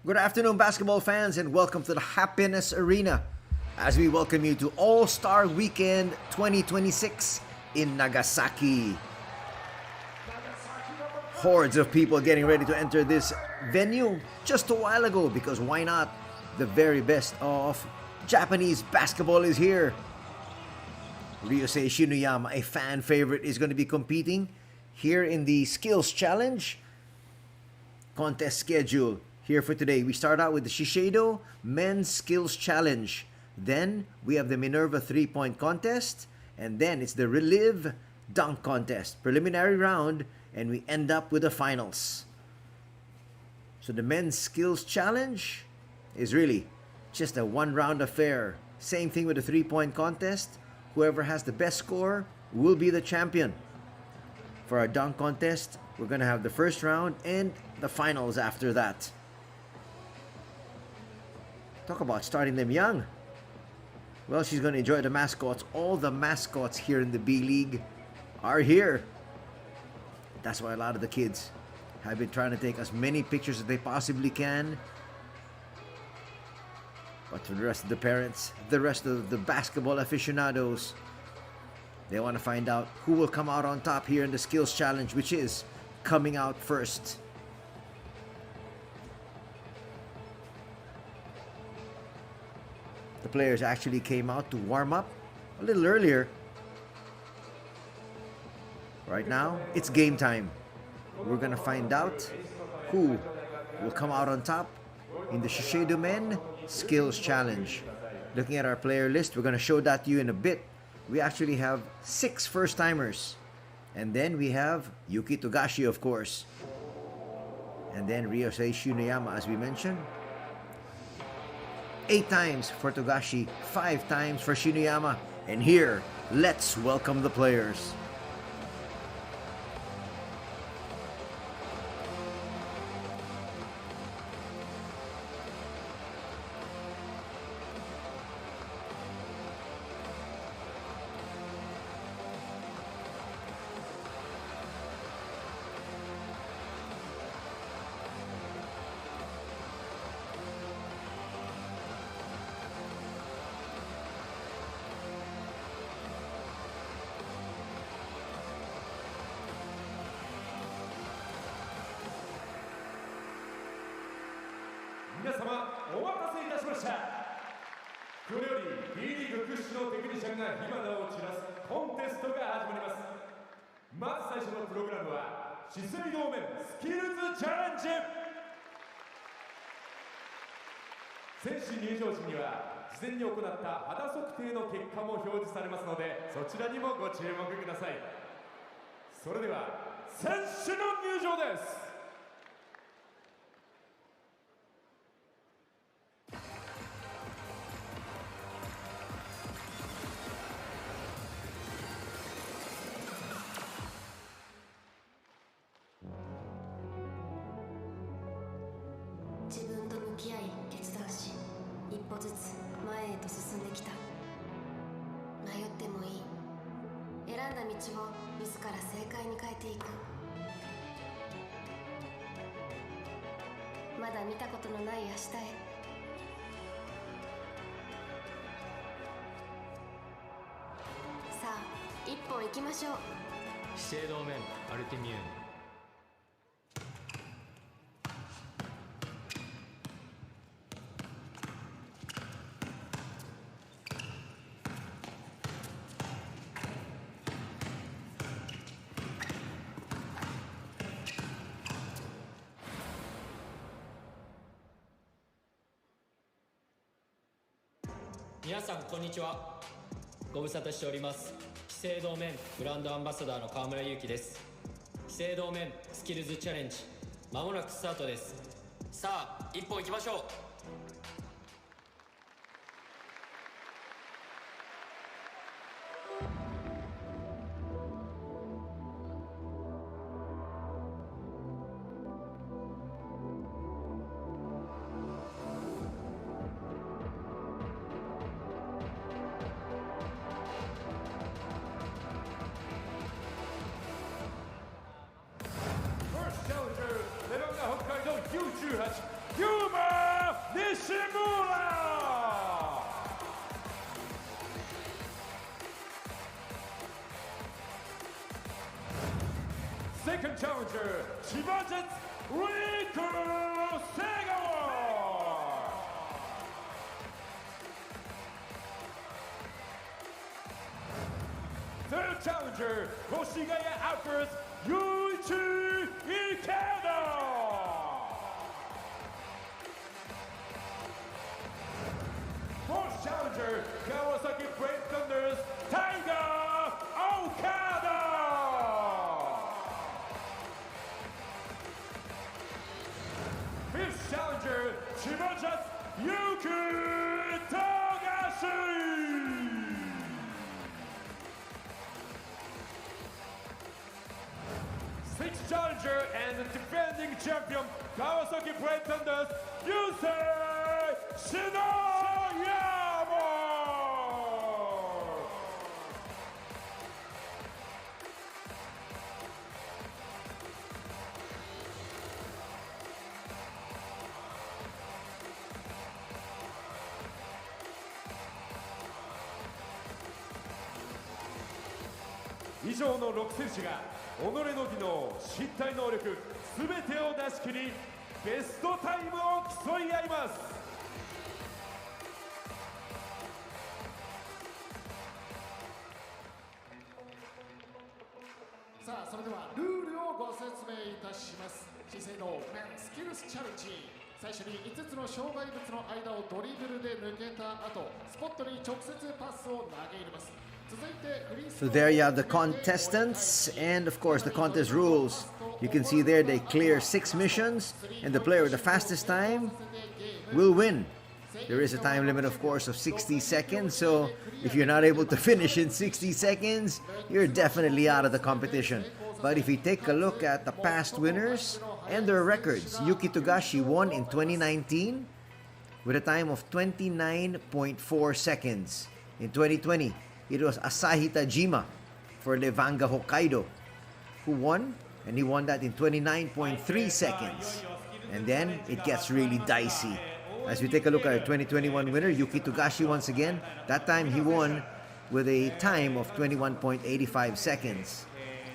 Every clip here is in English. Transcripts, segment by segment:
Good afternoon, basketball fans, and welcome to the Happiness Arena as we welcome you to All-Star Weekend 2026 in Nagasaki. Hordes of people getting ready to enter this venue just a while ago because why not? The very best of Japanese basketball is here. Ryusei Shinuyama, a fan favorite, is going to be competing here in the Skills Challenge contest schedule. Here for today, we start out with the Shiseido Men's Skills Challenge. Then we have the Minerva 3-point contest. And then it's the Relive Dunk Contest. Preliminary round. And we end up with the finals. So the Men's Skills Challenge is really just a one-round affair. Same thing with the 3-point contest. Whoever has the best score will be the champion. For our dunk contest, we're going to have the first round and the finals after that. Talk about starting them young. Well, she's going to enjoy the mascots. All the mascots here in the B.LEAGUE are here. That's why a lot of the kids have been trying to take as many pictures as they possibly can. But for the rest of the parents, the rest of the basketball aficionados, they want to find out who will come out on top here in the Skills Challenge, which is coming out first. The players actually came out to warm up a little earlier. Right now, it's game time. We're going to find out who will come out on top in the Shiseido Men Skills Challenge. Looking at our player list, we're going to show that to you in a bit. We actually have 6 first-timers. And then we have Yuki Togashi, of course. And then Ryusei Shinuyama, as we mentioned. 8 times for Togashi, 5 times for Shinuyama. And here, let's welcome the players.皆さんこんにちは。ご無沙汰しております。資生堂麺ブランドアンバサダーの川村祐希です。資生堂麺スキルズチャレンジ、まもなくスタートです。さあ一本行きましょう。Yuma! Second challenger, Chibajet's Riku Segawa. Third challenger, Koshigaya Outburst, Yuichi Ikeda. Fourth challenger, Kawasaki Brave Thunders, Taiga Okada. Fifth challenger, Shibajat's Yuki Togashi. Sixth challenger and the defending champion, Kawasaki Brave Thunders, Yusei Shinoyama. 以上の6選手が己の技能、身体能力すべてを出し切りベストタイムを競い合います。さあそれではルールをご説明いたします。資生堂メンスキルスチャレンジ、最初に5つの障害物の間をドリブルで抜けた後、スポットに直接パスを投げ入れます。 So there you have the contestants and of course the contest rules. You can see there they clear 6 missions and the player with the fastest time will win. There is a time limit of course of 60 seconds, so if you're not able to finish in 60 seconds, you're definitely out of the competition. But if you take a look at the past winners and their records, Yuki Togashi won in 2019 with a time of 29.4 seconds. In 2020, it was Asahi Tajima for Levanga Hokkaido who won, and he won that in 29.3 seconds. And then it gets really dicey. As we take a look at our 2021 winner, Yuki Togashi once again, that time he won with a time of 21.85 seconds.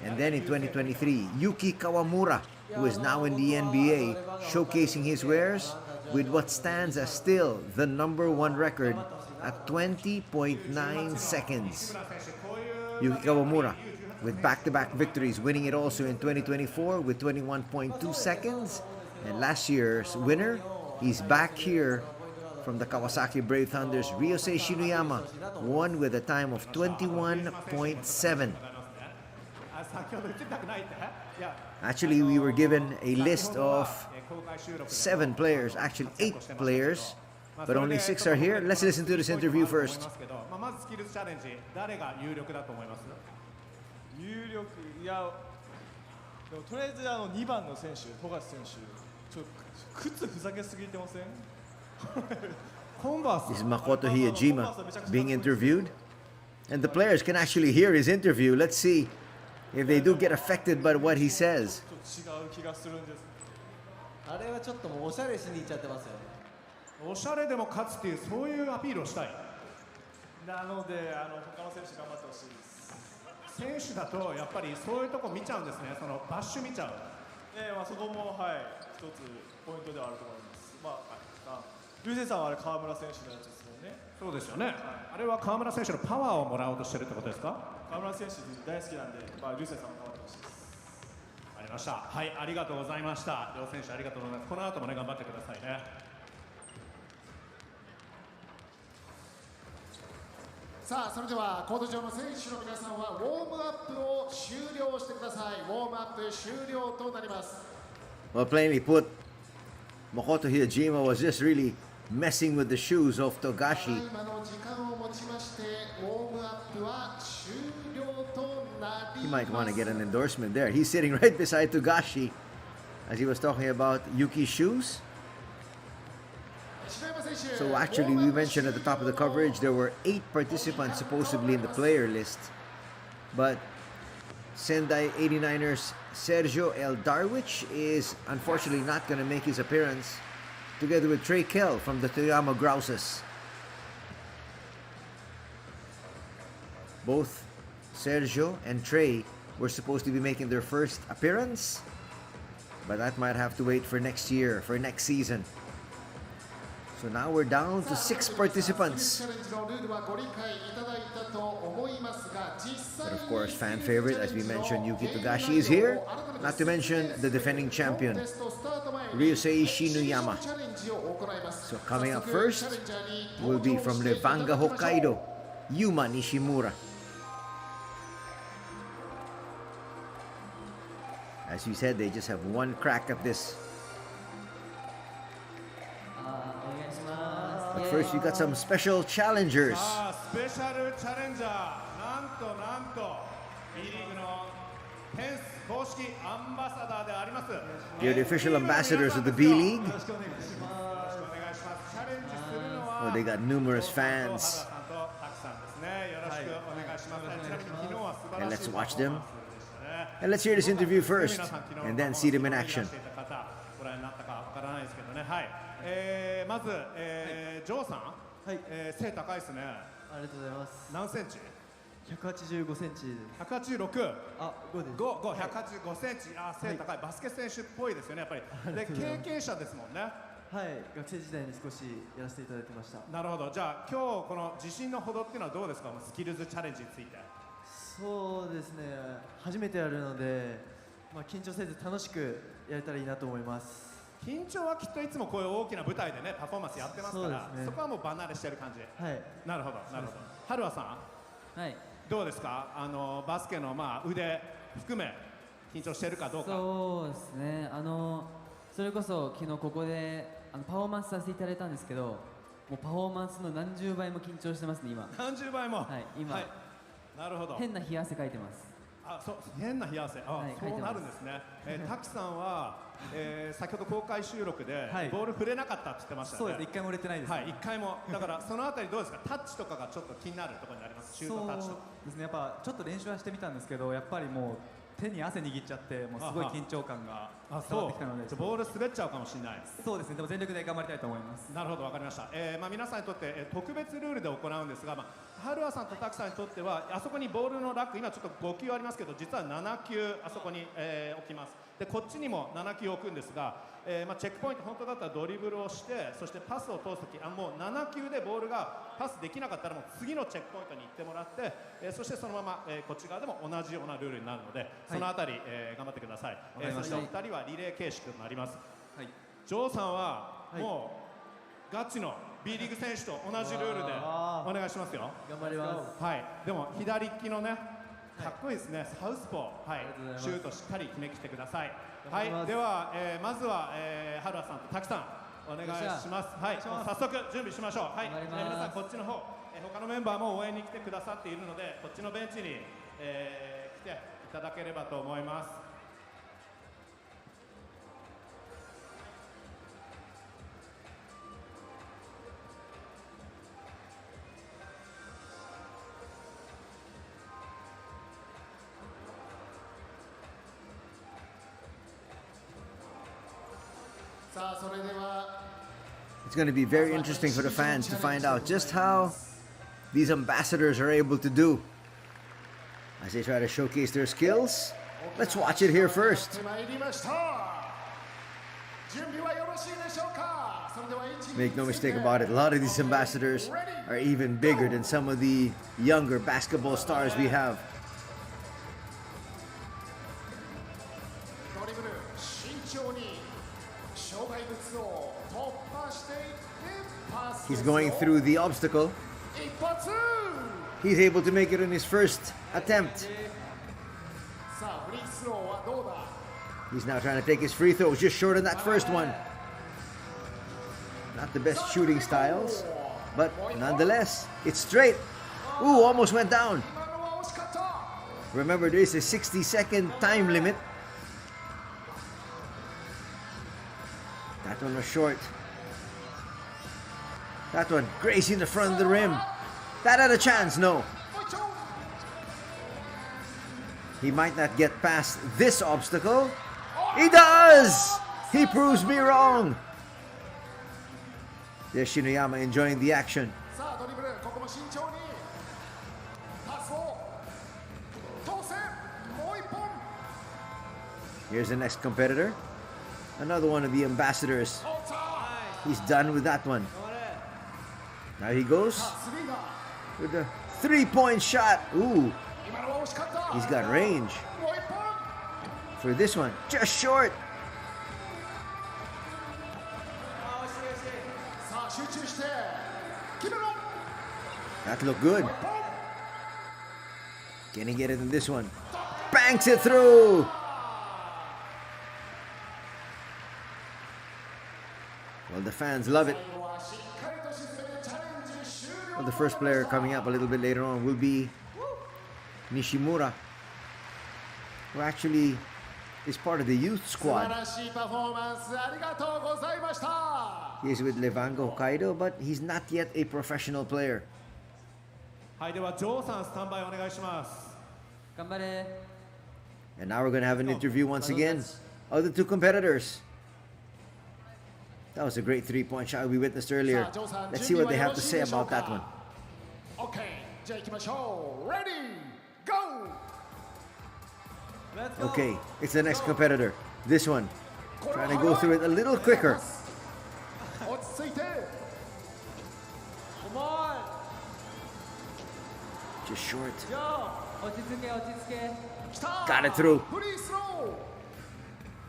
And then in 2023, Yuki Kawamura, who is now in the NBA, showcasing his wares with what stands as still the #1 record at 20.9 seconds. Yuki Kawamura with back-to-back victories, winning it also in 2024 with 21.2 seconds. And last year's winner, he's back here from the Kawasaki Brave Thunders, Ryusei Shinoyama, won with a time of 21.7. Actually, we were given a list of 7 players, actually 8 players, but only 6 are here. Let's listen to this interview first. 有力、いや、でもとりあえず2番の選手、富樫選手、ちょっと靴ふざけすぎてません？ This is Makoto Hiyajima being interviewed, and the players can actually hear his interview. Let's see if they do get affected by what he says. ちょっと違う気がするんです。あれはちょっともうおしゃれしに行っちゃってますよね。おしゃれでも勝つっていうそういうアピールをしたい。なので他の選手頑張ってほしいです。選手だとやっぱりそういうとこ見ちゃうんですね。そのバッシュ見ちゃう。まあそこもはい一つポイントではあると思います。まあ竜星さんはあれ川村選手のやつですよね。そうですよね。あれは川村選手のパワーをもらおうとしてるってことですか？川村選手大好きなんで、まあ竜星さんも頑張ってほしいです。ありました。はい、ありがとうございました。両選手ありがとうございます。この後もね頑張ってくださいね。さあそれではコート上の選手の皆さんはウォームアップを終了してください。ウォームアップ終了となります。 Well, plainly put, Makoto Hiyajima was just really messing with the shoes of Togashi. 今の時間をもちましてウォームアップは終了となります。 He might want to get an endorsement there. He's sitting right beside Togashi as he was talking about Yuki's shoes. So actually, we mentioned at the top of the coverage there were 8 participants supposedly in the player list, but Sendai 89ers Sergio El Darwich is unfortunately not going to make his appearance, together with Trey Kell from the Toyama Grouses. Both Sergio and Trey were supposed to be making their first appearance, but that might have to wait for next year, for next season. So now we're down to 6 participants. But of course, fan favorite, as we mentioned, Yuki Togashi is here. Not to mention the defending champion, Ryusei Shinuyama. So coming up first will be from Levanga, Hokkaido, Yuma Nishimura. As you said, they just have one crack at this. But first, we got some special challengers. スペシャルチャレンジャー、なんと B.LEAGUE のフェンス公式アンバサダーであります。 They're the official ambassadors of the B.LEAGUE. よろしくお願いします。チャレンジするのは Oh, they got numerous fans. 原さんとたくさんですね。よろしくお願いします。ちなみに昨日は素晴らしい And let's watch them. パフォーマンスでしたね。 And let's hear this interview first, and then see them in action. ご覧になったかわからないですけどね。はい。まず、ジョーさん、はい背高いですね。ありがとうございます。何センチ185センチです。？186。あ、5です。185センチ。あ、背高い。バスケ選手っぽいですよね、やっぱり。で、経験者ですもんね。はい、学生時代に少しやらせていただいてました。なるほど。じゃあ今日この自信のほどっていうのはどうですか？スキルズチャレンジについて。そうですね、初めてやるので、緊張せず楽しくやれたらいいなと思います。緊張はきっといつもこういう大きな舞台でねパフォーマンスやってますから、 そこはもう離れしてる感じ。はい。なるほどなるほど。春和さん、はい、どうですか？バスケの腕含め緊張してるかどうか。そうですね、それこそ昨日ここでパフォーマンスさせていただいたんですけど、もうパフォーマンスの何十倍も緊張してますね今。何十倍も。はい、今、なるほど。変な冷や汗かいてます。あ、そう、変な冷や汗。あ、はい、そうなるんですね。滝さんは、先ほど公開収録で、はい、ボール触れなかったって言ってましたね。そうです、一回も触れてないです。はい、一回も。だからそのあたりどうですか？タッチとかがちょっと気になるところにあります。シュートタッチとか。そうですね、やっぱちょっと練習はしてみたんですけど、やっぱりもう手に汗握っちゃって、もうすごい緊張感が伝わってきたので、ボール滑っちゃうかもしれない。そうですね、でも全力で頑張りたいと思います。なるほど、わかりました。皆さんにとって、特別ルールで行うんですが、春和さんと滝さんにとってはあそこにボールのラック、今ちょっと5球ありますけど、実は7球あそこに、置きます。でこっちにも7球置くんですが、チェックポイント本当だったらドリブルをして、そしてパスを通すとき、もう7球でボールがパスできなかったらもう次のチェックポイントに行ってもらって、そしてそのまま、こっち側でも同じようなルールになるので、そのあたり、頑張ってください。そしてお二人はリレー形式となります。はい、ジョーさんは、もうガチの B リーグ選手と同じルールでお願いしますよ。頑張ります。はい、でも左利きのね、かっこいいですね、サウスポー、はい、シュートしっかり決めきってください。はい、では、まずは、春和さんと滝さんお願いします。はい、早速準備しましょう。はい、皆さんこっちの方、他のメンバーも応援に来てくださっているので、こっちのベンチに、来ていただければと思います。It's going to be very interesting for the fans to find out just how these ambassadors are able to do as they try to showcase their skills. Let's watch it here first. Make no mistake about it, a lot of these ambassadors are even bigger than some of the younger basketball stars we have. He's going through the obstacle. He's able to make it in his first attempt. He's now trying to take his free throws, just short on that first one. Not the best shooting styles, but nonetheless, it's straight. Ooh, almost went down. Remember, there is a 60-second time limit. That one was short. That one grazing the front of the rim. That had a chance, no. He might not get past this obstacle. He does! He proves me wrong. There's Shinuyama enjoying the action. Here's the next competitor. Another one of the ambassadors. He's done with that one. Now he goes with the 3-point shot. Ooh, he's got range. For this one, just short. That looked good. Can he get it in this one? Banks it through. Well, the fans love it. Well, the first player coming up a little bit later on will be Nishimura, who actually is part of the youth squad. He is with Levango Hokkaido, but he's not yet a professional player. はい、ではジョーさんスタンバイお願いします。頑張れ。 And now we're going to have an interview once again of the two competitors. That was a great 3-point shot we witnessed earlier. Let's see what they have to say about that one. OK じゃあ行きましょう Ready Go Okay, it's the next competitor. This one, trying to go through it a little quicker. 落ち着いて Come on. Just short. 落ち着け落ち着け。 Got it through. フリースロ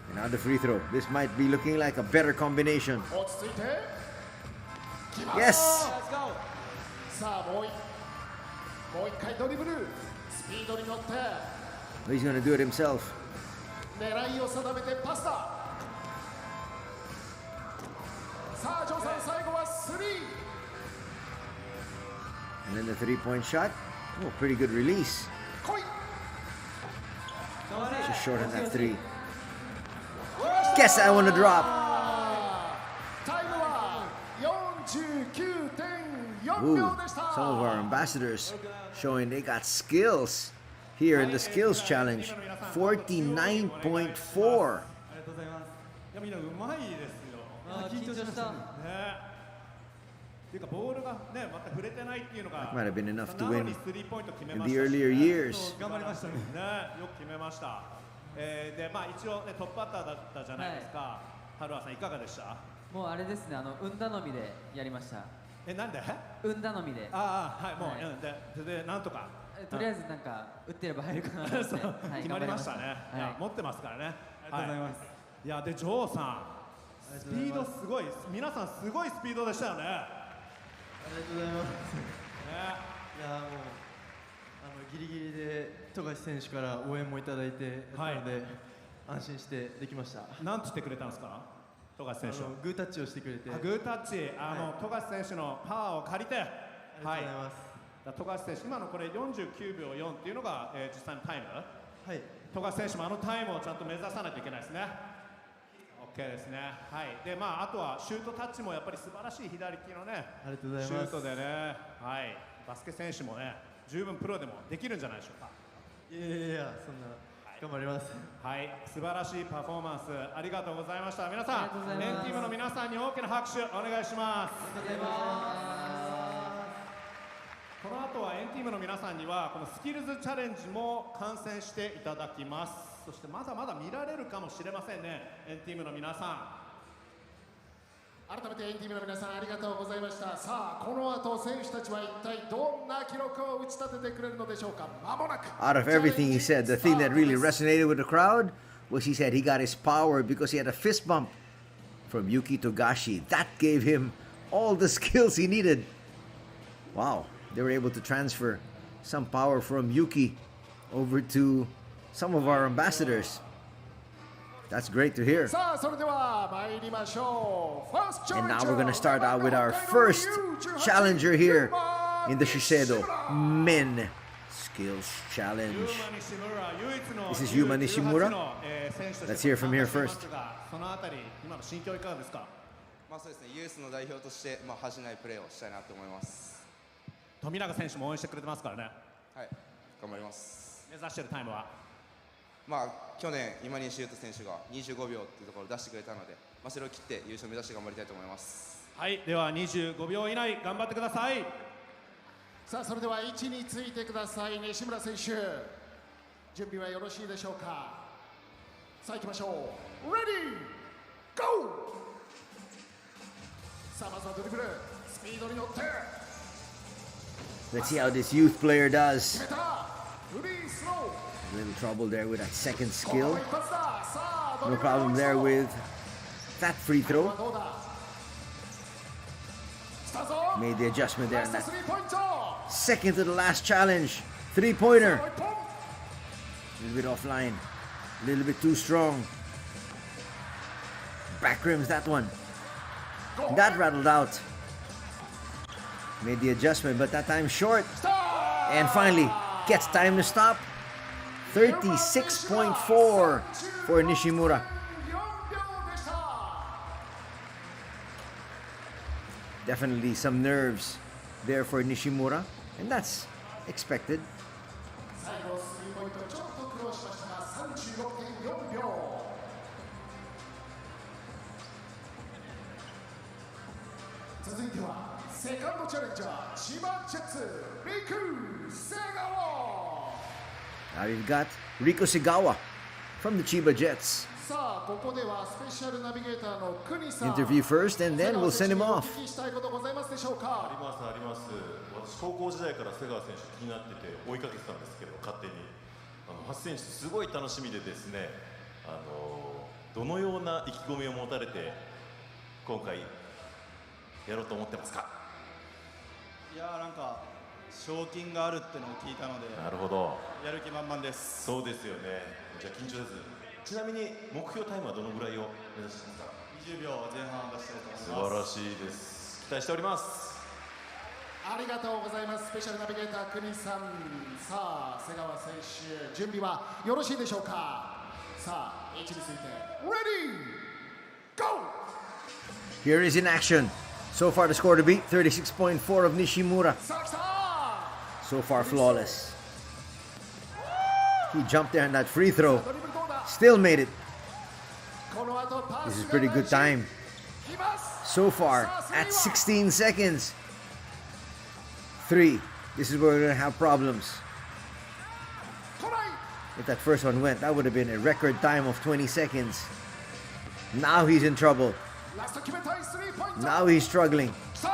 And now the free throw. This might be looking like a better combination. ー落ち着いて Yes! さあもう一回ドリブルスピードに乗って He's going to do it himself. 狙いを定めてパスださあジョーさん最後はスリー And then the 3-point shot. Oh, pretty good release. 来い Just short on that 3. Guess I want to drop. タイムは 49.4 Ooh, 秒でした some of our ambassadors showing they got skills here in the skills challenge. 49.4. ありがとうございますいやみんなうまいですよ緊張した。ね。っていうかボールがねまた触れてないっていうのが Might have been enough to なの win にスリーポイント決め in ま the したし earlier years. 頑張りましたねね、よく決めました。で、まあ一応ねトップバッターだったじゃないですか。ハルワさんいかがでした？もうあれですね、運頼みでやりました。なんで？運頼みで。ああはいもう、はいでなんとか。とりあえずなんか打ってれば入るかなと思って、はい決まりましたね。いやはい持ってますからね。ありがとうございますいやでジョーさん、スピードすごい、皆さんすごいスピードでしたよね。ありがとうございます。いやもうギリギリで富樫選手から応援もいただいてやったので、安心してできました。なんて言ってくれたんですか？富樫選手。グータッチをしてくれて。グータッチ、富樫選手のパワーを借りて。ありがとうございます。富樫選手、今のこれ49秒4っていうのが、実際のタイム。はい。富樫選手もタイムをちゃんと目指さないといけないですね。OK ですね。はい。で、まああとはシュートタッチもやっぱり素晴らしい左利きのね。ありがとうございます。シュートでね、はい。バスケ選手もね、十分プロでもできるんじゃないでしょうか。いやそんな、頑張ります。はい。素晴らしいパフォーマンスありがとうございました。皆さん、エンティームの皆さんに大きな拍手お願いします。ありがとうございます。この後はエンティームの皆さんにはこのスキルズチャレンジも観戦していただきます。そしてまだまだ見られるかもしれませんね、エンティームの皆さん。改めてエンティームの皆さんありがとうございました。さあこの後選手たちは一体どんな記録を打ち立ててくれるのでしょうか。まもなく Out of everything he said, the thing that really resonated with the crowd was he said he got his power because he had a fist bump from Yuki Togashi. That gave him all the skills he needed. Wow, they were able to transfer some power from Yuki over to some of our ambassadors. That's great to hear. さあそれでは参りましょう。 And now we're going to start out with our first challenger here in the Shiseido Men Skills Challenge. This is Yuma Nishimura. Let's hear from here first. そのあたり今の心境いかがですか？まあそうですね、ユースの代表として恥じないプレーをしたいなと思います。富永選手も応援してくれてますからね。はい、頑張ります。目指しているタイムは去年今西優斗選手が25秒っていうところを出してくれたので、それを切って優勝を目指して頑張りたいと思います。はい、では25秒以内頑張ってください。さあそれでは位置についてください。西村選手準備はよろしいでしょうか。さあ行きましょう。Ready! Go! さあまずはドリブル、スピードに乗って Let's see how this youth player 決 does. めた。フリースロー。 A little trouble there with that second この skill. 一発だ。さあドリ No ブル problem there with that free これ throw. はどうだ。来たぞ。 Made the adjustment there ラ in スト that スリーポイント。 second to the last challenge. Three-pointer. もう一本。 A little bit offline. A little bit too strong. Back rims that one. That rattled out. Made the adjustment, but that time short. And finally, gets time to stop. 36.4 for Nishimura. 4秒でした。 Definitely some nerves there for Nishimura, and that's expected. 最後スリーポイントちょっと苦労しましたが 36.4 秒。続いてはセカンドチャレンジャー千葉ジェッツリクセガワ。 Now we've got Riko Sigawa from the Chiba Jets. さあここではスペシャルナビゲーターの国さん Interview first, and then we'll send him お off. 聞きしたいことございますでしょうか。ありますあります。私高校時代から瀬川選手気になってて追いかけてたんですけど勝手に8選手すごい楽しみでですねどのような意気込みを持たれて今回やろうと思ってますか。いやーなんか賞金があるってのを聞いたのでなるほど。やる気満々です。そうですよね。じゃあ緊張せず。ちなみに目標タイムはどのぐらいを目指してますか。20秒前半出したいと素思います。晴らしいです。期待しております。ありがとうございます。スペシャルナビゲーター国さん。さあ瀬川選手準備はよろしいでしょうか。さあ位置について Ready Go。 Here is in action. So far, the score to beat 36.4 of Nishimura. さあ来た。 So far, flawless. He jumped there on that free throw. ドリブルどうだ。 Still made it. この後パ This ス is pretty good time. 来ます。 So far, at 16 seconds. 3. This is where we're going to have problems. 来ない。 If that first one went, that would have been a record time of 20 seconds. Now he's in trouble. ラスト決めたいスリーポイント。 Now he's struggling. 来た。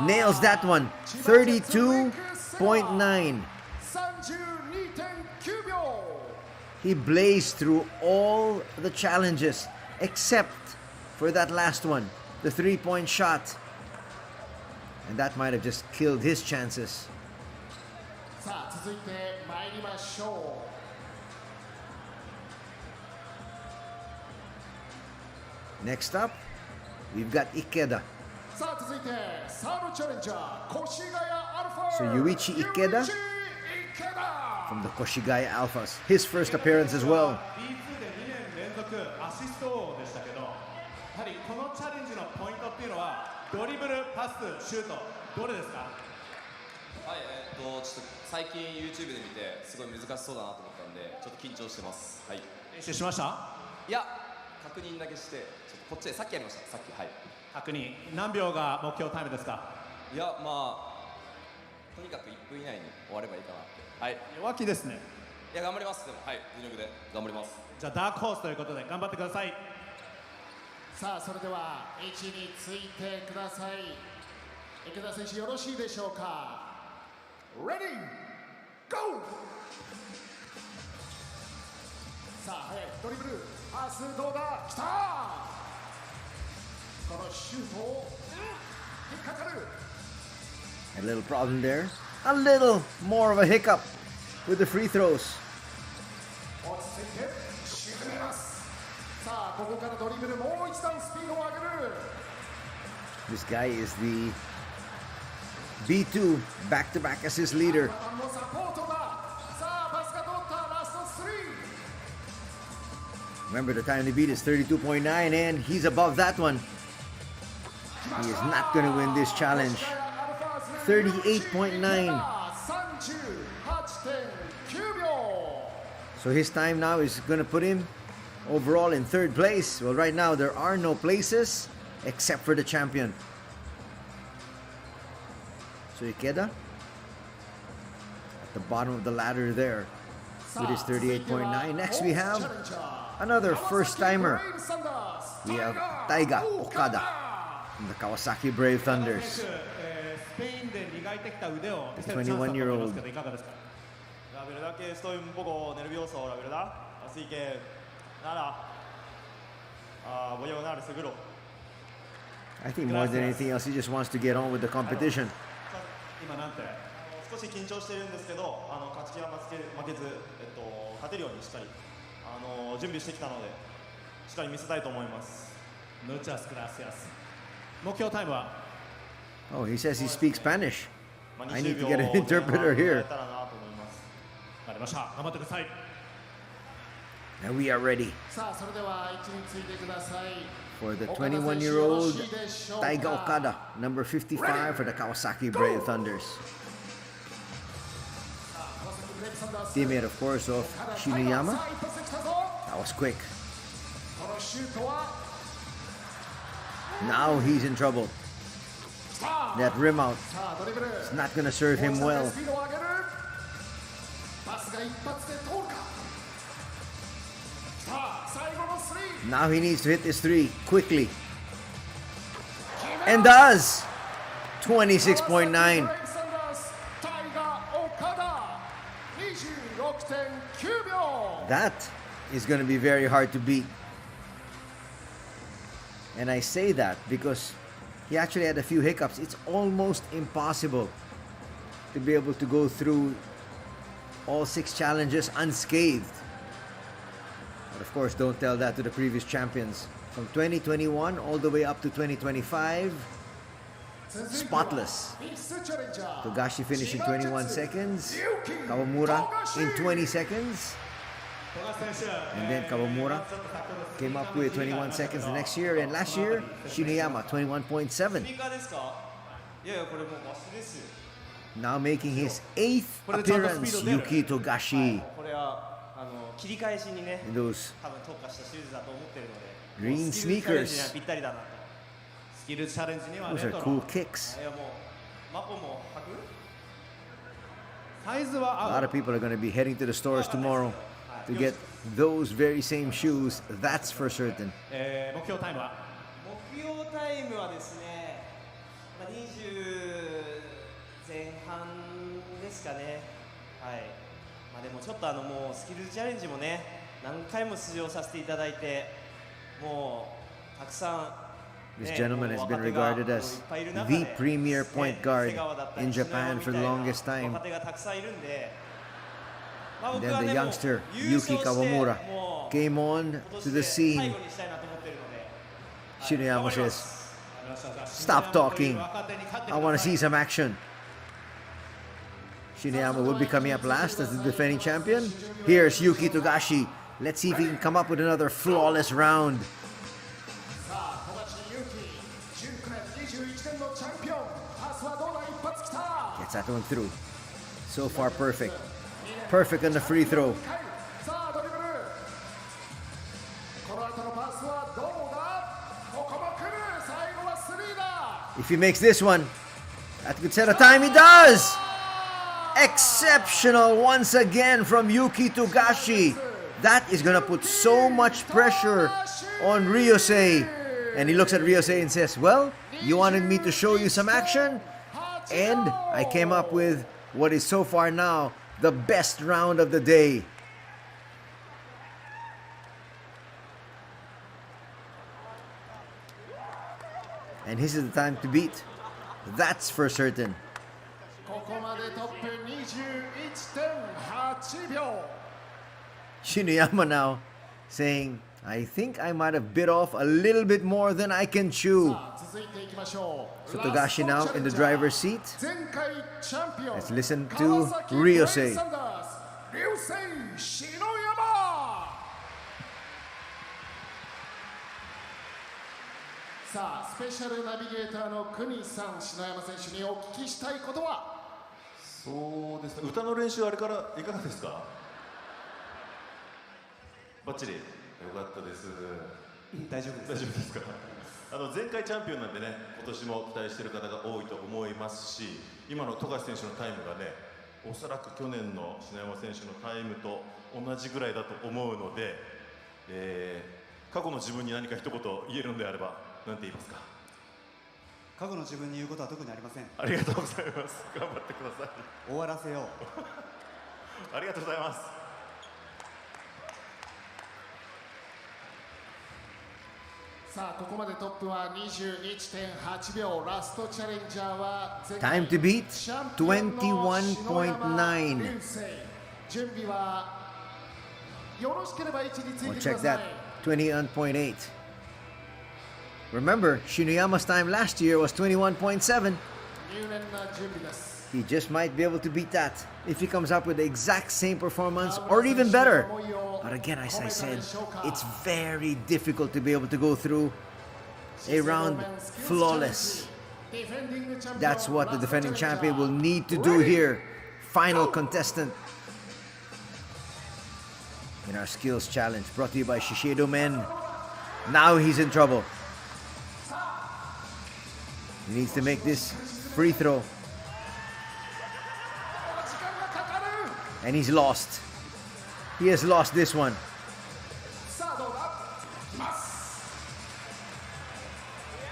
Nails that one. 32.9. 32.9秒。 He blazed through all the challenges except for that last one, the three-point shot. And that might have just killed his chances. さあ続いて参りましょう。 Next up, we've got Ikeda. さあ続いてサードチャレンジャー越谷アルファ。 So Yuichi Ikeda ユイチ池田 from the Koshigaya Alphas. His first appearance as well. B2 で2年連続アシスト王でしたけど、やはりこのチャレンジのポイントっていうのはドリブル、パス、シュート、どれですか。はいちょっと最近 YouTube で見てすごい難しそうだなと思ったんでちょっと緊張してます。はい。練習しました。いや確認だけしてちょっとこっちでさっきやりました。さっきはい。確認。何秒が目標タイムですか。いやまあとにかく1分以内に終わればいいかなって。はい。弱気ですね。いや頑張ります。でもはい全力で頑張ります。じゃあダークホースということで頑張ってください。さあそれでは位置についてください。池田選手よろしいでしょうか。 Ready Go。 さあ速いドリブルパスどうだ。きた。このシュートを引っかかる。 A little problem there. A little more of a hiccup with the free throws. 落ち着いて沈めます。さあここからドリブルもう一段スピードを上げる。 This guy is the B2 back-to-back assist leader. もうサポートだ。さあパスが通ったラストスリー。 Remember, the time to beat is 32.9, and he's above that one. He is not going to win this challenge. 38.9. 38.9秒。 So his time now is going to put him overall in third place. Well, right now there are no places except for the champion. So Ikeda at the bottom of the ladder there. with his 38.9. Next we have another first-timer. We have Taiga Okada from the Kawasaki Brave Thunders. スペインで磨いてきた腕を見せる The チャンスだと思います 21-year-old. けどいかがですか La verdad que estoy un poco nervioso, la verdad. Así que, nada, voy a ganar seguro. I think more than anything else, he just wants to get on with the competition. 今なんて少し緊張してるんですけど、勝ち気は負けず、勝てるようにしっかり準備してきたので、しっかり見せたいと思います。Muchas gracias 目標タイムは Oh, he says he speaks Spanish. まあ I need 20 to get an 秒 interpreter 前 here. 半やったらなと思います。わかりました頑張ってください And we are ready さあそれでは位置についてください for the 21-year-old Taiga Okada, number 55 for the Kawasaki Brave Thunders. Teammate, of course, of Shinuyama. That was quick. このシュートは Now he's in trouble. That rim out さあドリブル is not going to serve him well. スピードを上げるパスが一発で通るかさあ最後のスリー Now he needs to hit this three quickly. And does! 26.9. タイガ岡田 26.9 秒 That is going to be very hard to beat. And I say that because he actually had a few hiccups. It's almost impossible to be able to go through all 6 challenges unscathed. But of course, don't tell that to the previous champions. From 2021 all the way up to 2025, spotless. Togashi finished in 21 seconds. Kawamura in 20 seconds. And then Kawamura came up with 21 seconds the next year. And last year, Shinuyama, 21.7. スピーカーですか？いやいやこれもうバスですよ。 Now making his 8th appearance, Yuki Togashi. これは切り返しにね、 In those 多分特化したシューズだと思ってるので、 green スキルチャレンジには sneakers. ぴったりだなと。スキルチャレンジには Those レ are ト cool ロ kicks. いやもうマポも履く？サイズは A 合 lot う of people are going to be heading to the stores tomorrow to get those very same shoes. That's for certain. 目標タイムは目標タイムはですね、まあ、20前半ですかね。はい。まあでもちょっともうスキルチャレンジもね、何回も出場させていただいて、もうたくさん。 This gentleman has been regarded as the premier point guard in Japan for the longest time. And then the youngster, Yuki Kawamura, came on to the scene. Shinuyama says, "Stop talking. I want to see some action." Shinuyama will be coming up last as the defending champion. Here's Yuki Togashi. Let's see if he can come up with another flawless round. Gets that one through. So far, perfect. Perfect on the free throw. If he makes this one, that could set a time. He does! Exceptional once again from Yuki Togashi. That is going to put so much pressure on Ryosei. And he looks at Ryosei and says, well, you wanted me to show you some action? And I came up with what is so far now the best round of the day. And this is the time to beat. That's for certain. ここまでトップ 21.8 秒 Shinuyama now saying, I think I might have bit off a little bit more than I can chew. 続いていきましょう So Togashi now in the driver's seat. 前回チャンピオン Let's listen to Ryosei. 竜星篠山さあスペシャルナビゲーターの国さん篠山選手にお聞きしたいことはそうですね、歌の練習あれからいかがですか？バッチリ、よかったです。大丈夫です。大丈夫ですか？前回チャンピオンなんでね、今年も期待している方が多いと思いますし、今の富樫選手のタイムがね、おそらく去年の篠山選手のタイムと同じぐらいだと思うので、過去の自分に何か一言言えるのであれば何て言いますか？過去の自分に言うことは特にありません。ありがとうございます。頑張ってください。終わらせよう。ありがとうございます。さあここまでトップは 22.8 秒。ラストチャレンジャーは Time to beat 21.9. 準備はよろしければ位置につい Well, てく check ださ that. い。 21.8. Remember, Shinoyama's time last year was 21.7. 入念な準備です。 He just might be able to beat that if he comes up with the exact same performance or even better. But again, as I said, it's very difficult to be able to go through a round flawless. That's what the defending champion will need to do here. Final contestant in our skills challenge, brought to you by Shiseido Men. Now he's in trouble. He needs to make this free throw. And he's lost. He has lost this one.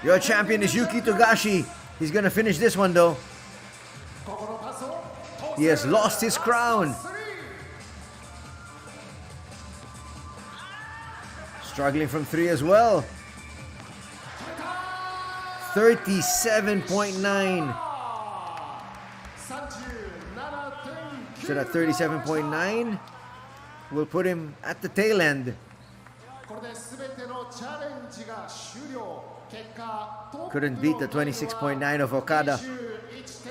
Your champion is Yuki Togashi. He's gonna finish this one though. He has lost his crown. Struggling from three as well. 37.9. So that 37.9 will put him at the tail end. Couldn't beat the 26.9 of Okada.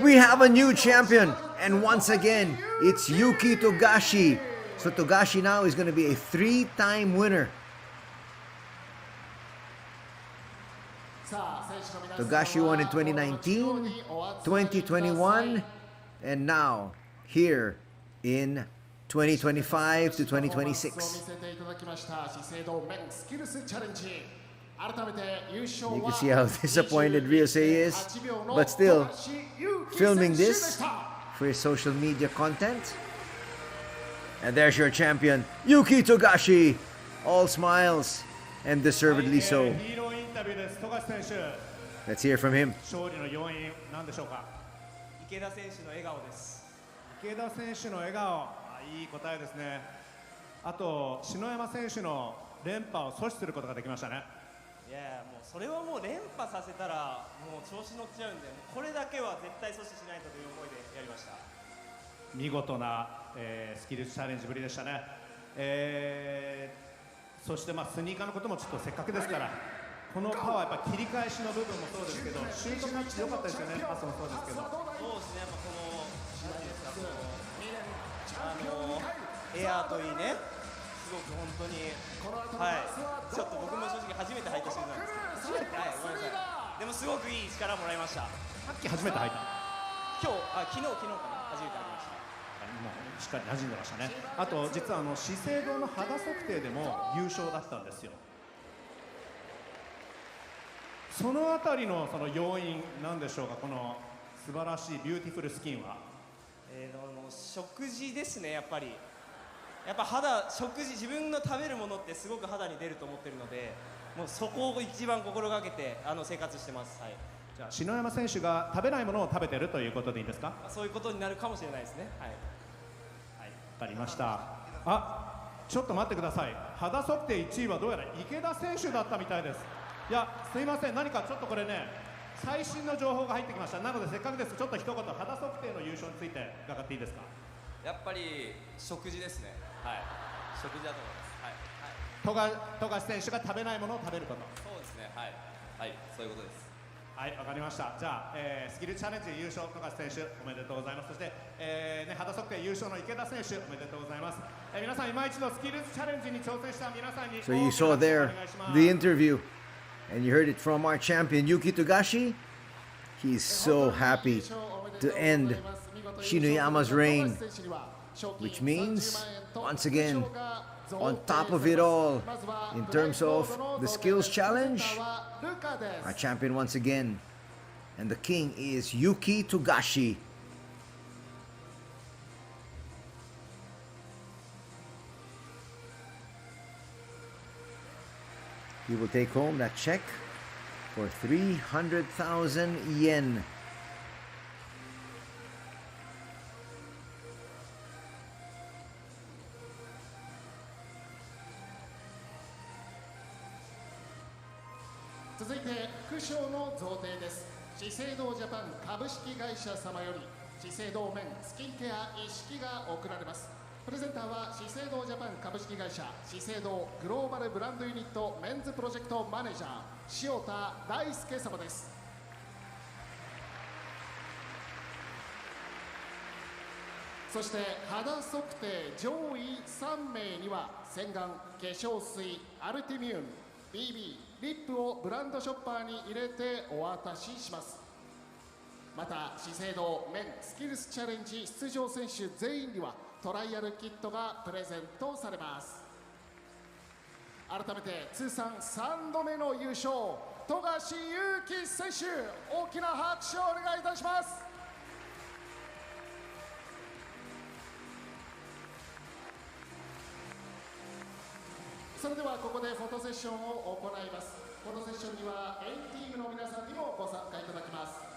We have a new champion, and once again, it's Yuki Togashi. So Togashi now is going to be a 3-time winner. Togashi won in 2019, 2021, and now here in 2025 to 2026. You can see how disappointed Ryusei is, but still filming this for his social media content. And there's your champion, Yuki Togashi. All smiles, and deservedly so. Let's hear from him. 池田選手の笑顔です。池田選手の笑顔、いい答えですね。あと篠山選手の連覇を阻止することができましたね。いやもうそれはもう連覇させたらもう調子乗っちゃうんで、これだけは絶対阻止しないとという思いでやりました。見事な、スキルチャレンジぶりでしたね。そしてスニーカーのこともちょっとせっかくですから、このパワーやっぱ切り返しの部分もそうですけど、シュートタッチ良かったですよね。パスもそうですけど。そうですね。やっぱこの何ですか、エアーといいね、すごく本当にちょっと僕も正直初めて履いたシューズなんですけど、ごめんなさい。でもすごくいい力もらいました。さっき初めて履いた。昨日かな、初めて履きました。もうしっかり馴染んでましたね。あと実は資生堂の肌測定でも優勝だったんですよ。そのあたりのその要因なんでしょうか、この素晴らしいビューティフルスキンは。食事ですね。やっぱ食事、自分の食べるものってすごく肌に出ると思ってるので、もうそこを一番心がけて生活してます。はい。じゃあ篠山選手が食べないものを食べてるということでいいですか？そういうことになるかもしれないですね。はい。はい、わかりました。ちょっと待ってください。肌測定1位はどうやら池田選手だったみたいです。いや、すいません、何かちょっとこれね、最新の情報が入ってきました。なのでせっかくです、ちょっと一言肌測定の優勝について伺っていいですか？やっぱり食事ですね。はい。食事だと思います。はい。富樫選手が食べないものを食べること。そうですね。はい。はい、そういうことです。はい、わかりました。じゃあ、スキルチャレンジ優勝富樫選手おめでとうございます。そして、肌測定優勝の池田選手おめでとうございます。皆さん今一度スキルチャレンジに挑戦した皆さんに。So you saw there the interview, and you heard it from our champion Yuki Togashi. He's so happy to end Shinoyama's reign, which means once again on top of it all in terms of the skills challenge, our champion once again, and the king is Yuki Togashi. He will take home that check for 300,000 yen.続いて副賞の贈呈です。資生堂ジャパン株式会社様より資生堂メンスキンケア一式が贈られます。プレゼンターは資生堂ジャパン株式会社資生堂グローバルブランドユニットメンズプロジェクトマネージャー塩田大輔様です。そして肌測定上位3名には洗顔、化粧水、アルティミューン、BB、リップをブランドショッパーに入れてお渡しします。また資生堂メンスキルスチャレンジ出場選手全員にはトライアルキットがプレゼントされます。改めて通算3度目の優勝、富樫勇樹選手、大きな拍手をお願いいたします。それではここでフォトセッションを行います。フォトセッションには A チームの皆さんにもご参加いただきます。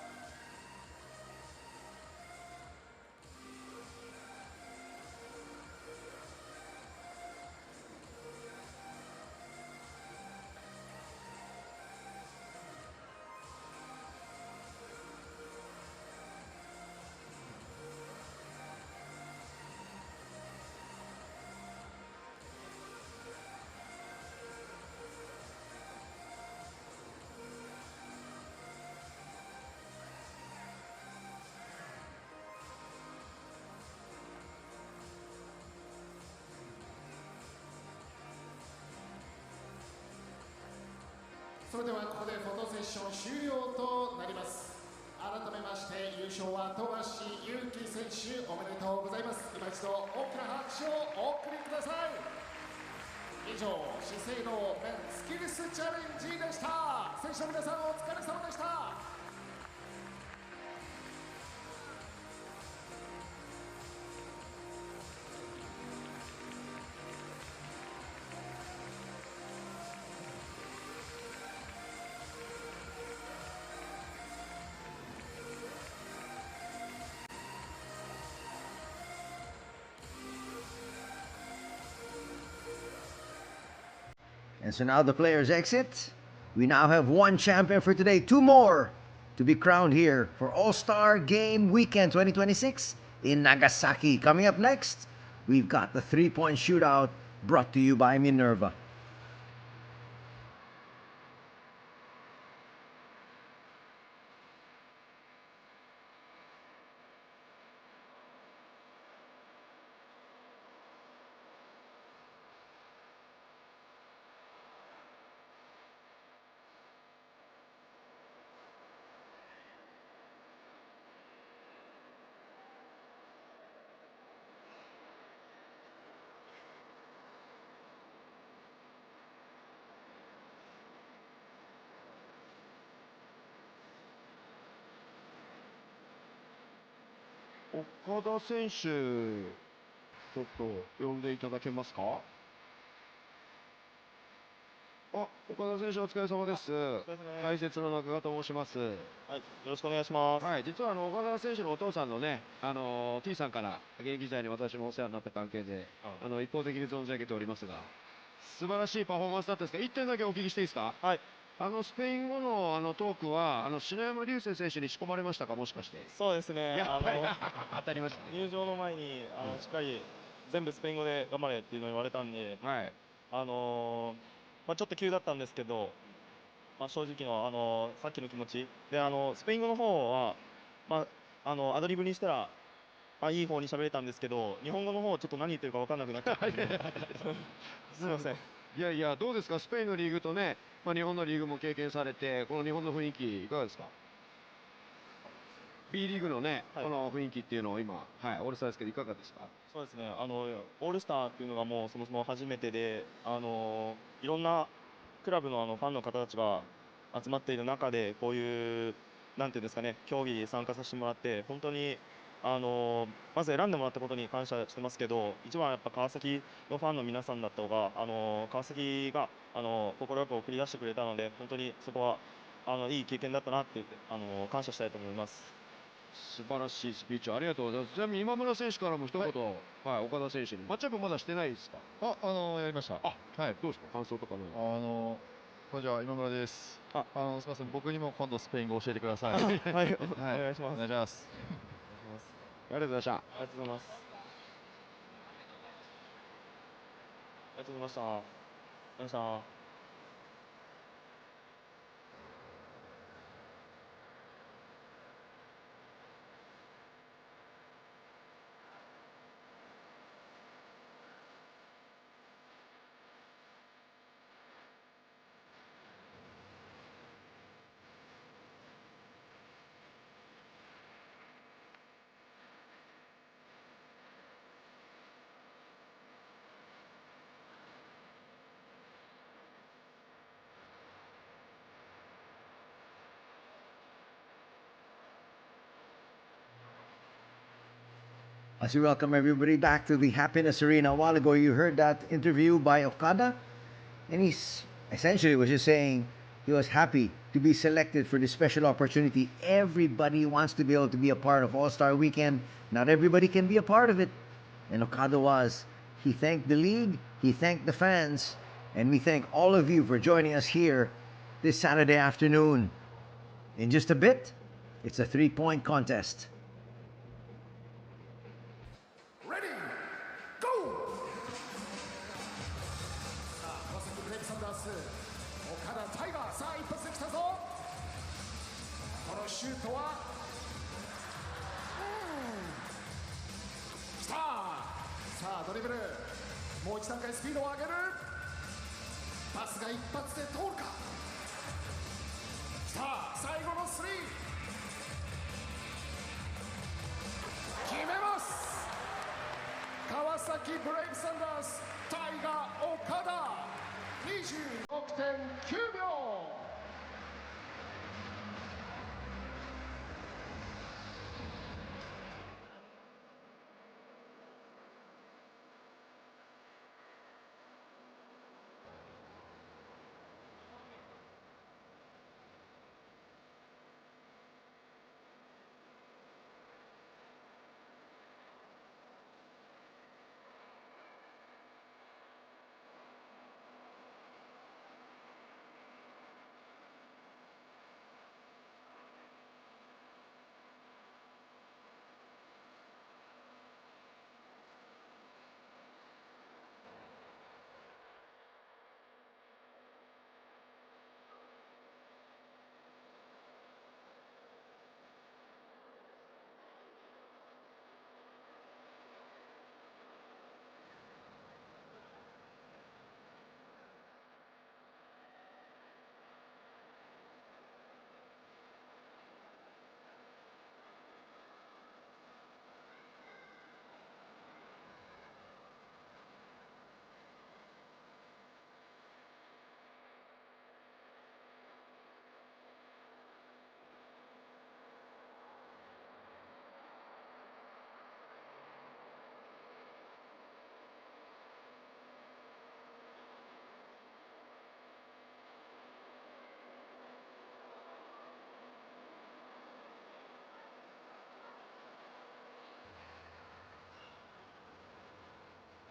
それではここでフォトセッション終了となります。改めまして優勝は富樫勇樹選手、おめでとうございます。今一度大きな拍手をお送りください。以上、資生堂メンスキルスチャレンジでした。選手の皆さんお疲れ様でした。And so now the players exit. We now have one champion for today, two more to be crowned here for All-Star Game Weekend 2026 in Nagasaki. Coming up next, we've got the three-point shootout brought to you by Minerva. 岡田選手、ちょっと呼んでいただけますか。あ、岡田選手お疲れ様です。解説の中川と申します。はい、よろしくお願いします。はい、実は岡田選手のお父さんのね、T さんから現役時代に私もお世話になった関係で、一方的に存じ上げておりますが、素晴らしいパフォーマンスだったんですが、1点だけお聞きしていいですか。はい。スペイン語のトークは篠山竜星選手に仕込まれましたか、もしかして。そうですね。やっぱり当たりましたね。入場の前にしっかり全部スペイン語で頑張れっていうのを言われたんで、はい。ちょっと急だったんですけど、正直のさっきの気持ちでスペイン語の方はアドリブにしたらいい方に喋れたんですけど、日本語の方ちょっと何言ってるか分かんなくなっちゃったんで、すみません。いやいや、どうですか、スペインのリーグとね、日本のリーグも経験されて、この日本の雰囲気、いかがですか。B リーグのね、この雰囲気っていうのを今、オールスターですけど、いかがですか。そうですね、オールスターっていうのがもうそもそも初めてで、いろんなクラブのファンの方たちが集まっている中で、こういう、なんていうんですかね、競技に参加させてもらって、本当にまず選んでもらったことに感謝してますけど、一番はやっぱ川崎のファンの皆さんだった方が、川崎が快く送り出してくれたので、本当にそこはいい経験だったなって感謝したいと思います。素晴らしいスピーチありがとうございます。ちなみに今村選手からも一言、はい、岡田選手に。マッチアップまだしてないですか？やりました。はい、どうですか、感想とかね。こんにちは、今村です。すみません、僕にも今度スペイン語教えてください。はい、お願いします。お願いします。ありがとうございました。ありがとうございます。ありがとうございました。ありがとうございました。As we welcome everybody back to the Happiness Arena. A while ago, you heard that interview by Okada, and he's essentially was just saying he was happy to be selected for this special opportunity. Everybody wants to be able to be a part of All-Star Weekend. Not everybody can be a part of it, and Okada was. He thanked the league, he thanked the fans, and we thank all of you for joining us here this Saturday afternoon. In just a bit, it's a 3-point contest. Ready, go! さあ、川崎ブレイブサンダース、岡田タイガー、さあ一発で来たぞ。このシュートは、来た。さあドリブル、もう一段階スピードを上げる。パスが一発で通るか。さあ最後のスリー、決めます。川崎ブレイブサンダースタイガー岡田 26.9 秒。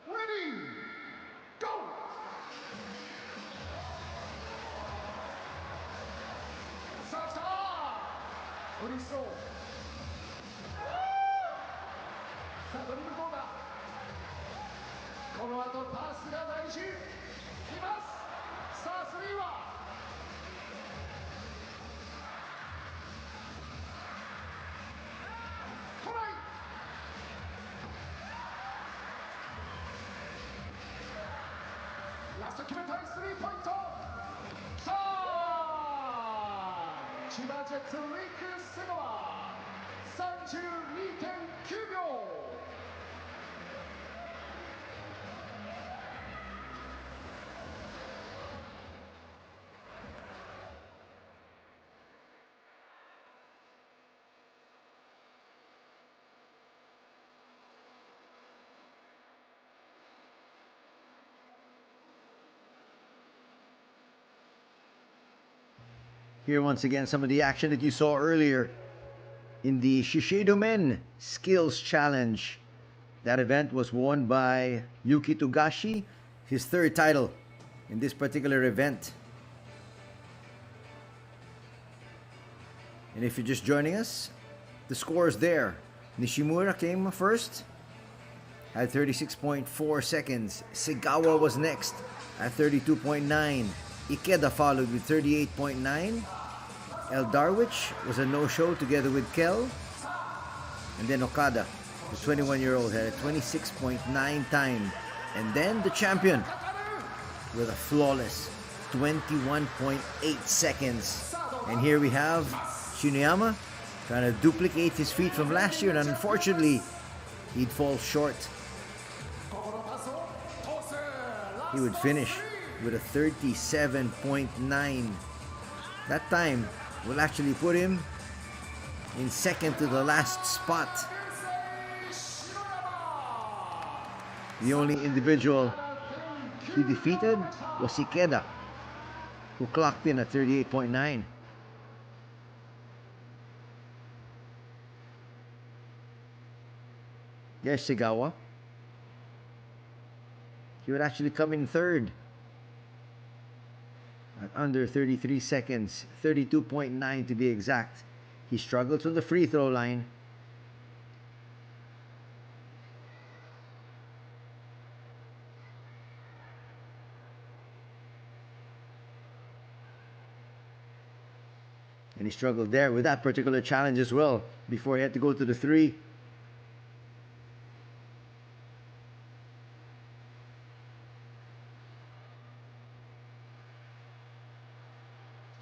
Ready, go! さあ来た。嬉しそう。さあドリブルどうだ。この後パスが大事。います。さあスリーは来ない。ラスト決めたいスリーポイント。さあ千葉ジェッツリーク瀬川 32.9 秒。Here once again some of the action that you saw earlier in the Shiseido Men Skills Challenge. That event was won by Yuki Togashi, his third title in this particular event. And if you're just joining us, the score is there. Nishimura came first at 36.4 seconds. Segawa was next at 32.9. Ikeda followed with 38.9. El Darwich was a no-show together with Kel. And then Okada, the 21-year-old, had a 26.9 time. And then the champion with a flawless 21.8 seconds. And here we have Shinuyama trying to duplicate his feat from last year, and unfortunately, he'd fall short. He would finish with a 37.9. That time will actually put him in second to the last spot. The only individual he defeated was Ikeda, who clocked in at 38.9. Yes, Segawa. He would actually come in third at under 33 seconds, 32.9 to be exact. He struggled from the free throw line. And he struggled there with that particular challenge as well before he had to go to the three.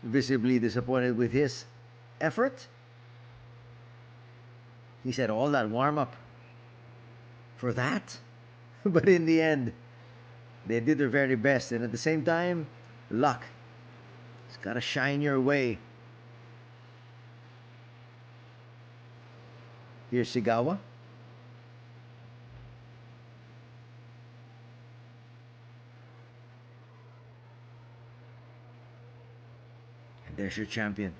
Visibly disappointed with his effort. He said all that warm-up for that. But in the end, they did their very best. And at the same time, luck. It's got to shine your way. Here's Segawa. And there's your champion.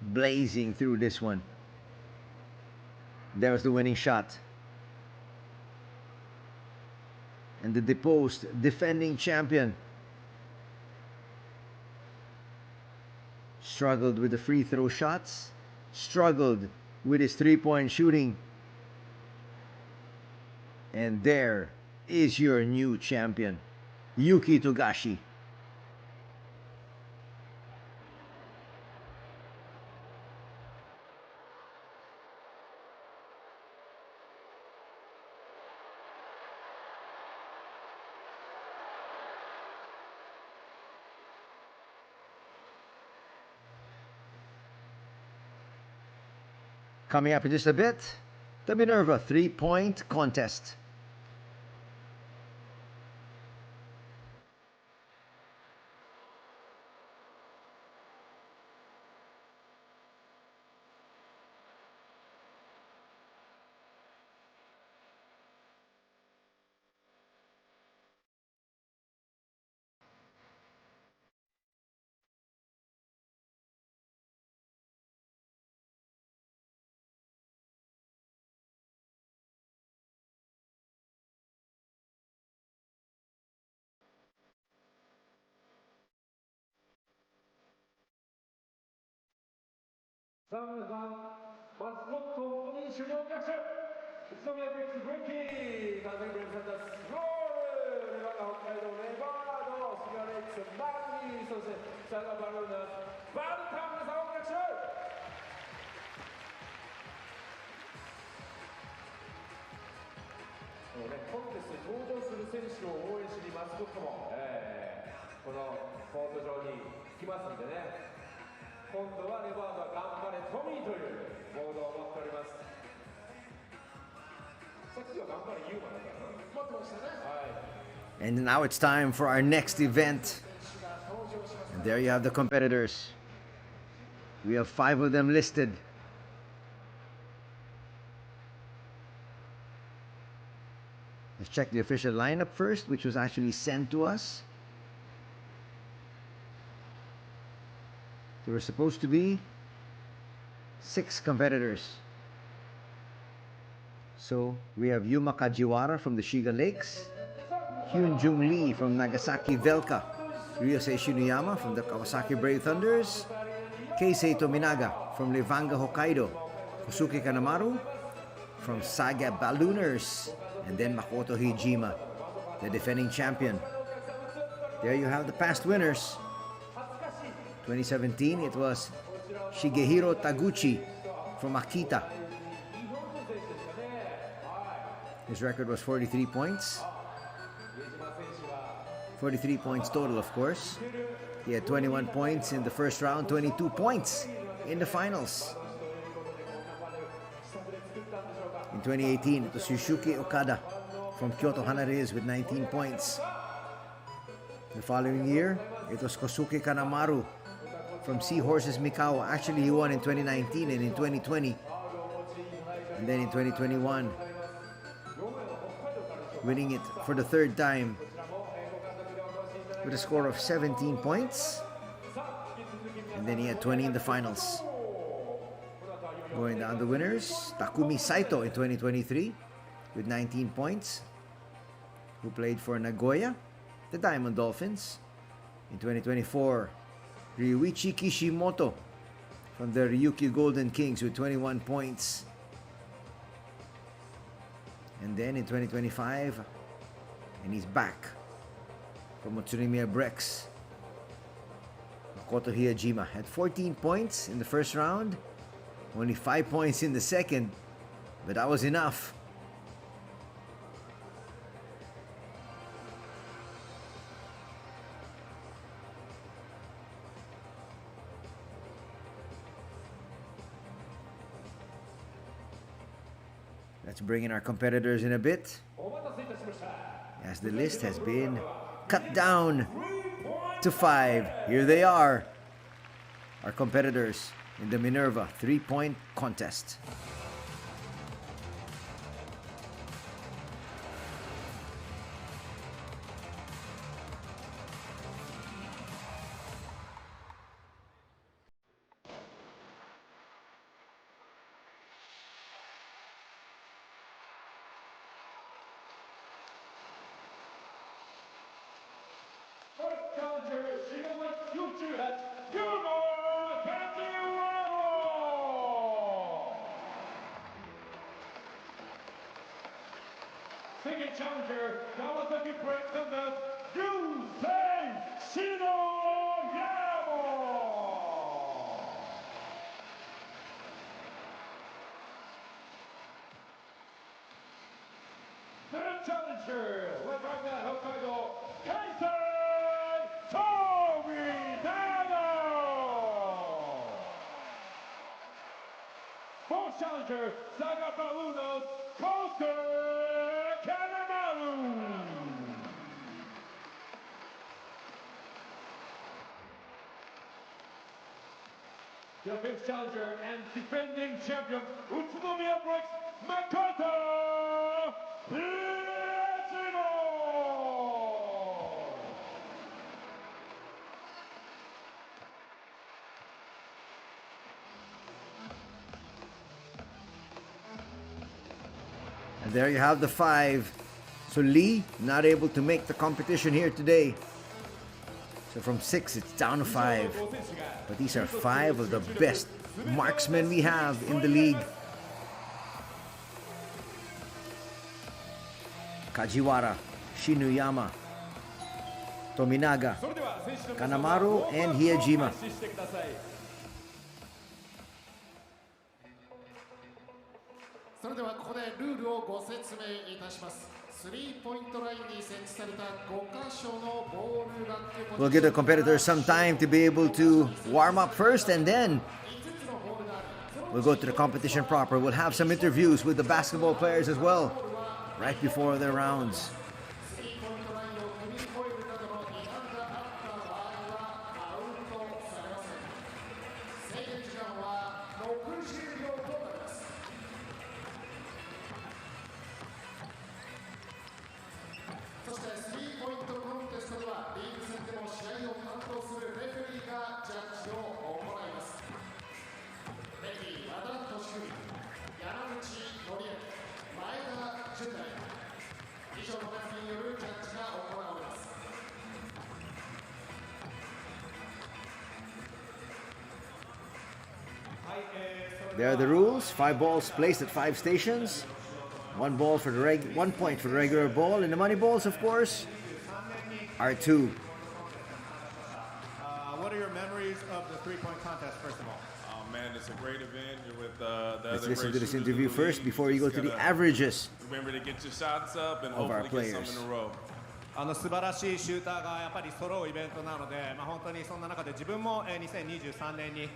Blazing through this one. There was the winning shot. And the deposed defending champion struggled with the free throw shots, struggled with his three-point shooting. And there is your new champion, Yuki Togashi. Coming up in just a bit, the Minerva three-point contest. And now it's time for our next event. And there you have the competitors. We have 5 of them listed. Let's check the official lineup first, which was actually sent to us. There were supposed to be 6 competitors. So we have Yuma Kajiwara from the Shiga Lakes, Hyun Jung Lee from Nagasaki Velka, Ryusei Shinuyama from the Kawasaki Brave Thunders, Keisei Tominaga from Levanga Hokkaido, Kosuke Kanemaru from Saga Ballooners, and then Makoto Hijima, the defending champion. There you have the past winners. 2017, it was Shigehiro Taguchi from Akita. His record was 43 points. 43 points total, of course. He had 21 points in the first round, 22 points in the finals. In 2018, it was Yushuki Okada from Kyoto Hanariz with 19 points. The following year, it was Kosuke Kanemaru from Seahorses Mikao. Actually, he won in 2019 and in 2020. And then in 2021, winning it for the third time with a score of 17 points. And then he had 20 in the finals. Going down the winners, Takumi Saito in 2023 with 19 points, who played for Nagoya, the Diamond Dolphins. In 2024, Ryuichi Kishimoto from the Ryukyu Golden Kings with 21 points. And then in 2025, and he's back from Utsunomiya Brex, Makoto Hiyajima had 14 points in the first round, only 5 points in the second, but that was enough. Let's bring in our competitors in a bit, as the list has been cut down to 5. Here they are, our competitors in the Minerva 3-point contest. Second challenger, Kawasaki Brave Thunders, Ryusei Shinuyama. Third challenger, Levanga Hokkaido, Keisei Tominaga. Fourth challenger, Saga Ballooners, Kosuke Kanemaru. The fifth challenger and defending champion, Utsunomiya Brex, Makoto Hijima. And there you have the 5. So Lee not able to make the competition here today. So from 6 it's down to 5. But these are 5 of the best marksmen we have in the league. Kajiwara, Shinuyama, Tominaga, Kanemaru, and Hiyajima. We'll give the competitors some time to be able to warm up first, and then we'll go to the competition proper. We'll have some interviews with the basketball players as well, right before their rounds. There are the rules. 5 balls placed at 5 stations. 1 point for the regular ball, and the money balls, of course, are 2. What are your memories of the 3-point contest, first of all? Oh man, it's a great event. You're with the Let's other listen great to this shooters interview in the first league. before you go to the averages Remember to get your shots up and of our hopefully get players. some in a row. 素晴らしいシューターがやっぱり揃うイベントなので、本当にそんな中で自分も2023年に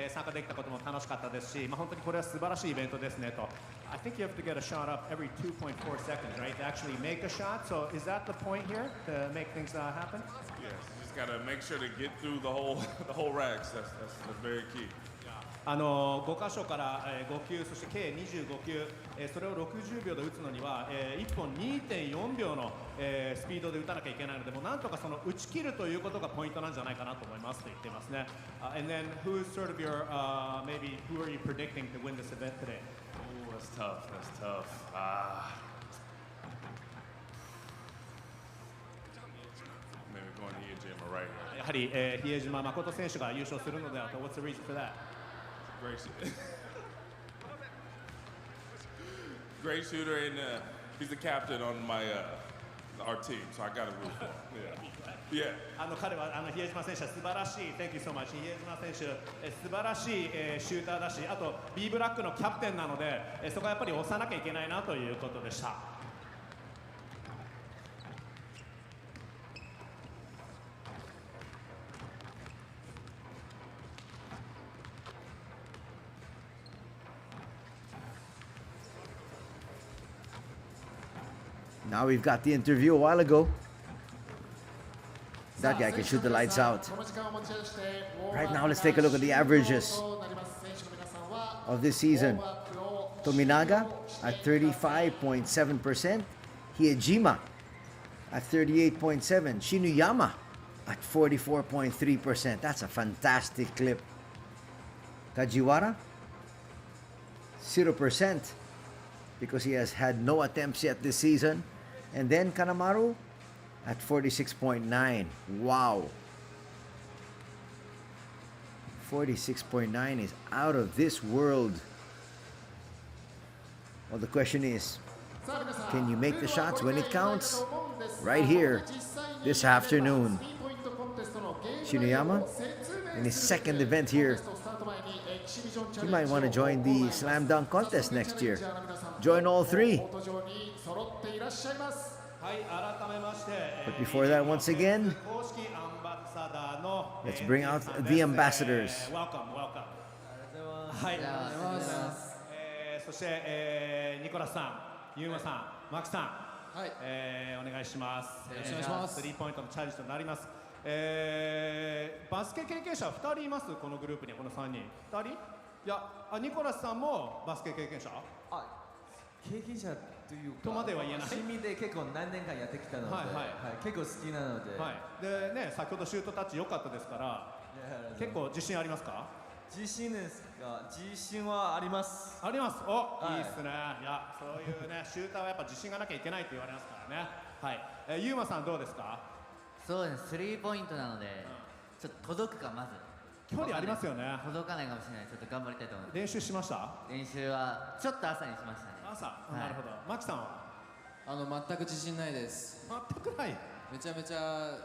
参加できたことも楽しかったですし、本当にこれは素晴らしいイベントですねと。I think you have to get a shot up every 2.4 seconds, right? To actually make a shot. So is that the point here to make things happen? Yes, you just gotta make sure to get through the whole racks. That's very key. 5箇所から5球、そして計25球、それを60秒で打つのには1本 2.4 秒のスピードで打たなきゃいけないので、もうなんとかその打ち切るということがポイントなんじゃないかなと思いますと言っていますね。And then who's sort of your maybe who are you predicting to win this event today? Oh, that's tough. That's tough. Maybe going to Iyejima right here. やはり比江島誠選手が優勝するのではと。What's the reason for that? Great shooter, and he's the captain on our team, so I gotta root for him. Yeah. 彼は比江島選手は素晴らしい。Thank you so much. 比江島選手素晴らしいシューターだし、あと B ブラックのキャプテンなので、そこはやっぱり押さなきゃいけないなということでした。Now we've got the interview a while ago. That guy can shoot the lights out. Right now, let's take a look at the averages of this season. Tominaga at 35.7%. Hiejima at 38.7%. Shinuyama at 44.3%. That's a fantastic clip. Kajiwara, 0%, because he has had no attempts yet this season. And then Kanemaru at 46.9. Wow. 46.9 is out of this world. Well, the question is, can you make the shots when it counts? Right here, this afternoon. Shinuyama, in his second event here. He might want to join the Slam Dunk Contest next year. Join all 3. But before that, once again, let's bring out the ambassadors. Welcome. はい。そして、ニコラスさん、ユーマさん、マキさん、はい、お願いします。よろしくお願いします。3ポイントのチャレンジとなります。バスケ経験者2人います、このグループに、この3人。2人？いや、ニコラスさんもバスケ経験者？経験者というか、とまでは言えない。趣味で結構何年間やってきたので、結構好きなので。でね、先ほどシュートタッチ良かったですから、結構自信ありますか？自信ですが、自信はあります。あります。いいですね。いや、そういうね、シューターはやっぱ自信がなきゃいけないと言われますからね。はい。ユーマさんどうですか？そうです。3ポイントなので、ちょっと届くかまず。距離ありますよね。届かないかもしれない。ちょっと頑張りたいと思います。練習しました？練習はちょっと朝にしましたね。朝。なるほど。マキさんは？全く自信ないです。全くない。めちゃめちゃ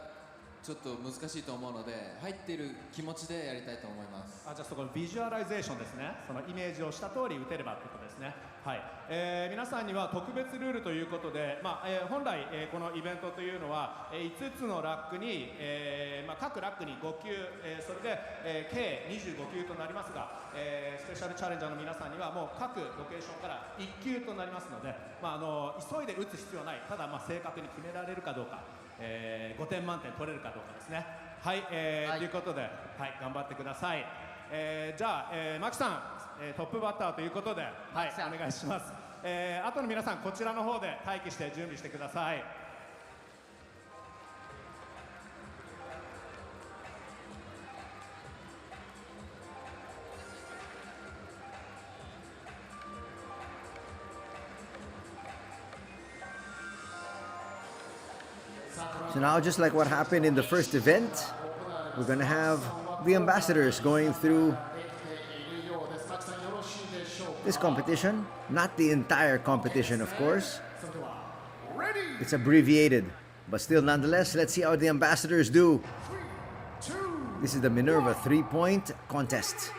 ちょっと難しいと思うので、入っている気持ちでやりたいと思います。じゃあそこのビジュアライゼーションですね。そのイメージをした通り打てればということですね。はい。皆さんには特別ルールということで、本来、このイベントというのは、5つのラックに、各ラックに5球、それで、計25球となりますが、スペシャルチャレンジャーの皆さんにはもう各ロケーションから1球となりますので、急いで打つ必要ない。ただ正確に決められるかどうか。5点満点取れるかどうかですね。はい、ということで、はい、頑張ってください。じゃあ、マキさん、トップバッターということで、はい、お願いします。あとの皆さん、こちらの方で待機して準備してください。So now, just like what happened in the first event, we're going to have the ambassadors going through This competition, not the entire competition, of course. It's abbreviated, but still nonetheless, let's see how the ambassadors do. This is the Minerva 3-point contest.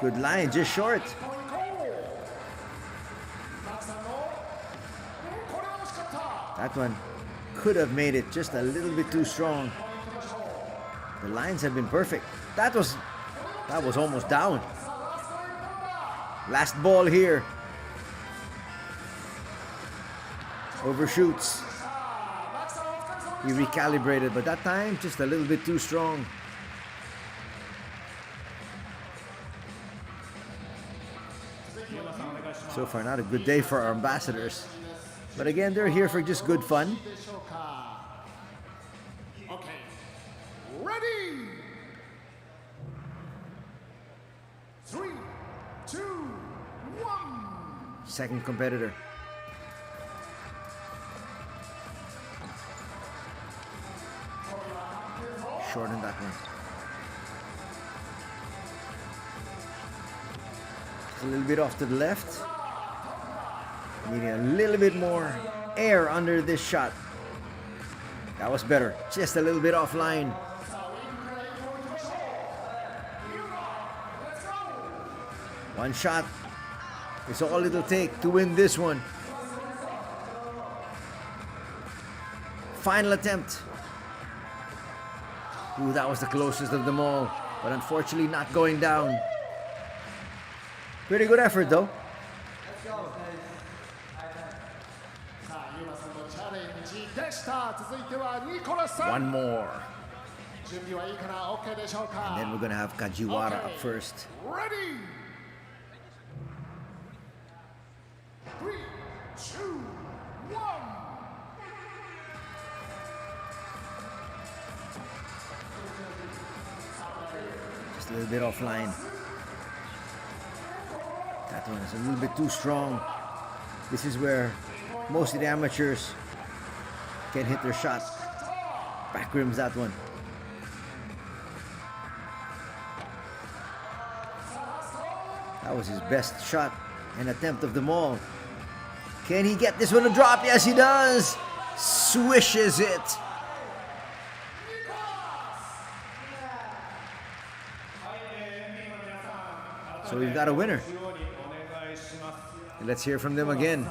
Good line, just short. That one could have made it just a little bit too strong. The lines have been perfect. That was almost down. Last ball here. Overshoots. He recalibrated, but that time just a little bit too strong. So far, not a good day for our ambassadors. But again, they're here for just good fun. Okay. Ready. 3, 2, 1. Second competitor. Short on that one. Just a little bit off to the left. Needing a little bit more air under this shot. That was better. Just a little bit offline. One shot is all it'll take to win this one. Final attempt. Ooh, that was the closest of them all, but unfortunately not going down. Pretty good effort though. One more. And then we're gonna have Kajiwara up first. Ready. 3, 2, 1. Just a little bit offline. That one is a little bit too strong. This is where most of the amateurs can hit their shot. Back rims that one. That was his best shot and attempt of them all. Can he get this one to drop? Yes, he does. Swishes it. So we've got a winner. Let's hear from them again.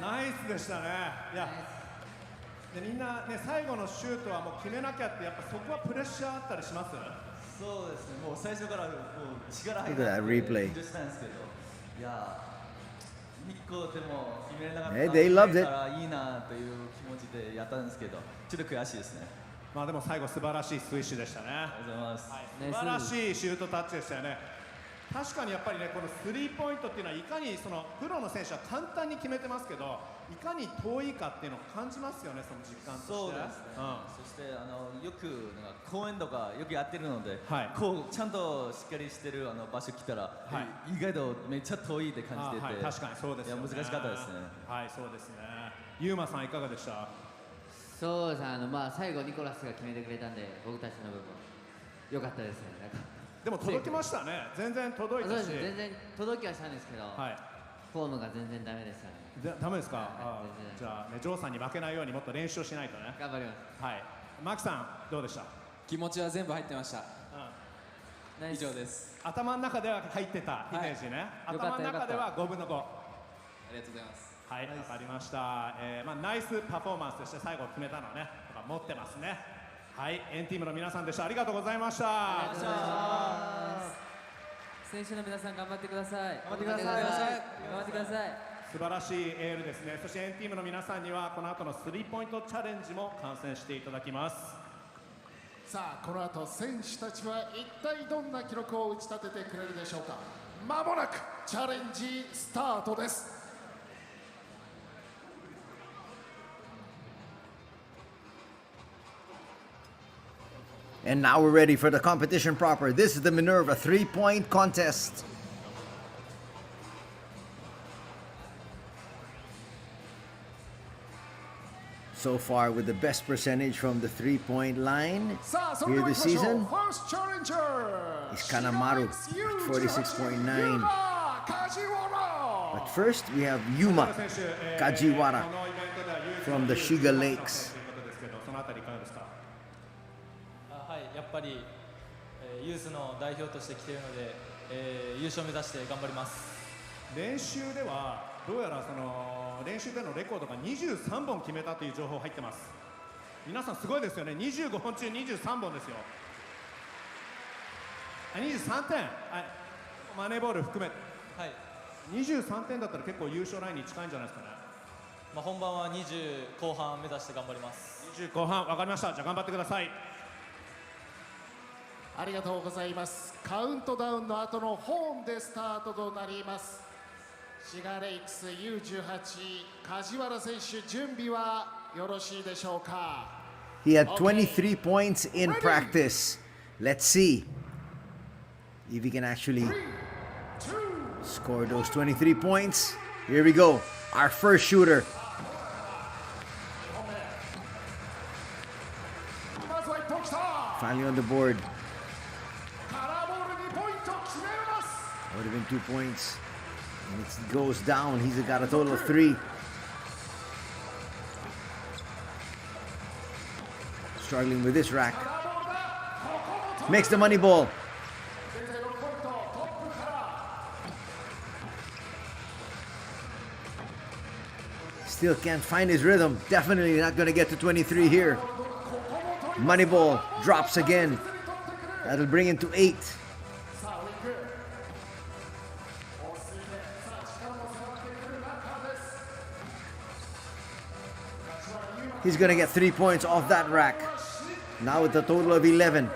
ナイスでしたね。いや、でみんなね最後のシュートはもう決めなきゃってやっぱそこはプレッシャーあったりします？そうですね。もう最初からもう力入 Look at that replay. ってしたんですけど、いや1個でも決めれなかった Hey, they loved it. からいいなという気持ちでやったんですけど、ちょっと悔しいですね。まあでも最後素晴らしいスイッシュでしたね。ありがとうございます。素晴らしいシュートタッチでしたよね。確かにやっぱりねこのスリーポイントっていうのはいかにそのプロの選手は簡単に決めてますけど、いかに遠いかっていうのを感じますよね、その実感として。そうですね。そしてよくなんか公園とかよくやってるので、こうちゃんとしっかりしてる場所来たら、意外とめっちゃ遠いって感じてて、確かにそうですよね。いや難しかったですね。はい、そうですね。ゆうまさんいかがでした？そうですね、まあ最後ニコラスが決めてくれたんで僕たちの部分良かったですね。なんかでも届きましたね。全然届いたし。全然届きはしたんですけど、フォームが全然ダメでしたね。ダメですか？じゃあねジョーさんに負けないようにもっと練習しないとね。頑張ります。はい。マキさんどうでした？気持ちは全部入ってました。以上です。頭の中では入ってたイメージね。頭の中では5分の5。ありがとうございます。はい、わかりました。まあナイスパフォーマンスとして最後決めたのね、持ってますね。はい、エンティームの皆さんでした。ありがとうございました。ありがとうございます。選手の皆さん頑張ってください。頑張ってください。頑張ってください。素晴らしいエールですね。そしてエンティームの皆さんにはこの後のスリーポイントチャレンジも観戦していただきます。さあこの後選手たちは一体どんな記録を打ち立ててくれるでしょうか。まもなくチャレンジスタートです。And now we're ready for the competition proper. This is the Minerva 3-point contest. so far with the best percentage from the 3-point line さあそれで here は this 行きましょう season First challenger is Kanamaru with 46.9. But first we have Yuma Kajiwara from the Shiga Lakes. そのあたりいかがですか？はい、やっぱり、ユースの代表として来ているので、優勝を目指して頑張ります。練習ではどうやらその練習でのレコードが23本決めたという情報入ってます。皆さんすごいですよね。25本中23本ですよ。23点、はい、マネーボール含めて、はい、23点だったら結構優勝ラインに近いんじゃないですかね。まあ、本番は20後半目指して頑張ります。20後半わかりました。じゃあ頑張ってください。ありがとうございます。カウントダウンの後のホーンでスタートとなります。シガレイクス U18 梶原選手、準備はよろしいでしょうか？ He had 23 points in practice. Let's see if he can actually score those 23 points. Here we go. Our first shooter. Finally on the board. Would have been 2 points. And it goes down. He's got a total of 3. Struggling with this rack. Makes the money ball. Still can't find his rhythm. Definitely not going to get to 23 here. Money ball drops again. That'll bring him to 8. He's going to get 3 points off that rack. Now with a total of 11.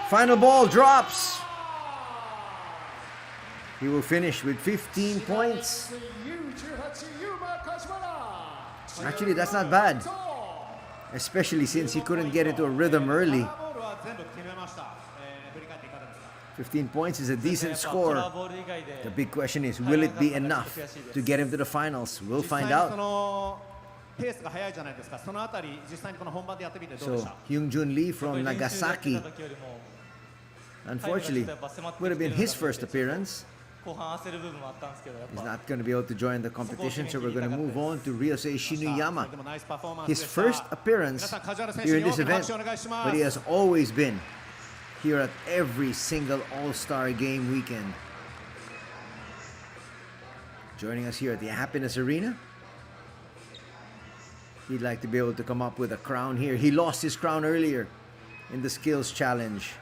Final ball drops. He will finish with 15 points. Actually, that's not bad. Especially since he couldn't get into a rhythm early. 15 points is a decent score. The big question is, will it be enough to get him to the finals? We'll find out. So, Hyungjun Lee from Nagasaki. Unfortunately, would have been his first appearance. He's not going to be able to join the competition, so we're going to move on to Ryosei Shinuyama. His first appearance here in this event, but he has always been here at every single All-Star Game weekend. Joining us here at the Happiness Arena. He'd like to be able to come up with a crown here. He lost his crown earlier in the skills challenge.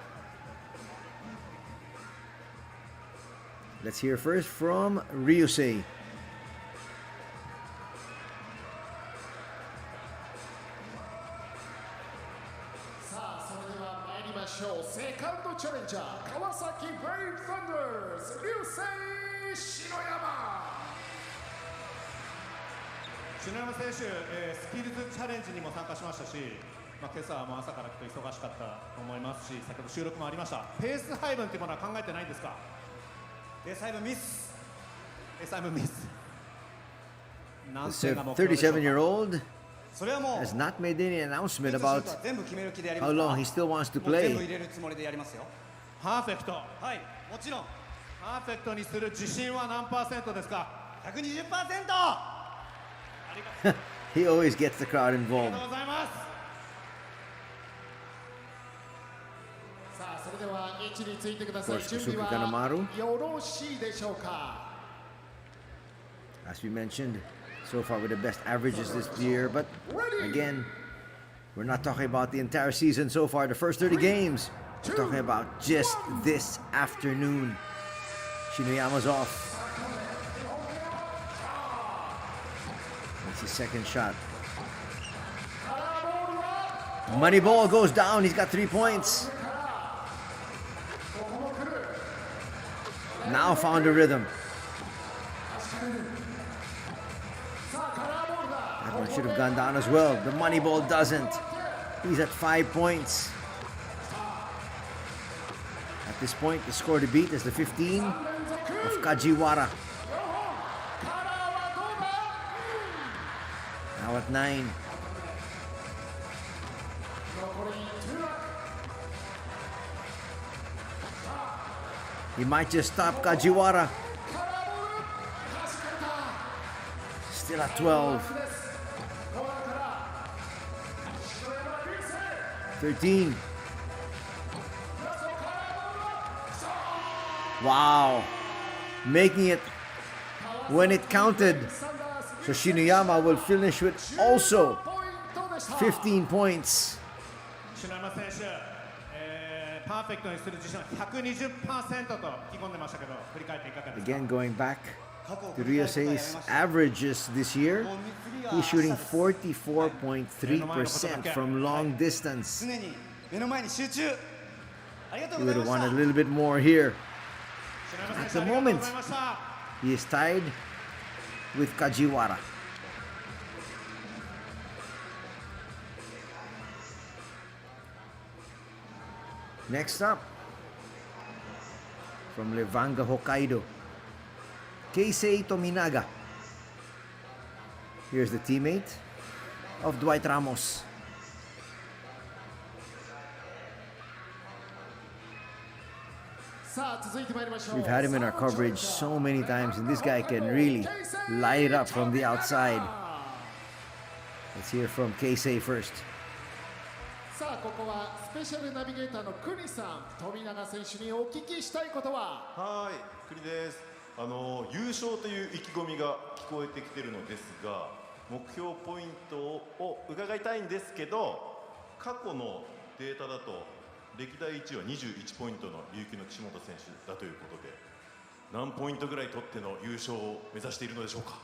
Let's hear first from Ryusei. セカンドチャレンジャー川崎ブレイブサンダーズ流星篠山。篠山選手、スキルズチャレンジにも参加しましたし、今朝はもう朝からちょっと忙しかったと思いますし、先ほど収録もありました。ペース配分というものは考えてないんですか？ペース配分ミス。ペース配分ミス。The 37-year-old has not made any announcement about how long he still wants to play. パーフェクト。はい、もちろん。パーフェクトにする自信は何%ですか？ 120%。He always gets the crowd involved. さあ、それでは位置についてください。 Of course, 準備 Kusuke Kanemaru. はよろしいでしょうか？ As we mentioned, so far with the best averages this year, but again, we're not talking about the entire season so far, the first 30 games. We're talking about just this afternoon. Shinuyama's off. That's his second shot. Money ball goes down. He's got 3 points. Now found a rhythm. That one should have gone down as well. The money ball doesn't. He's at 5 points. At this point, the score to beat is the 15 of Kajiwara. Now at 9. He might just stop Kajiwara. Still at 12. 13. Wow. Making it when it counted. So Shinuyama will finish with also 15 points. 篠山選手、パーフェクトにする自信は 120% と意気込んでましたけど、振り返っていかがですか？ Again, going back to Ryosei's averages this year, he's shooting 44.3% from long distance. He would have wanted a little bit more here. At the moment, he is tied with Kajiwara. Next up, from Levanga, Hokkaido, Keisei Tominaga. Here's the teammate of Dwight Ramos. We've had him in our coverage so many times, and this guy can really light it up from the outside. Let's hear from Keisei first. さあここはスペシャルナビゲーターの国さん、富永選手にお聞きしたいことは。はい、国です。優勝という意気込みが聞こえてきてるのですが、目標ポイントを伺いたいんですけど、過去のデータだと歴代1位は21ポイントの琉球の岸本選手だということで、何ポイントぐらい取っての優勝を目指しているのでしょうか。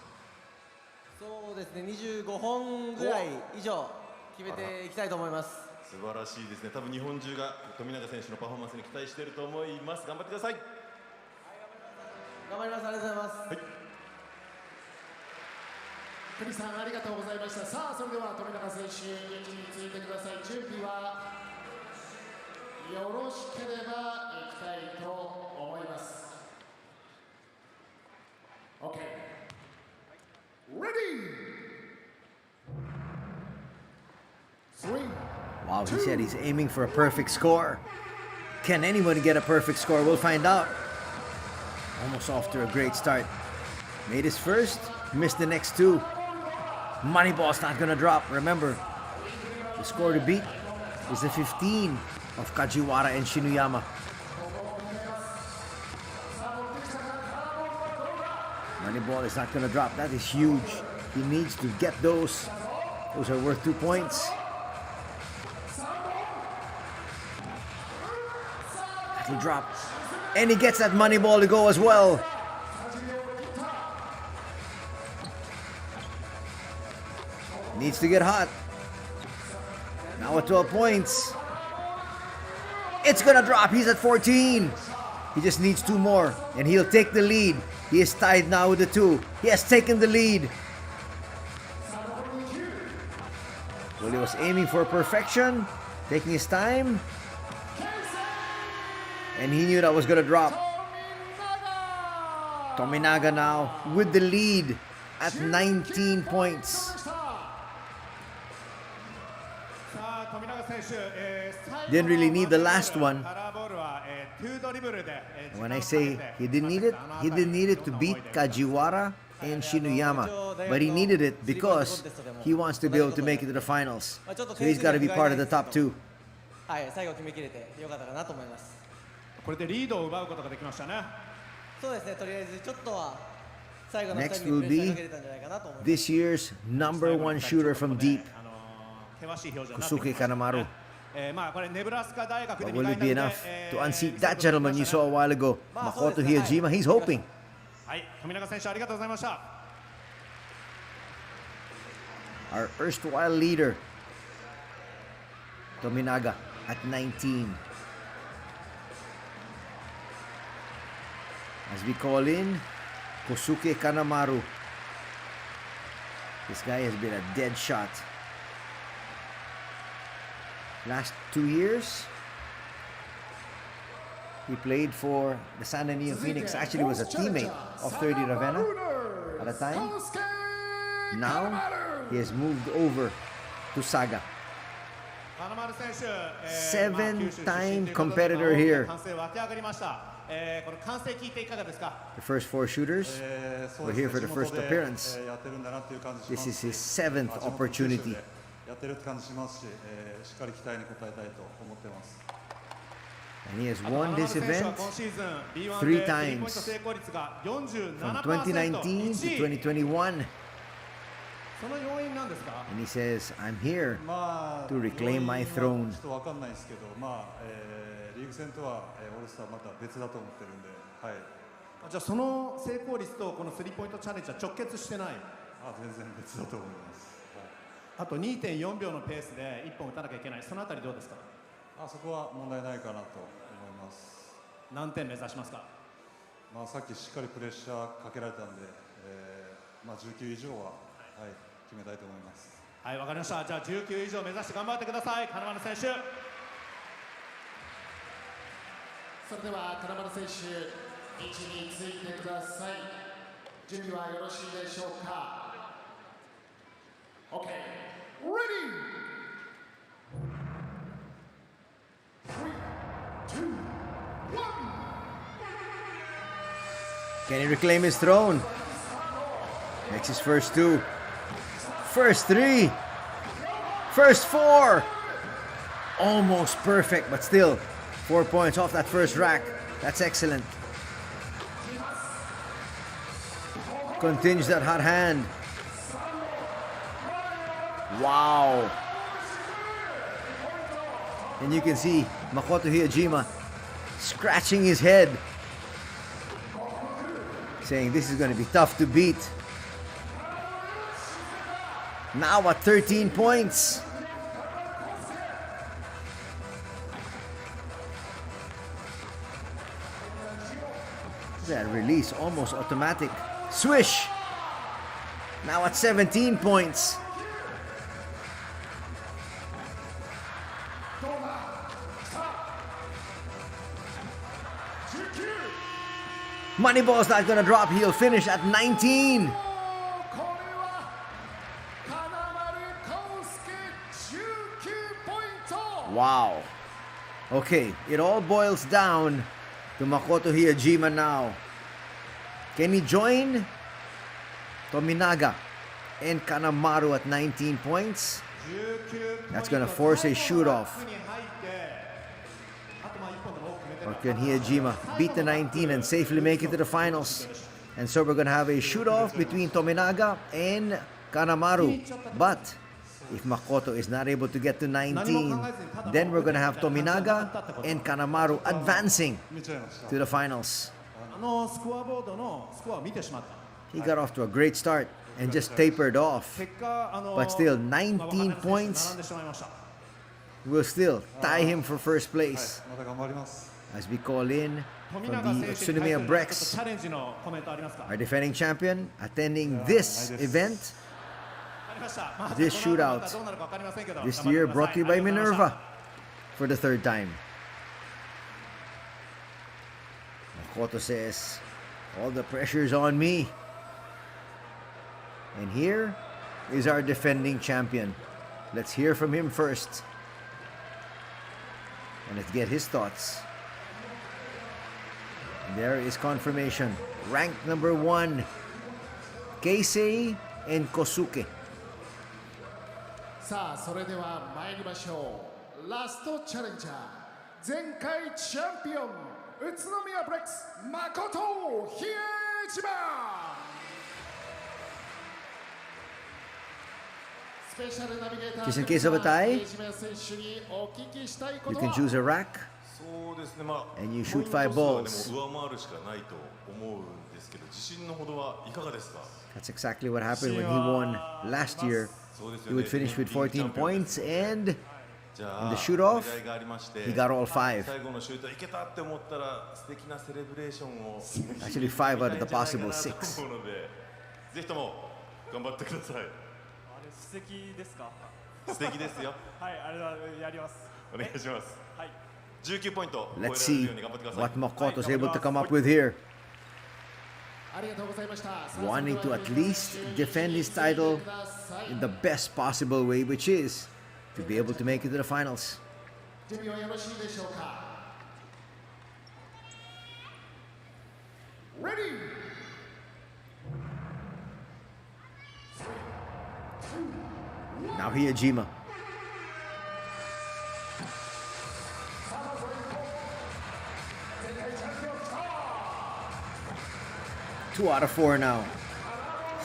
そうですね、25本ぐらい以上決めていきたいと思います。素晴らしいですね。多分日本中が富永選手のパフォーマンスに期待していると思います。頑張ってください。頑張ります。ありがとうございます。はい、国さんありがとうございました。さあそれでは富永選手、位置についてください。準備はよろしければいきたいと思います。OK。Ready。Swing. Wow, he said he's aiming for a perfect score. Can anyone get a perfect score? We'll find out. Almost off to a great start. Made his first, missed the next two. Moneyball's not gonna drop. Remember, the score to beat is the 15 of Kajiwara and Shinuyama. Moneyball is not gonna drop. That is huge. He needs to get those. Those are worth 2 points. He dropped, and he gets that money ball to go as well. Needs to get hot. Now at 12 points. It's gonna drop. He's at 14. He just needs 2 more, and he'll take the lead. He is tied now with the 2. He has taken the lead. Well, he was aiming for perfection, taking his time. And he knew that was going to drop. Tominaga now with the lead at 19 points. Didn't really need the last one. When I say he didn't need it to beat Kajiwara and Shinuyama. But he needed it because he wants to be able to make it to the finals. So he's got to be part of the top 2. はい、最後決めきれてよかったかなと思います。これでリードを奪うことができましたね。そうですね、とりあえずちょっとは最後の2 Next 人に will プレッシャー be かけれたんじゃないかなと思います。 this year's #1 shooter from deep, Kosuke Kanemaru. But will it be enough to unseat that gentleman you saw a while ago, Makoto Hiyojima? He's hoping. はい、富永選手ありがとうございました。Our erstwhile leader, Tominaga, at 19. As we call in Kosuke Kanemaru. This guy has been a dead shot. Last 2 years, He played for the San Antonio Phoenix. Actually, was a teammate of 30 Ravenna at the time. Now he has moved over to Saga. 7-time competitor here. The first 4 shooters were here for the first appearance. This is his 7th opportunity. And he has won this event 3 times, from 2019 to 2021. And he says, I'm here to reclaim my throne. リーグ戦とはオールスターまた別だと思ってるんで、はい。じゃあその成功率とこのスリーポイントチャレンジは直結してない。全然別だと思います。あと 2.4 秒のペースで1本打たなきゃいけない。そのあたりどうですか。そこは問題ないかなと思います。何点目指しますか。さっきしっかりプレッシャーかけられたんで、19以上は、はい、決めたいと思います。はい、わかりました。じゃあ19以上目指して頑張ってください、金丸選手。それでは金丸選手、位置についてください。準備はよろしいでしょうか。 OK、ready! 3, 2, 1. Can he reclaim his throne? Makes his first 2. First 3. First 4. Almost perfect, but still 4 points off that first rack. That's excellent. Continues that hot hand. Wow. And you can see Makoto Hiyajima scratching his head, saying this is going to be tough to beat. Now at 13 points. That release almost automatic. Swish. Now at 17 points. Moneyball's not gonna drop. He'll finish at 19. Wow. Okay, it all boils down to Makoto Hiyajima now. Can he join Tominaga and Kanemaru at 19 points? That's gonna force a shoot-off. Or can Hiyajima beat the 19 and safely make it to the finals? And so we're gonna have a shoot-off between Tominaga and Kanemaru. But if Makoto is not able to get to 19, then we're gonna have Tominaga and Kanemaru advancing to the finals. He got off to a great start and just tapered off. But still, 19 points will still tie him for first place. As we call in from the Utsunomiya Brex, our defending champion, attending this event, this shootout, this year brought to you by Minerva for the 3rd time. Makoto says, all the pressure's on me. And here is our defending champion. Let's hear from him first. And let's get his thoughts. There is confirmation. Ranked number 1, Keisei and Kosuke. さあそれでは参りましょう。ラストチャレンジャー、前回チャンピオン宇都宮ブレックス誠比江島。Just in case of a tie, you can choose a rack and you shoot 5 balls. That's exactly what happened when he won last year. He would finish with 14 points, and in the shoot-off, he got all 5. Actually 5 out of the possible 6. 素敵ですか。素敵ですよ。はい、あれはやります。お願いします。はい。19ポイント超えられ Let's る see ように頑張ってください。 what Makoto's able to come up with here. ありがとうございました。 Wanting to at least defend his title in the best possible way, which is to be able to make it to the finals. 準備はよろしいでしょうか。 Ready! Now Hiyajima. Two out of four now.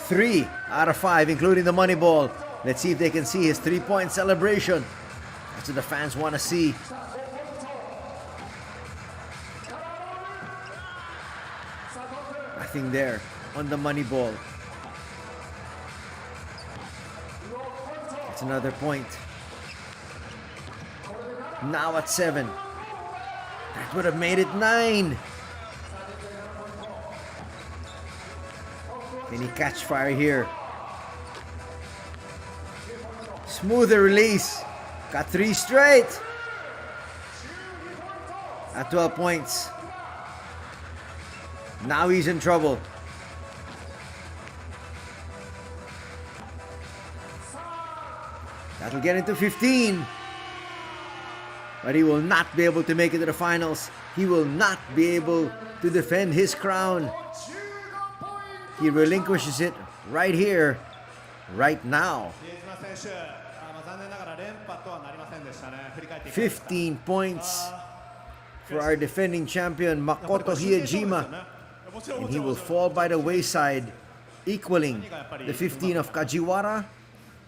3 out of 5, including the money ball. Let's see if they can see his 3-point celebration. That's what the fans want to see. Nothing there on the money ball. That's another point. Now at 7. That would have made it 9. Can he catch fire here? Smoother release. Got 3 straight. At 12 points. Now he's in trouble. That'll get into 15. But he will not be able to make it to the finals. He will not be able to defend his crown. He relinquishes it right here, right now. 15 points for our defending champion Makoto Hiyajima. And he will fall by the wayside, equaling the 15 of Kajiwara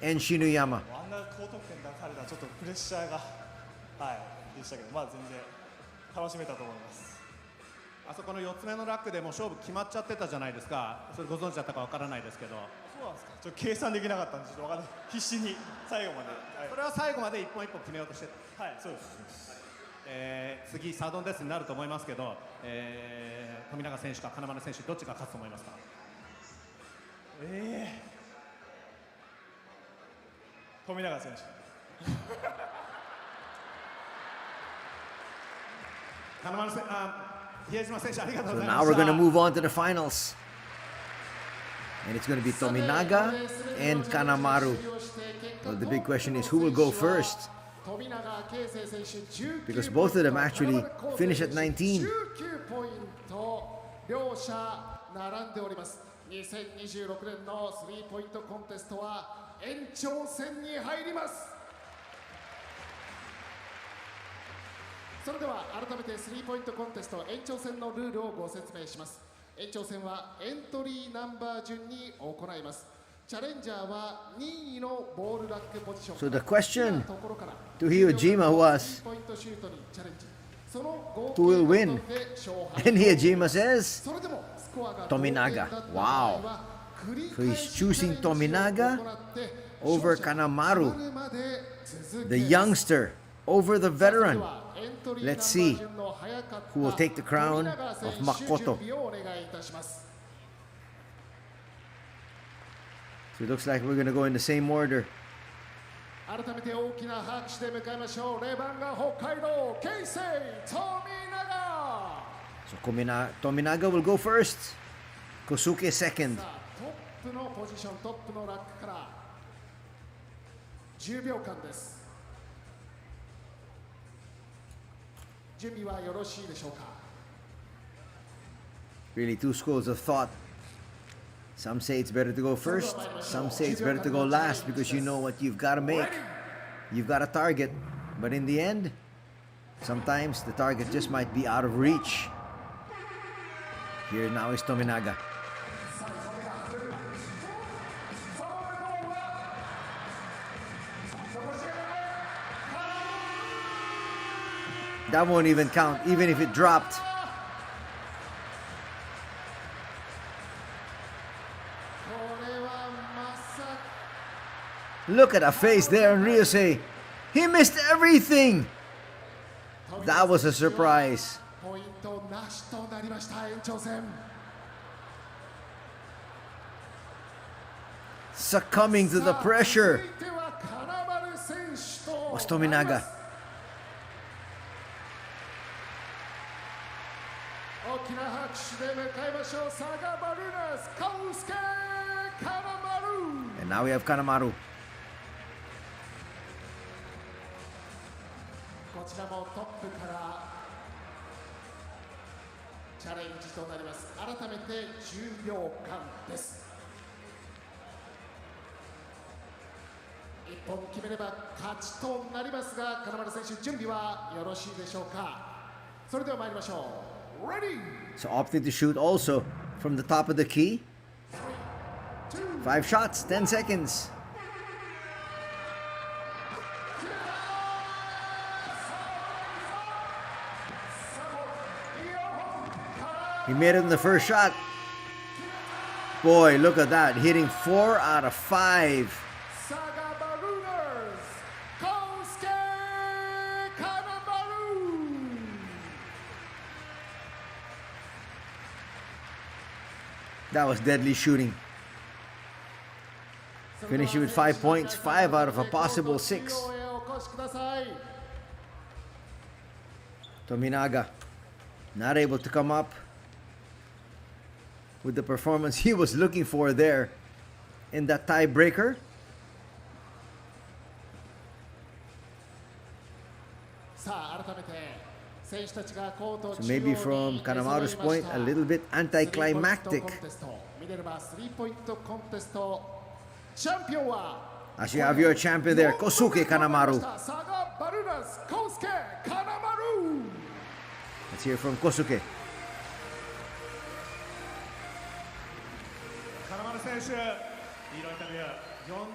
and Shinuyama. あんな高得点出されたらちょっとプレッシャーがでしたけど、まあ全然楽しめたと思います。あそこの4つ目のラックでもう勝負決まっちゃってたじゃないですか。それご存知だったかわからないですけど。そうなんですか。ちょっと計算できなかったんでちょっとわからない。必死に最後まで。それは最後まで一本一本決めようとしてた。はい、そうです。次サドンデスになると思いますけど、富永選手か金丸選手どっちが勝つと思いますか。富永選手。金丸選手、比江島選手ありがとう So ございました。 now we're going to move on to the finals. And it's going to be Tominaga and Kanamaru. Well, the big question is who will go first? Because both of them actually finish at 19. 19ポイント両者並んでおります。2026年のスリーポイントコンテストは延長戦に入ります。それでは改めてスリーポイントコンテスト延長戦のルールをご説明します。延長戦はエントリーナンバー順に行います。チャレンジャーは任意のボールラックポジション。 So the question to Hiyojima was, who will win? And Hiyojima says, Tominaga. Wow. So he's choosing Tominaga over Kanamaru, the youngster over the veteran. Let's see who will take the crown of Makoto. So it looks like we're going to go in the same order. 改めて大きな拍手で迎えましょう。レバンガ北海道ケイセイ富永。 So Tominaga will go first. Kosuke second. トップのポジション、トップのラックから10秒間です。準備はよろしいでしょうか。 Really two schools of thought. Some say it's better to go first. Some say it's better to go last because you know what you've got to make. You've got a target. But in the end, sometimes the target just might be out of reach. Here now is Tominaga. That won't even count, even if it dropped. Look at the face there on Ryusei. He missed everything. That was a surprise. ポイントなしとなりました延長戦。 Succumbing to the pressure 続いては金丸選手と was Tominaga. And now we have Kanemaru. こちらもトップからチャレンジとなります。改めて10秒間です。1本決めれば勝ちとなりますが、金丸選手準備はよろしいでしょうか。それでは参りましょう。 Ready! So opting to shoot also from the top of the key. 5 shots, 10 seconds. He made it in the first shot. Boy, look at that. Hitting 4 out of 5. That was deadly shooting. Finishing with 5 points, 5 out of a possible 6. Tominaga not able to come up with the performance he was looking for there in that tiebreaker. So maybe from Kanemaru's point, a little bit anticlimactic. As you have your champion there, Kosuke Kanemaru. Let's hear from Kosuke. 金丸選手、ヒーローインタビュー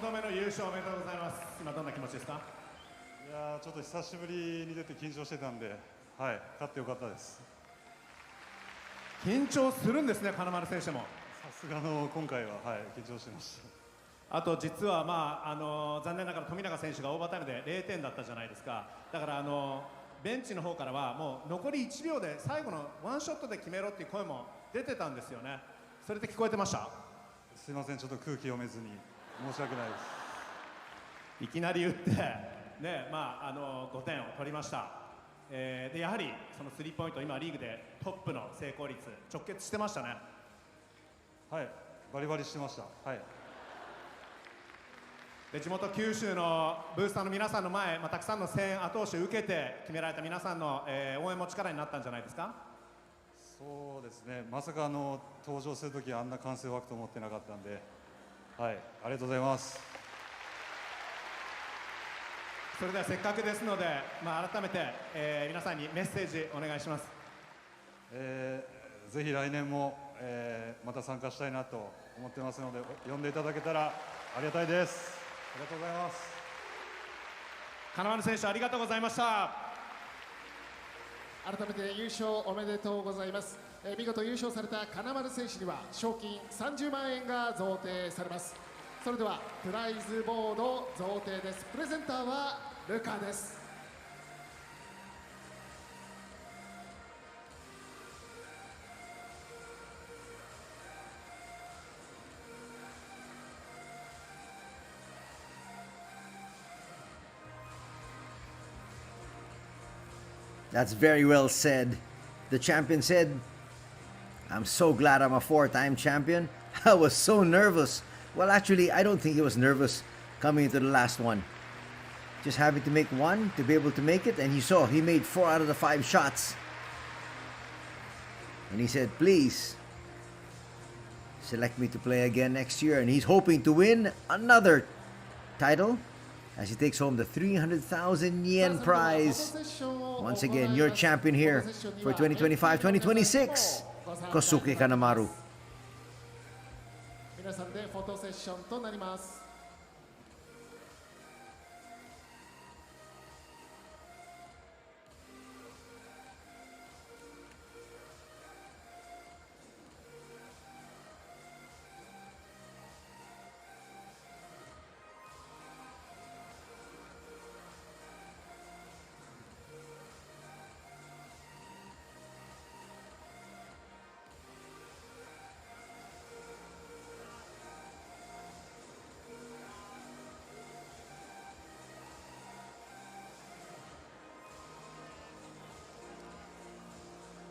4度目の優勝おめでとうございます。今どんな気持ちですか？いやちょっと久しぶりに出て緊張してたんで、はい、勝ってよかったです。緊張するんですね、金丸選手も。さすがの今回は、はい、緊張してました。あと実は、残念ながら富永選手がオーバータイムで0点だったじゃないですか。だからベンチの方からはもう残り1秒で最後のワンショットで決めろっていう声も出てたんですよね。それって聞こえてました？すいません、ちょっと空気読めずに申し訳ないです。いきなり打ってね、5点を取りました。でやはりそのスリーポイント、今リーグでトップの成功率直結してましたね。はい、バリバリしてました。はい。で地元九州のブースターの皆さんの前、たくさんの声援後押しを受けて決められた皆さんの、応援も力になったんじゃないですか？そうですね、まさか登場するときあんな歓声を湧くと思ってなかったんで、はい、ありがとうございます。それではせっかくですので、改めて、皆さんにメッセージお願いします。ぜひ来年も、また参加したいなと思ってますので、呼んでいただけたらありがたいです。ありがとうございます。金丸選手、ありがとうございました。改めて優勝おめでとうございます。見事優勝された金丸選手には賞金30万円が贈呈されます。それではプライズボード贈呈です。プレゼンターはルカです。That's very well said. The champion said, I'm so glad I'm a 4-time champion. I was so nervous. Well, actually, I don't think he was nervous coming into the last one. Just having to make one to be able to make it. And you saw, he made 4 out of the 5 shots. And he said, please, select me to play again next year. And he's hoping to win another title as he takes home the 300,000 yen prize. Once again, your champion here for 2025-2026, Kosuke Kanemaru. 皆さんでフォトセッションとなります。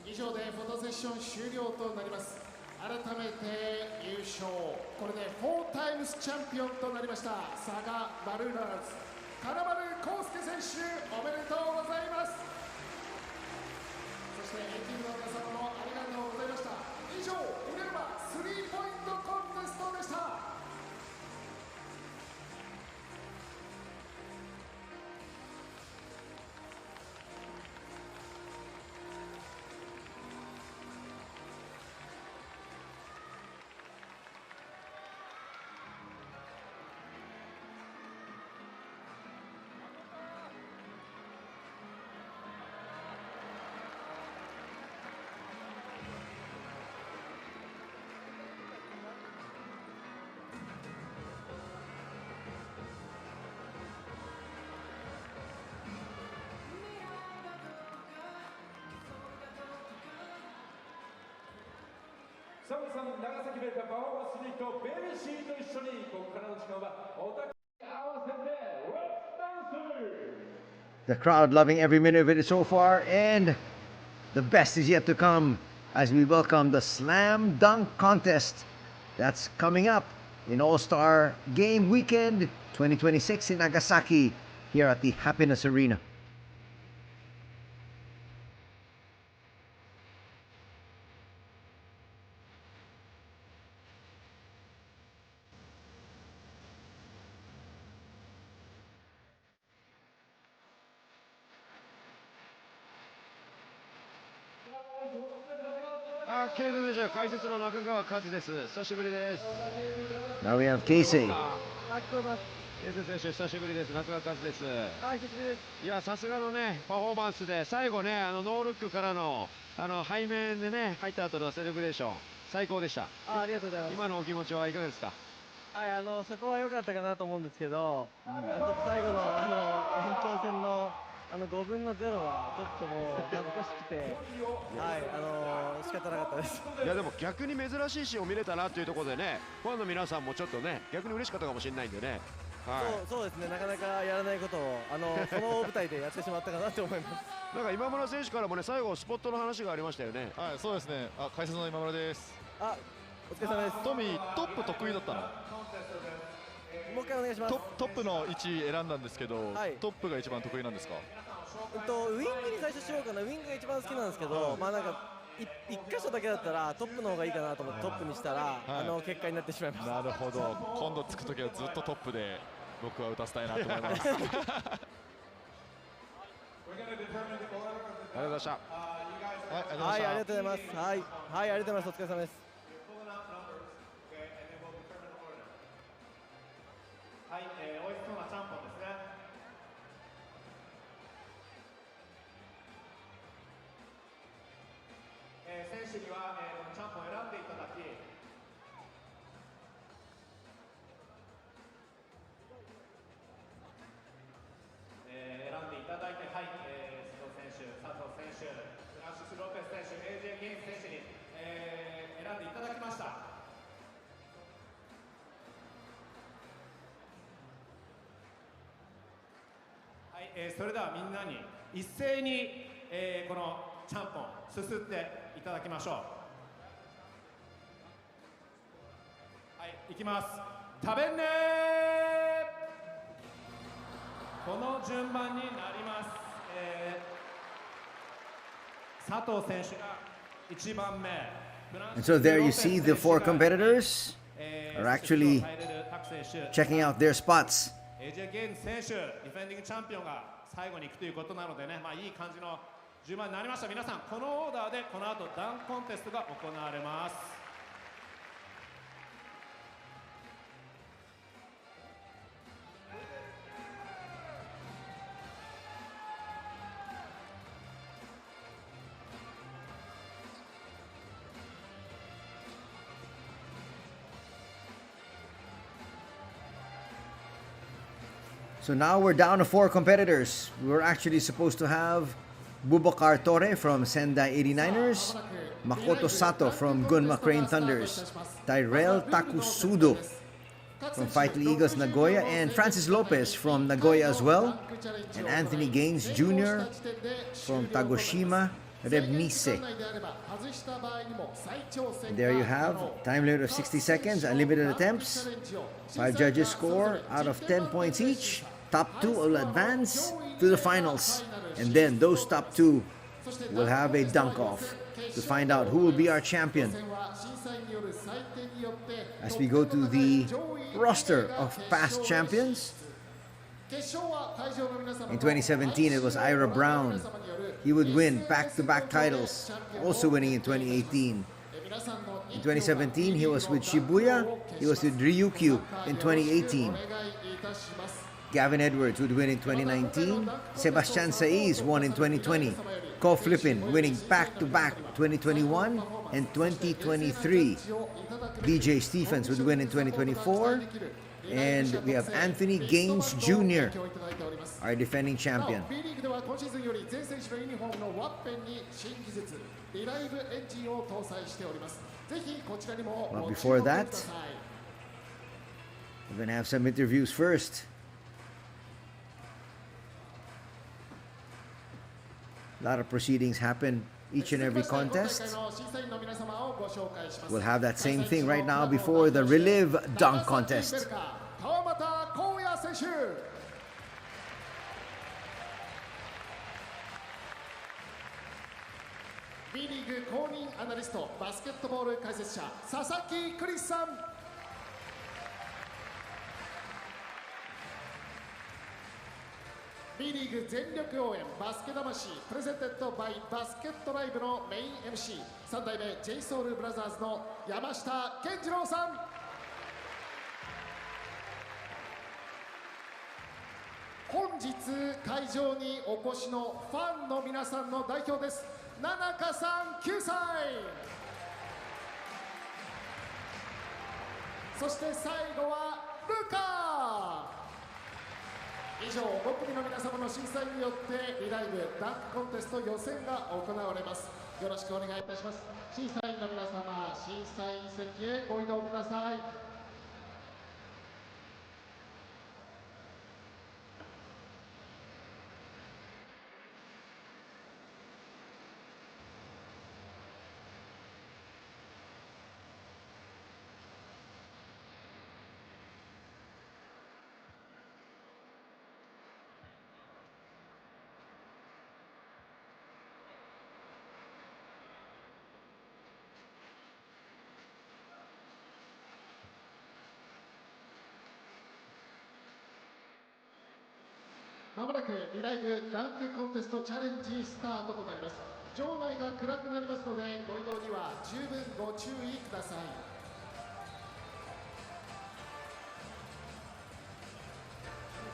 以上でフォトセッション終了となります。改めて優勝、これで4タイムスチャンピオンとなりました佐賀バルーナーズ金丸康介選手、おめでとうございます。そしてエキームの皆様もありがとうございました。以上、おねるばスリーポイントコンテストでした。サムさん、長崎メーカーパフォーマンスリーとベビーシーと一緒にここからの時間はお互い合わせて Let's Dance! The crowd loving every minute of it so far, and the best is yet to come as we welcome the Slam Dunk Contest that's coming up in All-Star Game Weekend 2026 in Nagasaki here at the Happiness Arena. Now we have Casey. 選手久しぶりです。中川和です。いや、さすがのねパフォーマンスで最後ね、ノールックからの背面でね入った後のセレブレーション最高でした。ありがとうございます。今のお気持ちはいかがですか？はい、そこは良かったかなと思うんですけど、ちょっと最後の延長戦の5分の0はちょっともう恥ずかしくて、はい、仕方なかったです。いやでも逆に珍しいシーンを見れたなというところでね、ファンの皆さんもちょっとね逆に嬉しかったかもしれないんでね。はい、そうですね、なかなかやらないことをその舞台でやってしまったかなと思います。なんか今村選手からもね最後スポットの話がありましたよね。はい、そうですね。解説の今村です。お疲れ様です。トミートップ得意だったの？もう一回お願いします。トップの位置選んだんですけど、はい、トップが一番得意なんですか？ウィングに最初しようかな。ウィングが一番好きなんですけど、まあなんか1箇所だけだったらトップの方がいいかなと思ってトップにしたら、結果になってしまいました。なるほど。今度つくときはずっとトップで僕は打たせたいなと思います。ありがとうございました。はい、ありがとうございます。はい、ありがとうございます。お疲れ様です。はい、美味しそうなちゃんぽんですね。選手には、ちゃんぽんを選んでいただき、選んでいただいて、はい、須藤選手、佐藤選手、フランシス・ロペス選手、AJ ゲイン選手に、選んでいただきました。それではみんなに一斉に、このちゃんぽんすすっていただきましょう。はい、いきます。食べんねー。この順番になります。佐藤選手が1番目。And so there you see the four competitors are actually checking out their spots. AJ ゲイン選手、ディフェンディングチャンピオンが最後に行くということなのでね、まあいい感じの順番になりました。皆さん、このオーダーでこの後ダンクコンテストが行われます。So now we're down to 4 competitors. We were actually supposed to have Boubacar Torre from Sendai 89ers, Makoto Sato from Gunma Crane Thunders, Tyrell Takusudo from Fight Eagles Nagoya, and Francis Lopez from Nagoya as well, and Anthony Gaines Jr. from Tagoshima Rebmise. There you have, time limit of 60 seconds, unlimited attempts. 5 judges score out of 10 points each. Top 2 will advance to the finals. And then those top 2 will have a dunk-off to find out who will be our champion. As we go to the roster of past champions, in 2017 it was Ira Brown. He would win back-to-back titles, also winning in 2018. In 2017 he was with Shibuya, he was with Ryukyu in 2018. Gavin Edwards would win in 2019. Sebastian Saiz won in 2020. Ko Flippin winning back-to-back 2021 and 2023. DJ Stephens would win in 2024. And we have Anthony Gaines Jr., our defending champion. But before that, we're going to have some interviews first. A lot of proceedings happen each and every contest. We'll have that same thing right now before the Relive Dunk Contest. B.LEAGUE 公認アナリストバスケットボール解説者佐々木クリスさん。B.LEAGUE 全力応援バスケ魂プレゼンテッドバイバスケットライブのメイン MC3 代目 JSOULBROTHERS の山下健二郎さん。本日会場にお越しのファンの皆さんの代表です。奈中さん9歳。そして最後はルカ。以上5組の皆様の審査員によってリライブダンクコンテスト予選が行われます。よろしくお願いいたします。審査員の皆様、審査員席へご移動ください。まもなくリライブダンクコンテストチャレンジスタートとなります。場内が暗くなりますのでご移動には十分ご注意ください。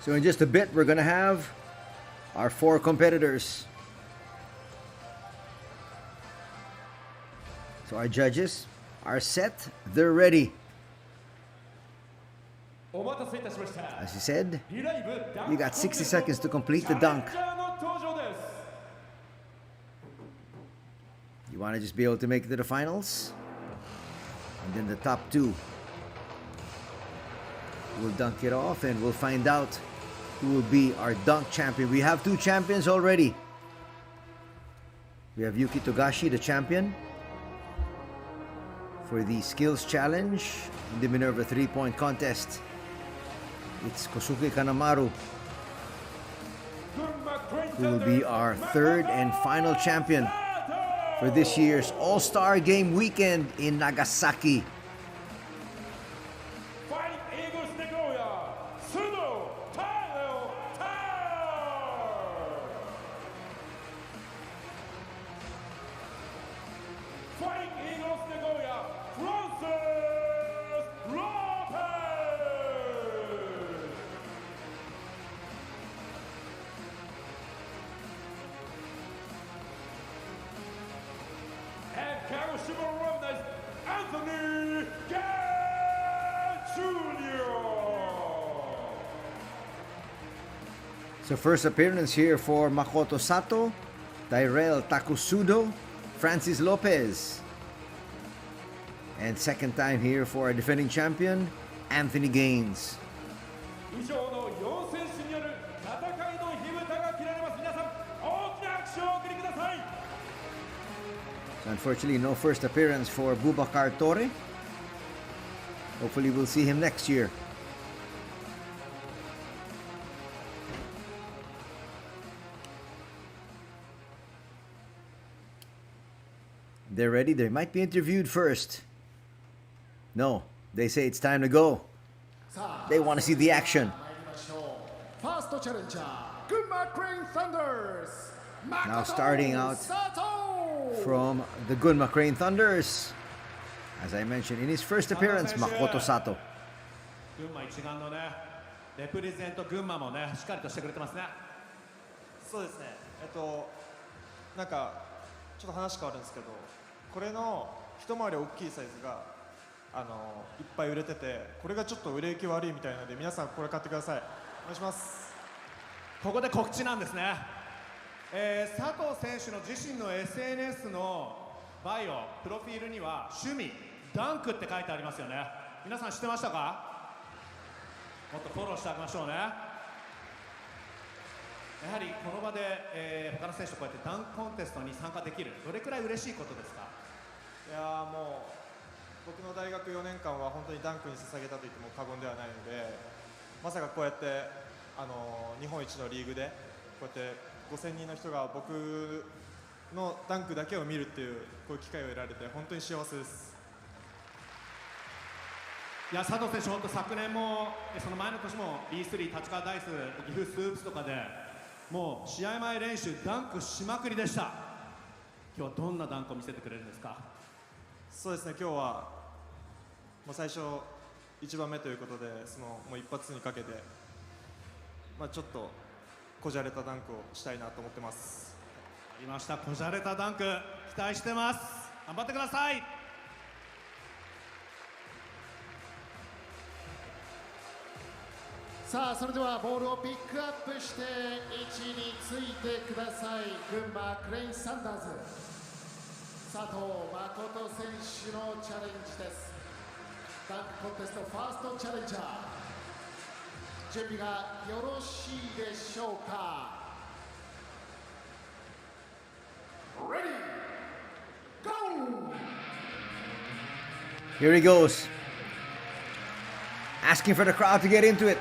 So in just a bit, we're going to have our 4 competitors. So our judges are set, they're ready. As you said, you got 60 seconds to complete the dunk. You want to just be able to make it to the finals? And then the top 2 will dunk it off, and we'll find out who will be our dunk champion. We have 2 champions already. We have Yuki Togashi, the champion, for the skills challenge in the Minerva 3-point contest. It's Kosuke Kanemaru who will be our 3rd and final champion for this year's All-Star Game weekend in Nagasaki. Anthony Gaines Jr. So first appearance here for Makoto Sato, Tyrell Takusudo, Francis Lopez. And second time here for our defending champion, Anthony Gaines. 以上の4選手による戦いの火蓋が切られます。皆さん、大きな拍手をお送りください。Unfortunately, no first appearance for Boubacar Torre. Hopefully, we'll see him next year. They're ready. They might be interviewed first. No, they say it's time to go. They want to see the action. First challenger, Gunma Crane Thunders. Now starting out from the Gunma Crane Thunders. As I mentioned, in his first appearance, Makoto Sato. 群馬一丸のね、レプレゼント群馬もね、しっかりとしてくれてますね。そうですね。なんかちょっと話変わるんですけど、これの一回り大きいサイズがいっぱい売れてて、これがちょっと売れ行き悪いみたいなので、皆さんこれ買ってください。お願いします。ここで告知なんですね。佐藤選手の自身の SNS のバイオ、プロフィールには趣味、ダンクって書いてありますよね。皆さん知ってましたか？もっとフォローしてあげましょうね。やはりこの場で、他の選手とこうやってダンクコンテストに参加できる、どれくらい嬉しいことですか？いやーもう僕の大学4年間は本当にダンクに捧げたと言っても過言ではないので、まさかこうやって日本一のリーグでこうやって5000人の人が僕のダンクだけを見るっていうこういう機会を得られて本当に幸せです。いや佐藤選手、本当昨年もその前の年も B3 立川ダイス、岐阜スープスとかでもう試合前練習ダンクしまくりでした。今日はどんなダンクを見せてくれるんですか？そうですね、今日はもう最初1番目ということでもう一発にかけて、ちょっとこじゃれたダンクをしたいなと思ってます。ありました、こじゃれたダンク期待してます。頑張ってください。さあそれではボールをピックアップして位置についてください。群馬クレインサンダーズ佐藤誠選手のチャレンジです。ダンクコンテストファーストチャレンジャー、準備がよろしいでしょうか。 Ready, go! Here he goes. Asking for the crowd to get into it.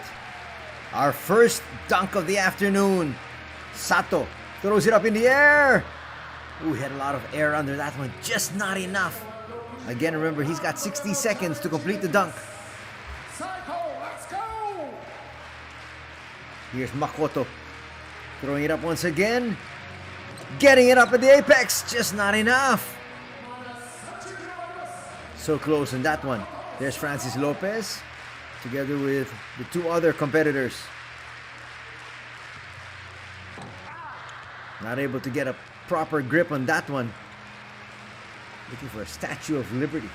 Our first dunk of the afternoon. Sato throws it up in the air. Ooh, he had a lot of air under that one. Just not enough. Again, remember, he's got 60 seconds to complete the dunk. Let's go! Here's Makoto. Throwing it up once again. Getting it up at the apex. Just not enough. So close on that one. There's Francis Lopez, together with the two other competitors. Not able to get a proper grip on that one. Looking for a Statue of Liberty.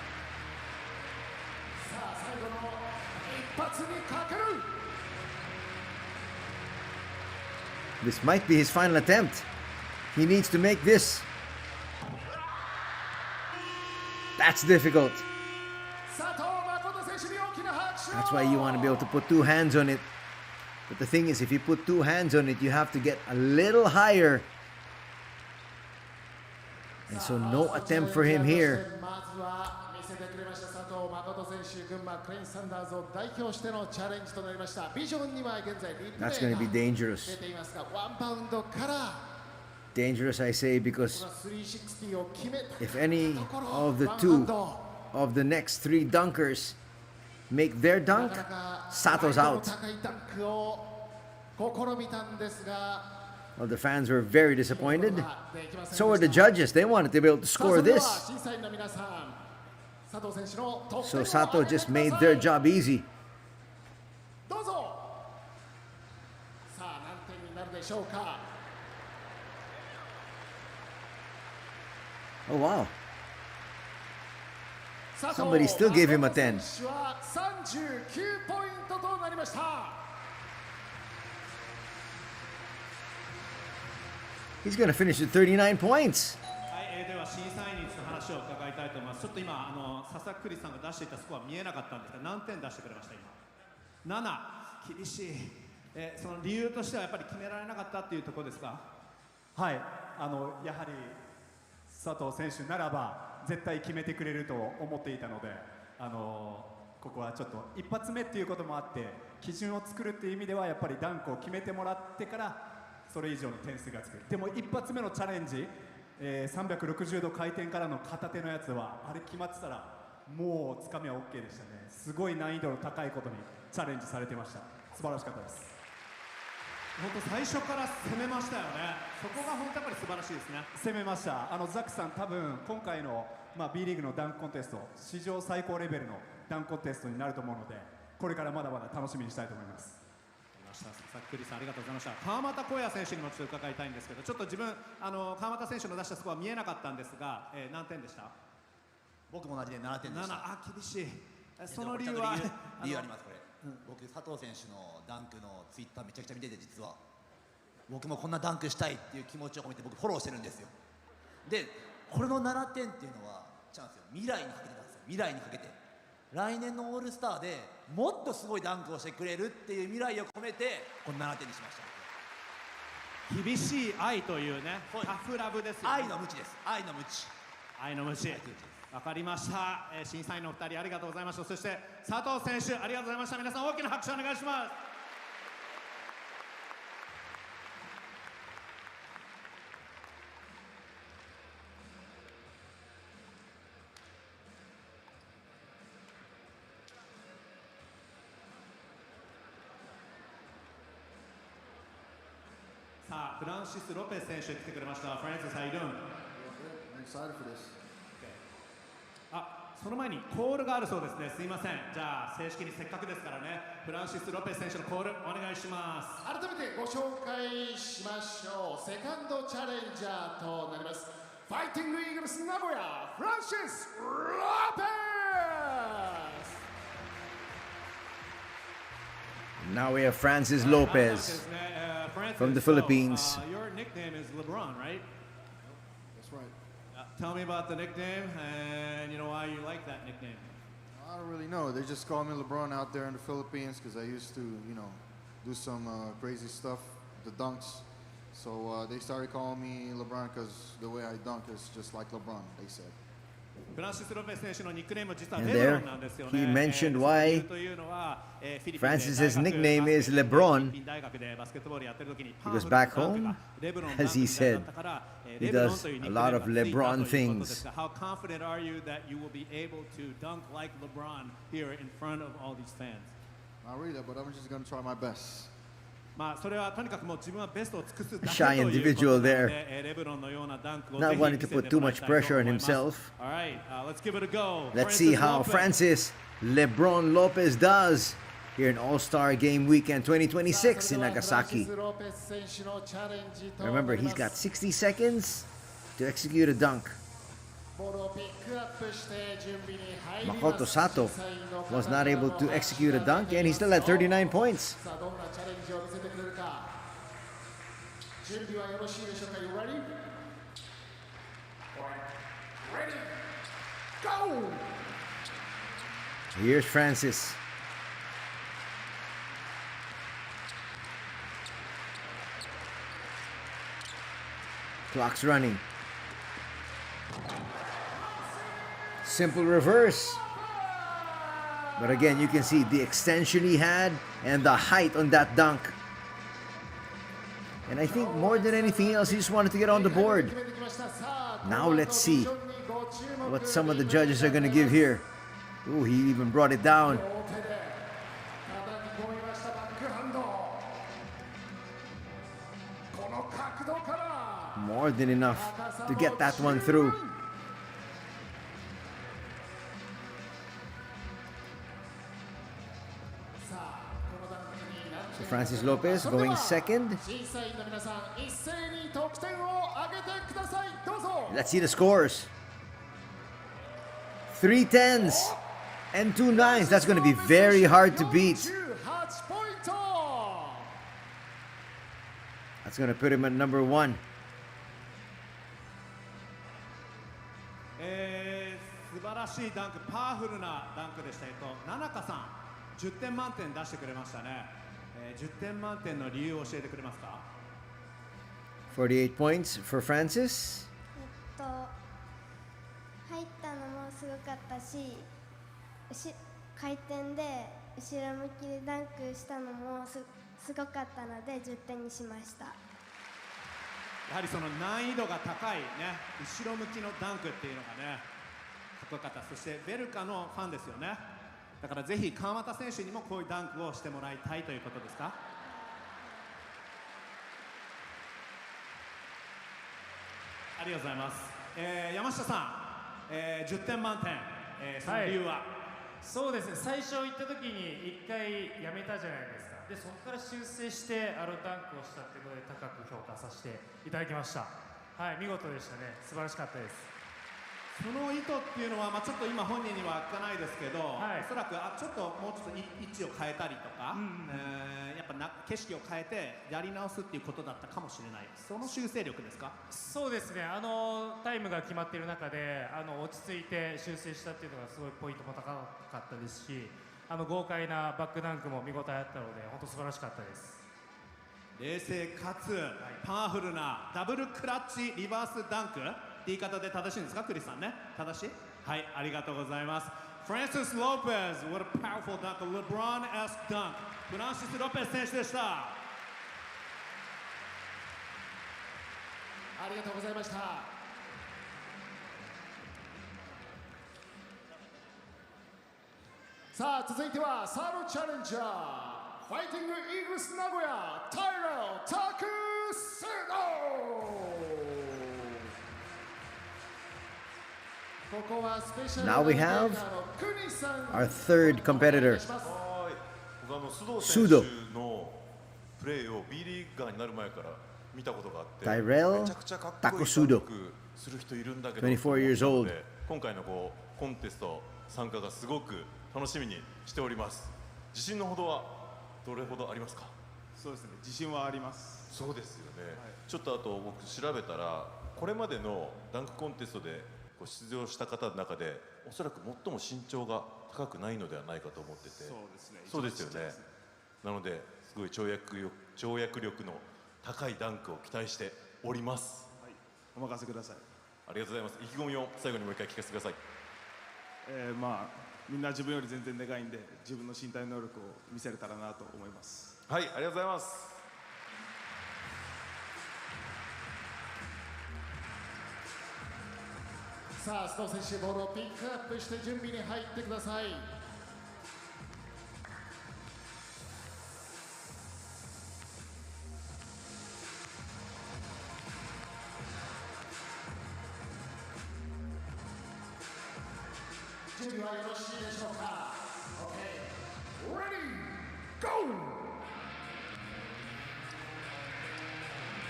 This might be his final attempt. He needs to make this. That's difficult. That's why you want to be able to put two hands on it. But the thing is, if you put two hands on it, you have to get a little higher. And so no attempt for him here. That's going to be dangerous. Dangerous, I say, because if any of the two of the next three dunkers make their dunk, Sato's out. Well, the fans were very disappointed. So were the judges. They wanted to be able to score this. So Sato just made their job easy. Oh, wow. Somebody still gave him a 10. He's going to finish with 39 points. では審査員に話を伺いたいと思います。ちょっと今佐々木栗さんが出していたスコア見えなかったんですが、何点出してくれました？今7。厳しい。その理由としてはやっぱり決められなかったっていうところですか？はい、やはり佐藤選手ならば絶対決めてくれると思っていたので、ここはちょっと一発目っていうこともあって基準を作るっていう意味ではやっぱりダンクを決めてもらってからそれ以上の点数がつく。でも一発目のチャレンジ、360度回転からの片手のやつはあれ決まってたらもうつかみは OK でしたね。すごい難易度の高いことにチャレンジされてました。素晴らしかったです。本当最初から攻めましたよね。そこが本当やっぱり素晴らしいですね。攻めました。ザックさん多分今回の、B リーグのダンクコンテスト史上最高レベルのダンクコンテストになると思うので、これからまだまだ楽しみにしたいと思います。さっくりさんありがとうございました。川又浩也選手にもちょっと伺いたいんですけど、ちょっと自分川又選手の出したスコア見えなかったんですが、何点でした？僕も同じで7点でした。厳しい。その理由は理由あります。これ、僕佐藤選手のダンクのツイッターめちゃくちゃ見てて、実は僕もこんなダンクしたいっていう気持ちを込めて僕フォローしてるんですよ。でこれの7点っていうのはチャンスよ、未来にかけてたんですよ。未来にかけて来年のオールスターでもっとすごいダンクをしてくれるっていう未来を込めてこの7点にしました。厳しい愛というね、タフラブですよ、ね、愛の無知です。愛の無知。愛の無知。わかりました。審査員のお二人ありがとうございました。そして佐藤選手ありがとうございました。皆さん大きな拍手お願いします。さあフランシス・ロペス選手来てくれました。フランシス、how you doing? I'm excited for this. その前にコールがあるそうですね。すいません。じゃあ正式にせっかくですからね、フランシス・ロペス選手のコールお願いします。改めてご紹介しましょう。セカンドチャレンジャーとなりますファイティングイーグルス名古屋フランシス・ロペス。 Now we have Francis Lopez from the Philippines. Your nickname is LeBron, right? That's right. Tell me about the nickname and why you like that nickname. I don't really know. They just call me LeBron out there in the Philippines because I used to, do some crazy stuff, the dunks. So they started calling me LeBron because the way I dunk is just like LeBron, they said. And there, he mentioned why Francis's nickname is LeBron, because back home, as he said, he does a lot of LeBron things. How confident are you that you will be able to dunk like LeBron here in front of all these fans? Not really, but I'm just going to try my best. Shy individual there, not wanting to put too much pressure on himself. All right, let's give it a go. Let's see how Francis LeBron Lopez does here in All-Star Game Weekend 2026 in Nagasaki. Remember, he's got 60 seconds to execute a dunk. Makoto Sato was not able to execute a dunk, and he still had 39 points. Here's Francis. Clock's running. Simple reverse. But again, you can see the extension he had and the height on that dunk. And I think more than anything else, he just wanted to get on the board. Now let's see what some of the judges are going to give here. Ooh, he even brought it down. More than enough to get that one through. So Francis Lopez going second. Let's see the scores. 3 10s and 2 9s. That's going to be very hard to beat. That's going to put him at number 1. 素晴らしいダンク、パワフルなダンクでした。奈々香さん、10点満点出してくれましたね。10点満点の理由を教えてくれますか？ 48 points for Francis. 入ったのもすごかったし、回転で後ろ向きでダンクしたのもすごかったので10点にしました。やはりその難易度が高いね、後ろ向きのダンクっていうのがね、かっこよかった。そしてベルカのファンですよね。だからぜひ川又選手にもこういうダンクをしてもらいたいということですか。ありがとうございます。山下さん、10点満点、その理由は、そうですね、最初行った時に1回やめたじゃないですか。でそこから修正してダンクをしたっていうので高く評価させていただきました。はい、見事でしたね。素晴らしかったです。その意図っていうのは、ちょっと今本人には開かないですけど、おそらくちょっともうちょっと位置を変えたりとか、やっぱ景色を変えてやり直すっていうことだったかもしれない。その修正力ですか。そうですね、タイムが決まっている中で落ち着いて修正したっていうのがすごいポイントも高かったですし、豪快なバックダンクも見応えあったので本当素晴らしかったです。冷静かつパワフルなダブルクラッチリバースダンクって言い方で正しいんですか、クリスさんね。正しい。はい、ありがとうございます。フランシス・ロペス、what a powerful dunk, a LeBron-esque dunk。フランシス・ロペス選手でした。ありがとうございました。さあ続いてはサードチャレンジャー、ファイティングイーグルス名古屋、タイレル・タクスド。Now we have our third competitor, 須藤選手のプレーを B リーガーになる前から見たことがあって、 Tyrell めちゃくちゃかっこいいダンクする人いるんだけど、24 years old。今回のコンテスト参加がすごく楽しみにしております。自信のほどはどれほどありますか。そうですね、自信はあります。そうですよね、ちょっとあと僕調べたら、これまでのダンクコンテストで出場した方の中でおそらく最も身長が高くないのではないかと思ってて。そうですね。そうですよね。なのですごい跳躍力の高いダンクを期待しております。はい、お任せください。ありがとうございます。意気込みを最後にもう一回聞かせてください。みんな自分より全然でかいんで、自分の身体能力を見せれたらなと思います。はい、ありがとうございます。さあ須藤選手、ボールをピックアップして準備に入ってください。準備はよろしいでしょうか。 OK、 Ready, Go!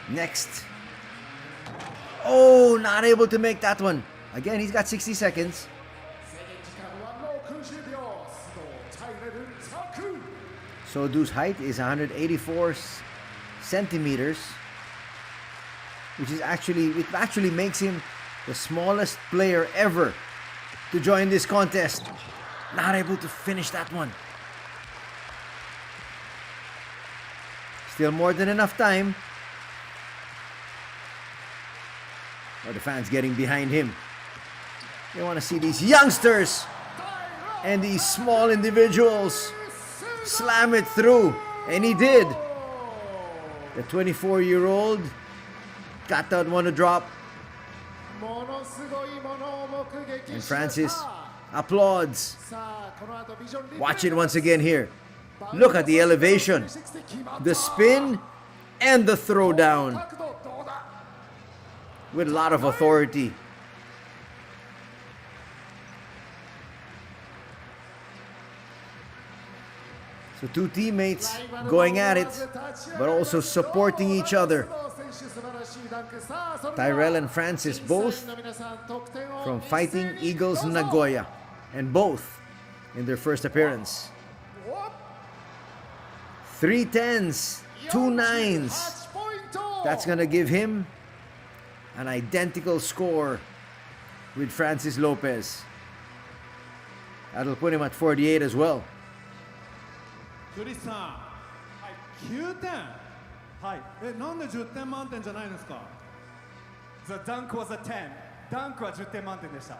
Next. Oh, not able to make that one. Again, he's got 60 seconds. Sodu's height is 184 centimeters, it actually makes him the smallest player ever to join this contest. Not able to finish that one. Still more than enough time. Are the fans getting behind him? They want to see these youngsters and these small individuals slam it through, and he did. The 24-year-old got that one to drop, and Francis applauds. Watch it once again here. Look at the elevation, the spin, and the throwdown with a lot of authority. So two teammates going at it, but also supporting each other. Tyrell and Francis, both from Fighting Eagles Nagoya, and both in their first appearance. 3 10s, 2 9s. That's gonna give him an identical score with Francis Lopez. That'll put him at 48 as well. クリスさん、9点。はい。なんで10点満点じゃないんですか。 The dunk was a 10. ダンクは10点満点でした。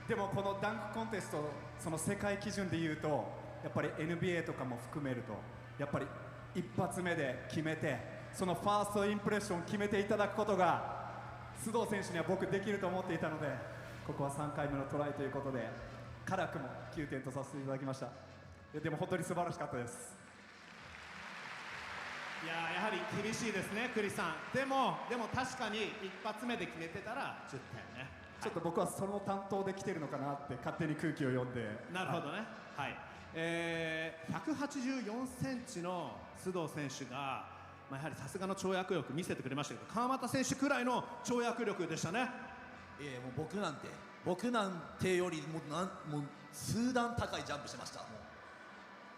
でもこのダンクコンテスト、その世界基準でいうとやっぱり NBA とかも含めるとやっぱり一発目で決めて、そのファーストインプレッションを決めていただくことが須藤選手には僕できると思っていたので、ここは3回目のトライということで辛くも9点とさせていただきました。でも本当に素晴らしかったです。いややはり厳しいですね、クリスさん。でも確かに一発目で決めてたら10点ね。ちょっと僕はその担当で来てるのかなって勝手に空気を読んで。なるほどね。はい。184センチの須藤選手が、やはりさすがの跳躍力見せてくれましたけど、川又選手くらいの跳躍力でしたね。もう僕なんてよりもう数段高いジャンプしてました。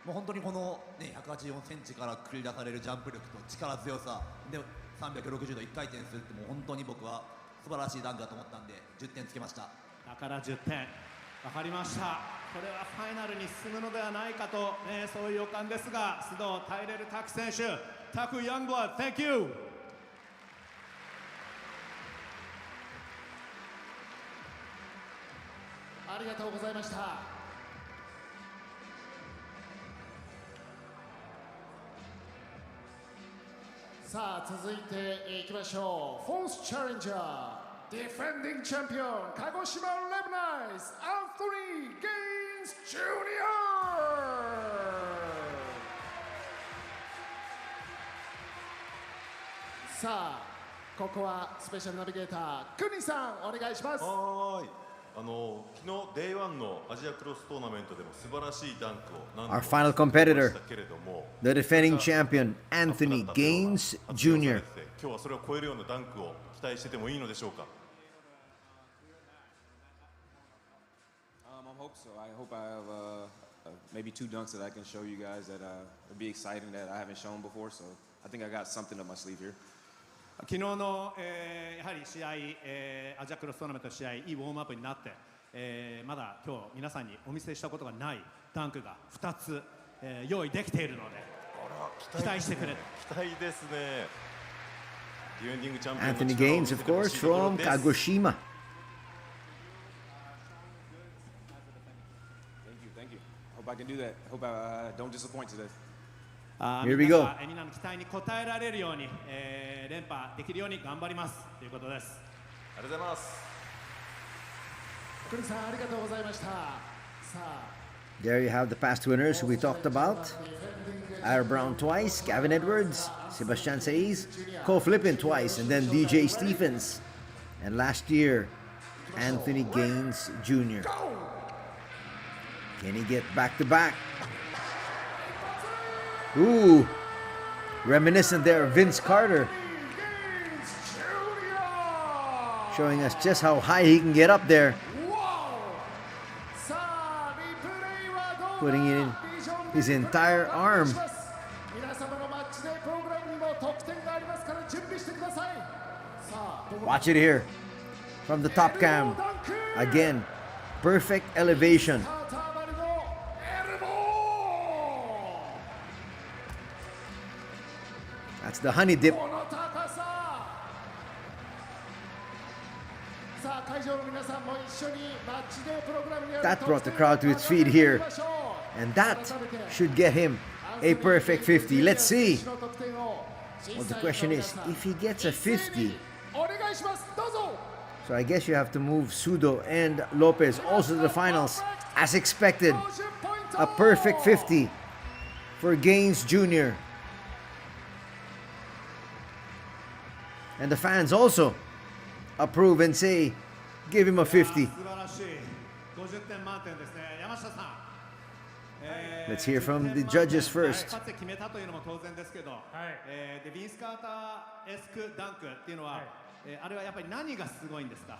もう本当にこの、ね、184センチから繰り出されるジャンプ力と力強さで360度1回転するって、もう本当に僕は素晴らしいダンクだと思ったんで10点つけました。だから10点分かりました。これはファイナルに進むのではないかと、そういう予感ですが、須藤タイレル・タク選手、タク・ヤングブラッド、 Thank you。 ありがとうございました。さあ続いていきましょう。フォースチャレンジャー、ディフェンディングチャンピオン鹿児島レブナイズアンソニー・ゲインズ・ジュニア。さあここはスペシャルナビゲータークニさんお願いします。はい、昨日 Day1 のアジアクロストーナメントでも素晴らしいダンクを何度も Our final competitor, したけれども、 the defending champion Anthony Gaines Jr. 今日はそれを超えるようなダンクを期待しててもいいのでしょうか。I hope so. I hope I have maybe 2 dunks that I can show you guys that will be exciting that I haven't shown before. So I think I got something up my sleeve here. 昨日の、やはり試合、アジアクロストーナメントの試合、いいウォームアップになって、まだ今日皆さんにお見せしたことがないダンクが2つ、用意できているので期待してくれ。期待ですね。 Anthony Gaines, of course, from Kagoshima. Thank you. Hope I can do that. Hope I don't disappoint today. Here we go. みんなの期待に応えられるように、連覇できるように頑張りますということです。ありがとうございます。クリさんありがとうございました。さあ There you have the past winners who we talked about. Ira Brown twice, Gavin Edwards, Sebastian Saiz, Cole Flippin twice, and then DJ Stephens. And last year, Anthony Gaines Jr. Can he get back-to-back? Ooh, reminiscent there of Vince Carter. Showing us just how high he can get up there. Putting in his entire arm. Watch it here from the top cam. Again, perfect elevation. That's the honey dip. That brought the crowd to its feet here. And that should get him a perfect 50. Let's see. Well, the question is, if he gets a 50, so I guess you have to move Sudo and Lopez also to the finals, as expected. A perfect 50 for Gaines Jr. And the fans also approve and say, give him a 50. Let's hear from the judges first. かつて決めたというのも当然ですけど、でビンス・カーターエスクダンクっていうのは、あれはやっぱり何がすごいんですか。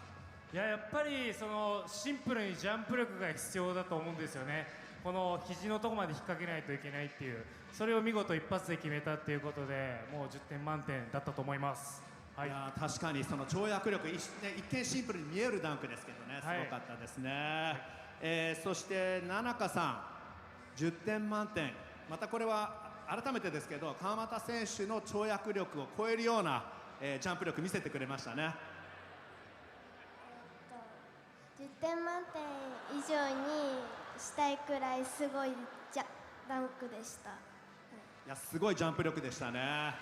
いや、やっぱりそのシンプルにジャンプ力が必要だと思うんですよね。この肘のところまで引っ掛けないといけないっていう、それを見事一発で決めたっていうことで、もう10点満点だったと思います。いや確かにその跳躍力、一見シンプルに見えるダンクですけどね、すごかったですね。そして奈々香さん、10点満点。またこれは改めてですけど、川又選手の跳躍力を超えるような、ジャンプ力見せてくれましたね。実点満点以上にしたいくらいすごいダンクでした。いや、すごいジャンプ力でしたね。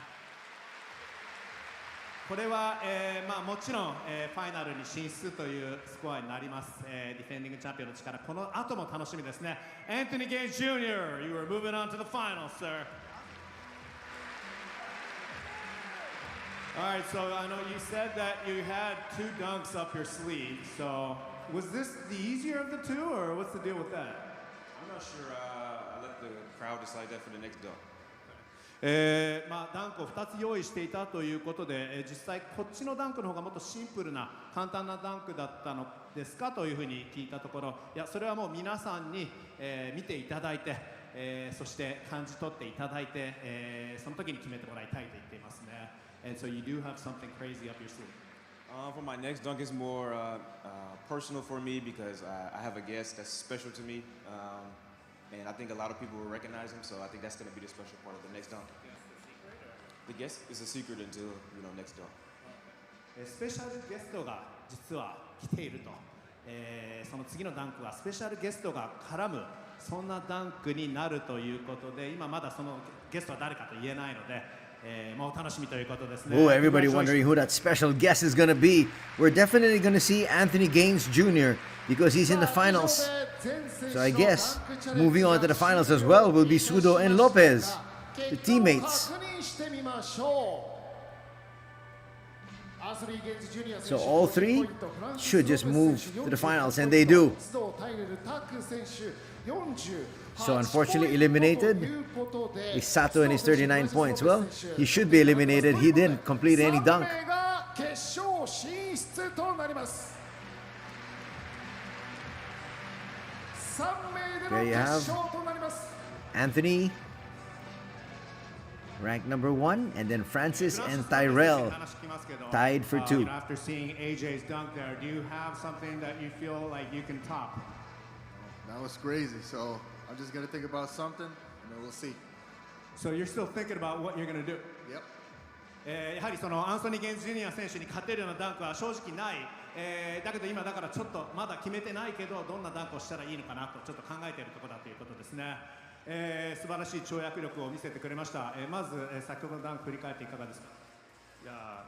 これは、もちろん、ファイナルに進出というスコアになります。ディフェンディングチャンピオンの力、この後も楽しみですね。Anthony Gaines Jr., you are moving on to the finals, sir. All right, so I know you said that you had 2 dunks up your sleeve. So was this the easier of the 2, or what's the deal with that? I'm not sure. I let the crowd decide that for the next dunk. ダンクを2つ用意していたということで、実際こっちのダンクの方がもっとシンプルな簡単なダンクだったのですかというふうに聞いたところ、いや、それはもう皆さんに、見ていただいて、そして感じ取っていただいて、その時に決めてもらいたいと言っていますね。And so you do have something crazy up your sleeve. For my next dunk, is more personal for me because I have a guest that's special to me, and I think a lot of people will recognize him. So I think that's going to be the special part of the next dunk. The guest is a secret until next dunk. スペシャルゲストが実は来ていると、その次のダンクはスペシャルゲストが絡むそんなダンクになるということで、今まだそのゲストは誰かと言えないので。もう楽しみということですね。Oh, everybody wondering who that special guest is going to be. We're definitely going to see Anthony Gaines Jr. because he's in the finals. So I guess moving on to the finals as well will be Sudo and Lopez, the teammates. So all 3 should just move to the finals, and they do. So unfortunately eliminated is Sato and his 39 points. Well, he should be eliminated. He didn't complete any dunk. There you have Anthony, ranked number 1, and then Francis and Tyrell tied for 2. After seeing AJ's dunk there, do you have something that you feel like you can top? That was crazy, so I'm just going to think about something, and then we'll see. So you're still thinking about what you're going to do? Yep. やはりそのアンソニー・ゲインズ・ジュニア選手に勝てるようなダンクは正直ない、だけど今だからちょっとまだ決めてないけどどんなダンクをしたらいいのかなとちょっと考えているところだということですね。素晴らしい跳躍力を見せてくれました。まず、先ほどのダンク振り返っていかがですか？いや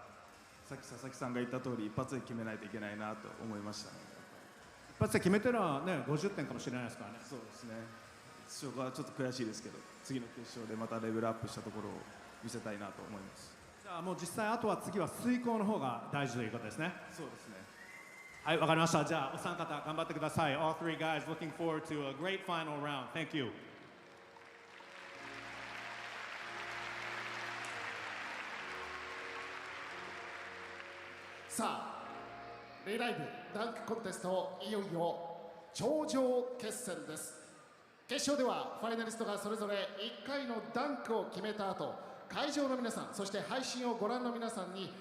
さっき佐々木さんが言った通り一発で決めないといけないなと思いました。一発で決めたらね50点かもしれないですからね。そうですね。出場がちょっと悔しいですけど次の決勝でまたレベルアップしたところを見せたいなと思います。じゃあもう実際あとは次は遂行の方が大事ということですね。そうですね。はい、わかりました。じゃあお三方頑張ってください。All 3 guys looking forward to a great final round. Thank you. さあ、B.LEAGUEダンクコンテストいよいよ頂上決戦です。決勝ではファイナリストがそれぞれ1回のダンクを決めた後、会場の皆さん、そして配信をご覧の皆さんに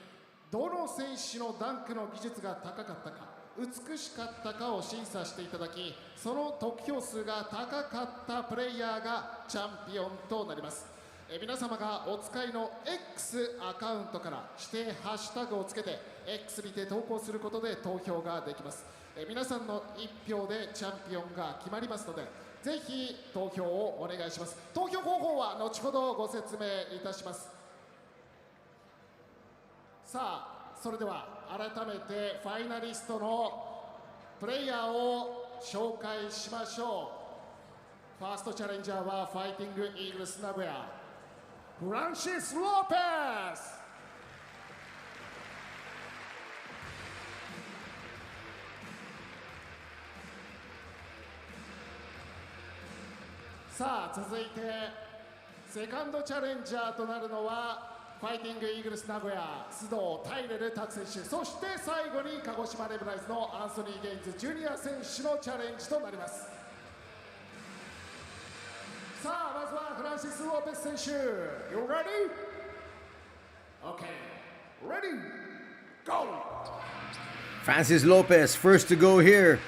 どの選手のダンクの技術が高かったか、美しかったかを審査していただき、その得票数が高かったプレイヤーがチャンピオンとなります。皆様がお使いの X アカウントから指定ハッシュタグをつけて X にて投稿することで投票ができます。皆さんの1票でチャンピオンが決まりますので、ぜひ投票をお願いします。投票方法は後ほどご説明いたします。さあ、それでは改めてファイナリストのプレイヤーを紹介しましょう。ファーストチャレンジャーはファイティングイーグルス名古屋、フランシス・ロペス。さあ、続いてセカンドチャレンジャーとなるのはファイティングイーグルス名古屋須藤タイレル拓選手、そして最後に鹿児島レブライズのアンソニー・ゲインズ・ジュニア選手のチャレンジとなります。さあ、まずはフランシス・ロペス選手、 You ready? Okay, ready? Go! Francis Lopez first to go here.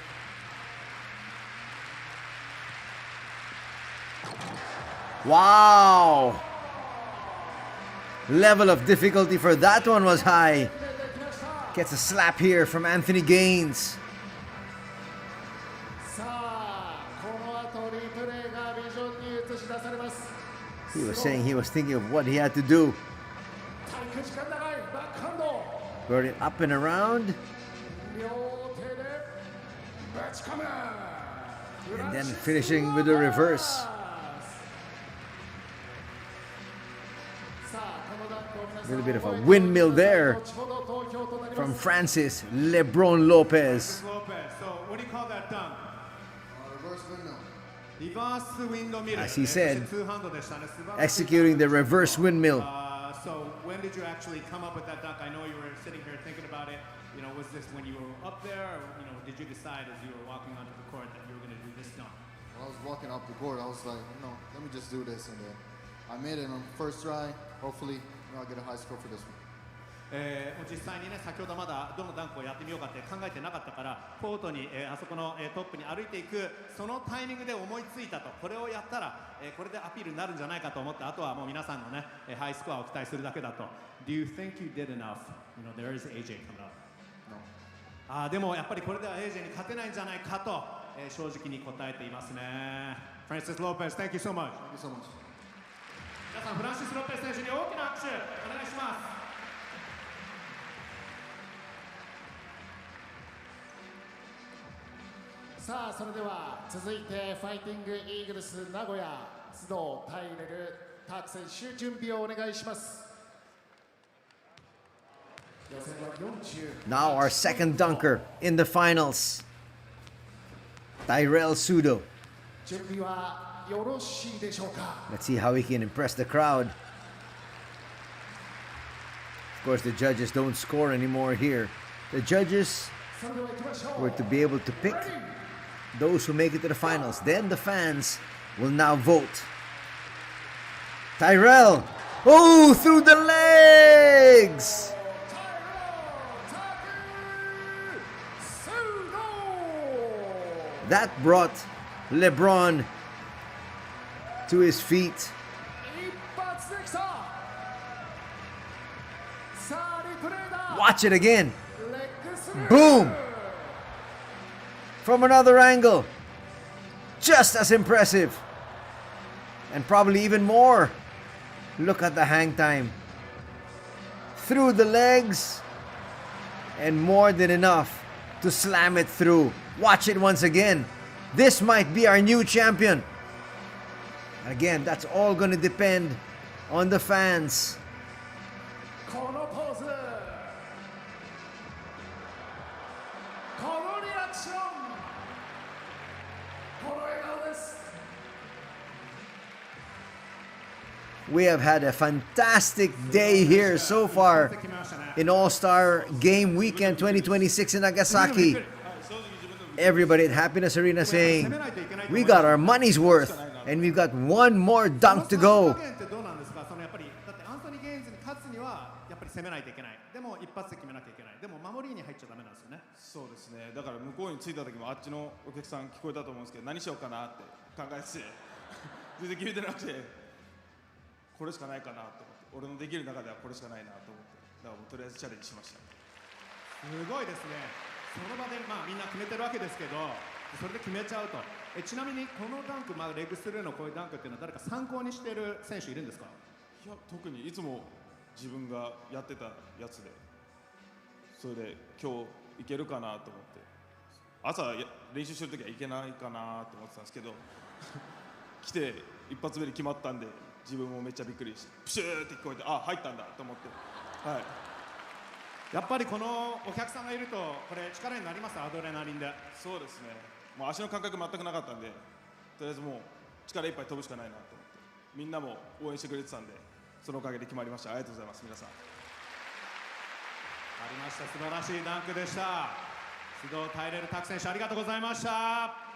Wow! Level of difficulty for that one was high. Gets a slap here from Anthony Gaines. さされます。 He was saying he was thinking of what he had to do. 体育時間長いバックハンド Brought it up and around, 両手でぶち込む and then finishing with a reverse. さあこのダンクを皆 A さん little bit of a windmill there 後ほど投票となり from ます Francis Lebron Lopez. Lopez. So what do you call that dunk? Reverse windmill. Reverse windmill. As he said, ツーハンドでしたね。素晴らしい Executing the reverse windmill. So when did you actually come up with that dunk? I know you were sitting here thinking about it. You know, was this when you were up there, or did you decide as you were walking onto the court that you were going to do this dunk? When I was walking up the court, I was like, let me just do this, and then I made it on the first try. Hopefully, I'll get a high score for this one. 実際にね、先ほどまだどのダンクをやってみようかって考えてなかったからコートに、あそこの、トップに歩いていくそのタイミングで思いついたとこれをやったら、これでアピールになるんじゃないかと思ってあとはもう皆さんのね、ハイスコアを期待するだけだと Do you think you did enough? There is AJ coming up. でもやっぱりこれでは AJ に勝てないんじゃないかと、正直に答えていますね Francis Lopez, thank you so much. Thank you so much. 皆さんフランシス・ロペス選手に大きな拍手お願いしますさあそれでは続いてファイティングイーグルス名古屋須藤タイレルターク選手準備をお願いします。予選は40 Now our second dunker in the finals, Tyrell Sudo. 準備はよろしいでしょうか。 Let's see how he can impress the crowd. Of course, the judges don't score anymore here. The judges それでは行きましょう。 were to be able to pick those who make it to the finals. Then the fans will now vote. Tyrell! Oh, through the legs! That brought LeBron to his feet. 一発できた。さあリプレイだ。 Watch it again. レッグスルー Boom! From another angle. Just as impressive. And probably even more. Look at the hang time. Through the legs. And more than enough to slam it through. Watch it once again. This might be our new champion. And again, that's all going to depend on the fans. このポーズ。このリアクション。この笑顔です。 We have had a fantastic day here so far in All-Star Game Weekend 2026 in Nagasaki. Everybody at Happiness Arena saying, we got our money's worth and we've got one more dunk to go. どうなんですかそのやっぱりだってアンソニー・ゲインズに勝つにはやっぱり攻めないといけないでも一発で決めなきゃいけないでも守りに入っちゃダメなんですよねそうですねだから向こうに着いた時もあっちのお客さん聞こえたと思うんですけど何しようかなって考えてて全然決めてなくてこれしかないかなと思って俺のできる中ではこれしかないなと思ってだからもうとりあえずチャレンジしましたすごいですねその場でみんな決めてるわけですけどそれで決めちゃうとちなみにこのダンク、レッグスルーのこういうダンクっていうのは誰か参考にしている選手いるんですかいや特にいつも自分がやってたやつでそれで今日いけるかなと思って朝練習してる時はいけないかなと思ってたんですけど来て一発目で決まったんで自分もめっちゃびっくりしてプシューって聞こえてあ入ったんだと思ってはいやっぱりこのお客さんがいるとこれ力になりますアドレナリンでそうですねもう足の感覚全くなかったんでとりあえずもう力いっぱい飛ぶしかないなと思ってみんなも応援してくれてたんでそのおかげで決まりましたありがとうございます皆さんありました素晴らしいダンクでした須藤タイレルタク選手ありがとうございました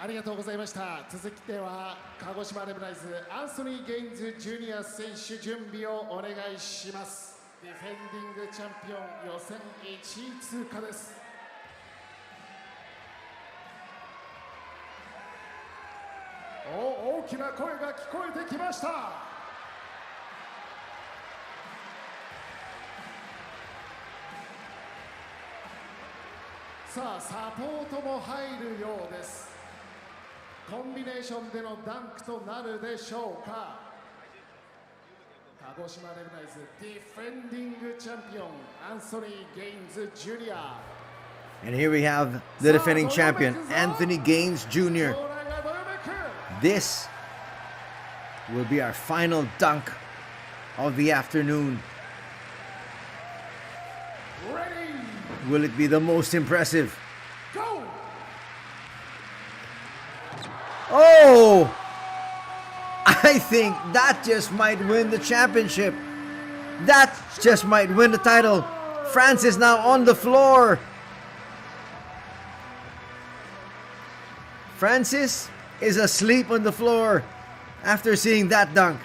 ありがとうございました。続きでは鹿児島レブライズアンソニー・ゲインズ・ジュニア選手準備をお願いします。ディフェンディングチャンピオン予選1位通過です。大きな声が聞こえてきました。さあサポートも入るようです。コンビネーションでのダンクとなるでしょうか。鹿児島レブナイズディフェンディングチャンピオンアンソニー・ゲインズ・ジュニア。 And here we have the defending champion, Anthony Gaines Jr. This will be our final dunk of the afternoon. Will it be the most impressive? Oh! I think that just might win the championship. That just might win the title. France is now on the floor. Francis is asleep on the floor after seeing that dunk.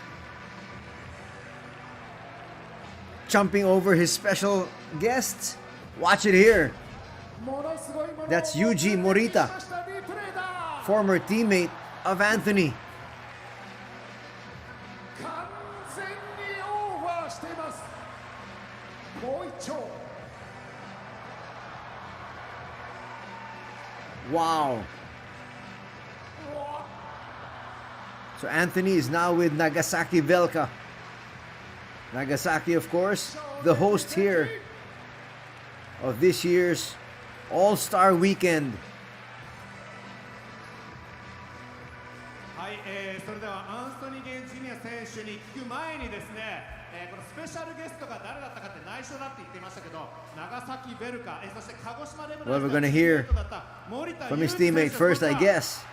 Jumping over his special guests. Watch it here. That's Yuji Morita, former teammate of Anthony. Wow. So Anthony is now with Nagasaki Velka. Nagasaki, of course, the host here of this year's All-Star Weekend. はい、それではアンソニー・ゲイン・ジュニア選手に聞く前にですね、このスペシャルゲストが誰だったかって内緒だって言っていましたけど、長崎ベルカ、そして鹿児島レブナ Well, we're going to hear from his teammate first, I guess.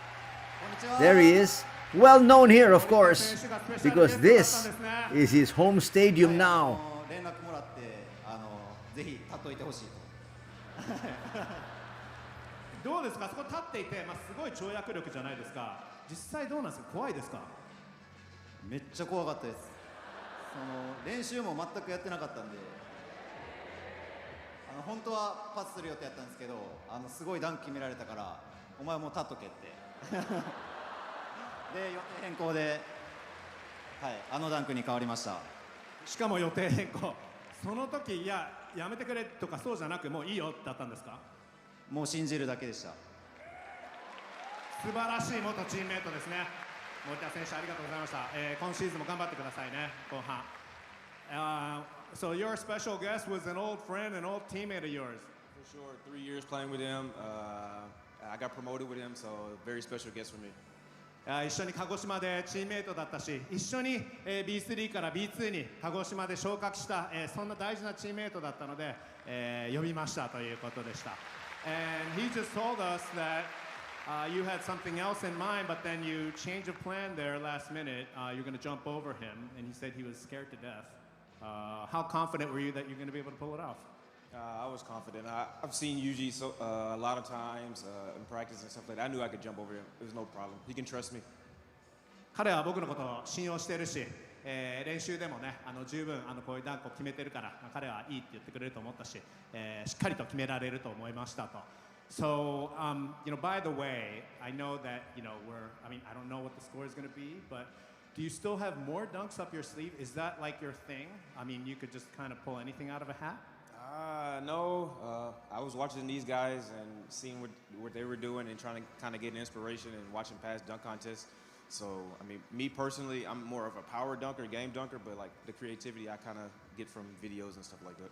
There he is. Well known here, of course, because this is his home stadium now. 連絡もらってぜひ立っといてほしいと。どうですか、そこ立っていて、すごい跳躍力じゃないですか。実際どうなんですか、怖いですか。めっちゃ怖かったです。練習も全くやってなかったんで、本当はパスする予定やったんですけど、すごいダンク決められたからお前もう立っとけってで予定変更で、はい、ダンクに変わりました。しかも予定変更、その時いややめてくれとかそうじゃなく、もういいよだったんですか。もう信じるだけでした。素晴らしい元チームメイトですね。森田選手ありがとうございました。今シーズンも頑張ってくださいね、後半。So your special guest was an old friend, an old teammate of yours. For sure, 3 years playing with him. I got promoted with him, so very special guest for me. 一緒に鹿児島でチームメイトだったし、一緒に B3 から B2 に鹿児島で昇格した、そんな大事なチームメイトだったので、呼びましたということでした。And he just told us that you had something else in mind, but then you changed of plan there last minute. You're going to jump over him, and he said he was scared to death. How confident were you that you're going to be able to pull it off? I was confident. I've seen Yuji a lot of times in practice and stuff like that. I knew I could jump over him. It was no problem. He can trust me. 彼は僕のことを信用しているし、練習でもね、十分こういうダンクを決めてるから、彼はいいって言ってくれると思ったし、しっかりと決められると思いましたと。So, by the way, I know that, I don't know what the score is going to be, but do you still have more dunks up your sleeve? Is that like your thing? You could just kind of pull anything out of a hat? No. I was watching these guys and seeing what they were doing and trying to kind of get inspiration and watching past dunk contests. So, me personally, I'm more of a power dunker, game dunker, but like the creativity I kind of get from videos and stuff like that.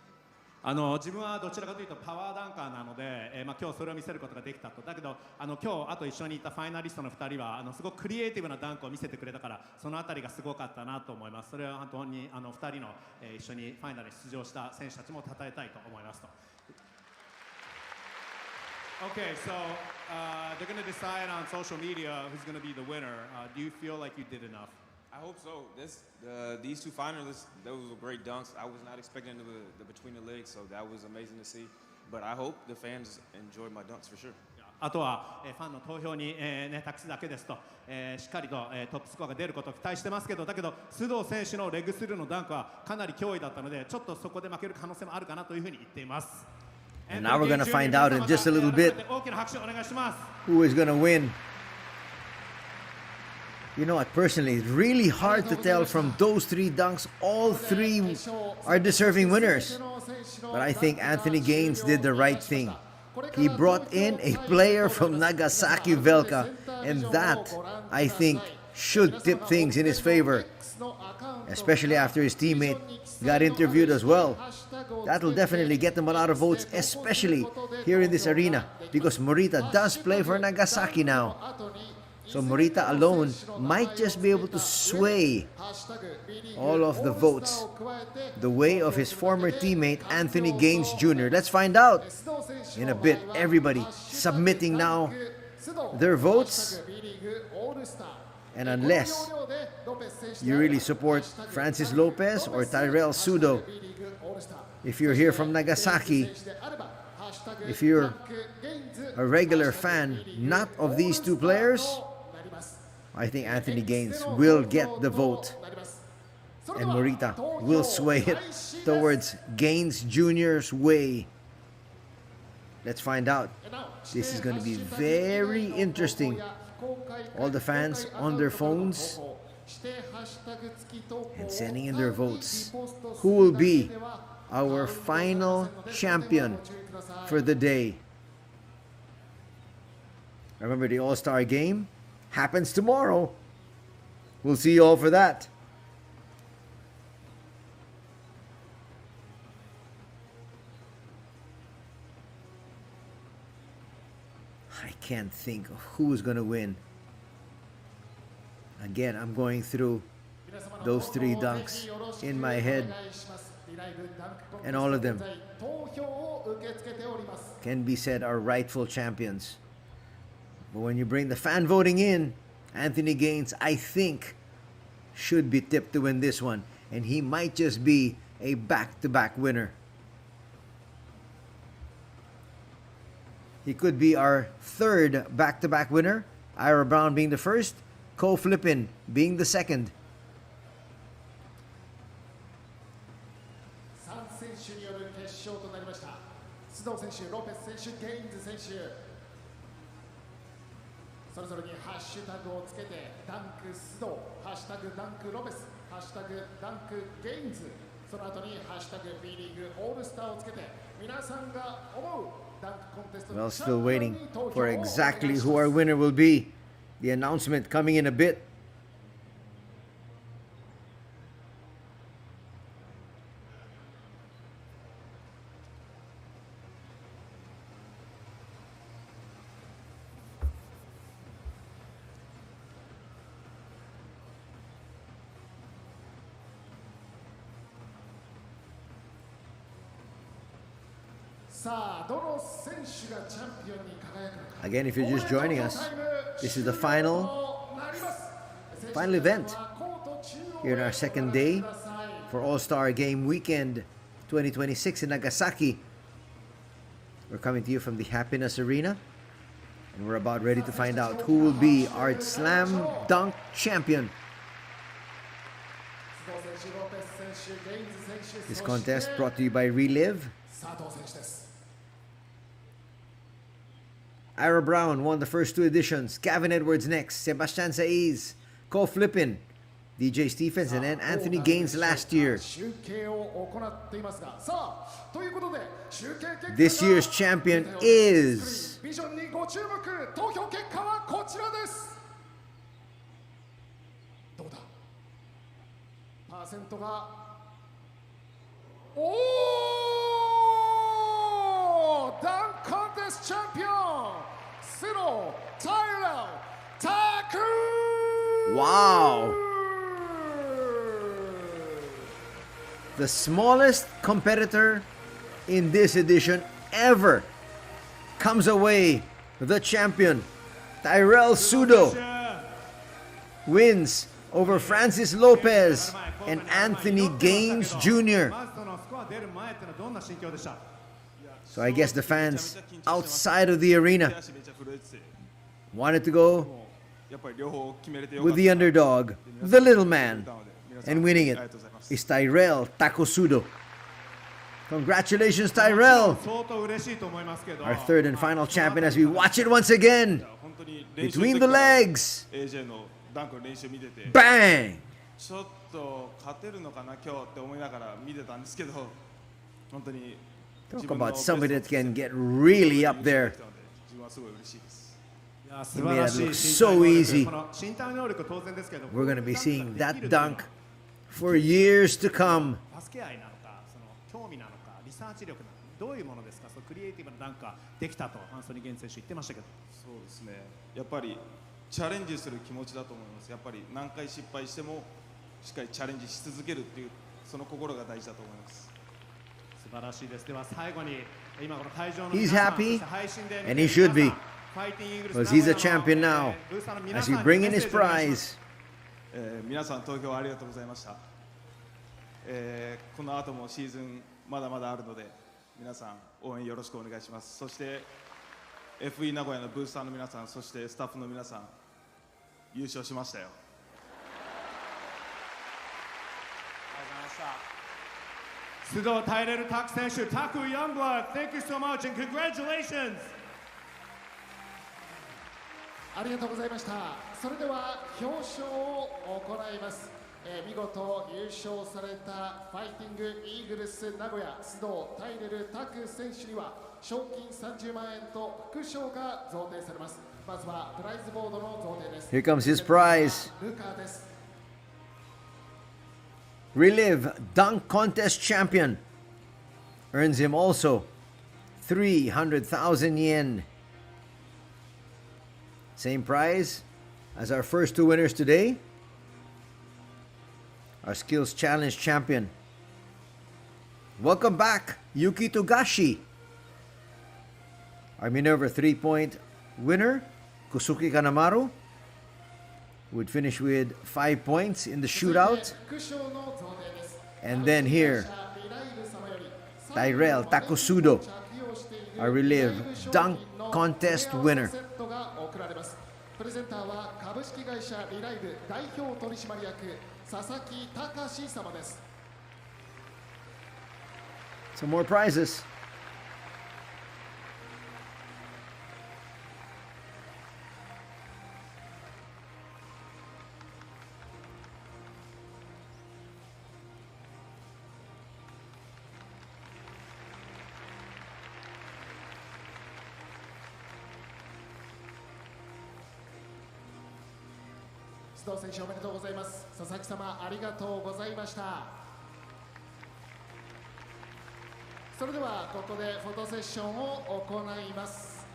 自分はどちらかというとパワーダンカーなので、今日それを見せることができたと。だけど今日あと一緒にいたファイナリストの2人はすごくクリエイティブなダンクを見せてくれたから、そのあたりがすごかったなと思います。それは本当に2人の、一緒にファイナルに出場した選手たちも称えたいと思いますと。Okay, so they're going to decide on social media who's going to be the winner. Do you feel like you did enough? I hope so. These two finalists, those were great dunks. I was not expecting the between the legs, so that was amazing to see. But I hope the fans enjoyed my dunks for sure. あとは、ファンの投票に、託すだけですと、しっかりと、トップスコアが出ることを期待してますけど、だけど須藤選手のレッグスルーのダンクはかなり脅威だったので、ちょっとそこで負ける可能性もあるかなというふうに言っています。And now we're going to find out in just a little bit who is going to win. You know what, personally, it's really hard to tell from those 3 dunks. All 3 are deserving winners. But I think Anthony Gaines did the right thing. He brought in a player from Nagasaki Velka. And that, I think, should tip things in his favor, especially after his teammate got interviewed as well. That'll definitely get them a lot of votes, especially here in this arena, because Morita does play for Nagasaki now. So Morita alone might just be able to sway all of the votes the way of his former teammate Anthony Gaines Jr. Let's find out in a bit. Everybody submitting now their votes. And unless you really support Francis Lopez or Tyrell Sudo, if you're here from Nagasaki, if you're a regular fan not of these two players, I think Anthony Gaines will get the vote, and Morita will sway it towards Gaines Jr.'s way. Let's find out. This is going to be very interesting. All the fans on their phones and sending in their votes. Who will be our final champion for the day? Remember, the All-Star Game happens tomorrow. We'll see you all for that. I can't think of who's going to win. Again, I'm going through those three dunks in my head, and all of them can be said are rightful champions. But when you bring the fan voting in, Anthony Gaines, I think, should be tipped to win this one, and he might just be a back-to-back winner. He could be our third back-to-back winner, Ira Brown being the first, Ko Flippin being the second. Well, still waiting for exactly who our winner will be. The announcement coming in a bit. Again, if you're just joining us, this is the final event here in our second day for All-Star Game Weekend 2026 in Nagasaki. We're coming to you from the Happiness Arena, and we're about ready to find out who will be our slam dunk champion. This contest brought to you by B.LEAGUE. Ira Brown won the first two editions. Gavin Edwards next. Sebastian Saiz, Ko Flippin, DJ Stephens, and then Anthony Gaines last year. This year's champion is... Oh! Dunk contest champion, Cyril Tyrell Taku! Wow! The smallest competitor in this edition ever comes away the champion. Tyrell Sudo wins over Francis Lopez and Anthony Gaines Jr. So I guess the fans outside of the arena wanted to go with the underdog, the little man, and winning it is Tyrell Takosudo. Congratulations, Tyrell, our third and final champion, as we watch it once again. Between the legs. Bang! Talk about somebody that can get really up there. He made it look so easy. この身体能力当然ですけど、 We're going to be seeing that dunk for years to come. バスケ愛なのか、その興味なのか、リサーチ力なのか、どういうものですか。そのクリエイティブなダンクができたとアンソニー・ゲン選手言ってましたけど。そうですね、やっぱりチャレンジする気持ちだと思います。やっぱり何回失敗してもしっかりチャレンジし続けるっていうその心が大事だと思います。素晴らしいです。では最後に今この会場の He's 皆さん、 happy, そして配信で and he should be, ファイティングイーグルス because he's a 名古屋 champion の now ブースターの皆 as さ he んに bring メ in ッ his セージをお願いします。 prize. 皆さん投票ありがとうございました。この後もシーズンまだまだあるので皆さん応援よろしくお願いします。そして FE 名古屋のブースターの皆さん、そしてスタッフの皆さん、優勝しましたよ。須藤タイレルタク選手、タクヤングラッド、Thank you so much and congratulations。ありがとうございました。それでは表彰を行います。見事優勝されたファイティングイーグルス名古屋須藤タイレルタク選手には賞金30万円と副賞が贈呈されます。まずはプライズボードの贈呈です。 Here comes his prize. ルカです。 Relive Dunk Contest Champion. Earns him also 300,000 yen. Same prize as our first two winners today. Our Skills Challenge champion. Welcome back, Yuki Togashi. Our Minerva 3-point winner, Kusuki Kanemaru, would finish with 5 points in the shootout. And then here, Tyrell Takosudo, our Relive Dunk Contest winner. プレゼンターは株式会社リライブ代表取締役佐々木隆様です。 Some more prizes.須藤選手おめでとうございます。佐々木様ありがとうございました。それではここでフォトセッションを行います。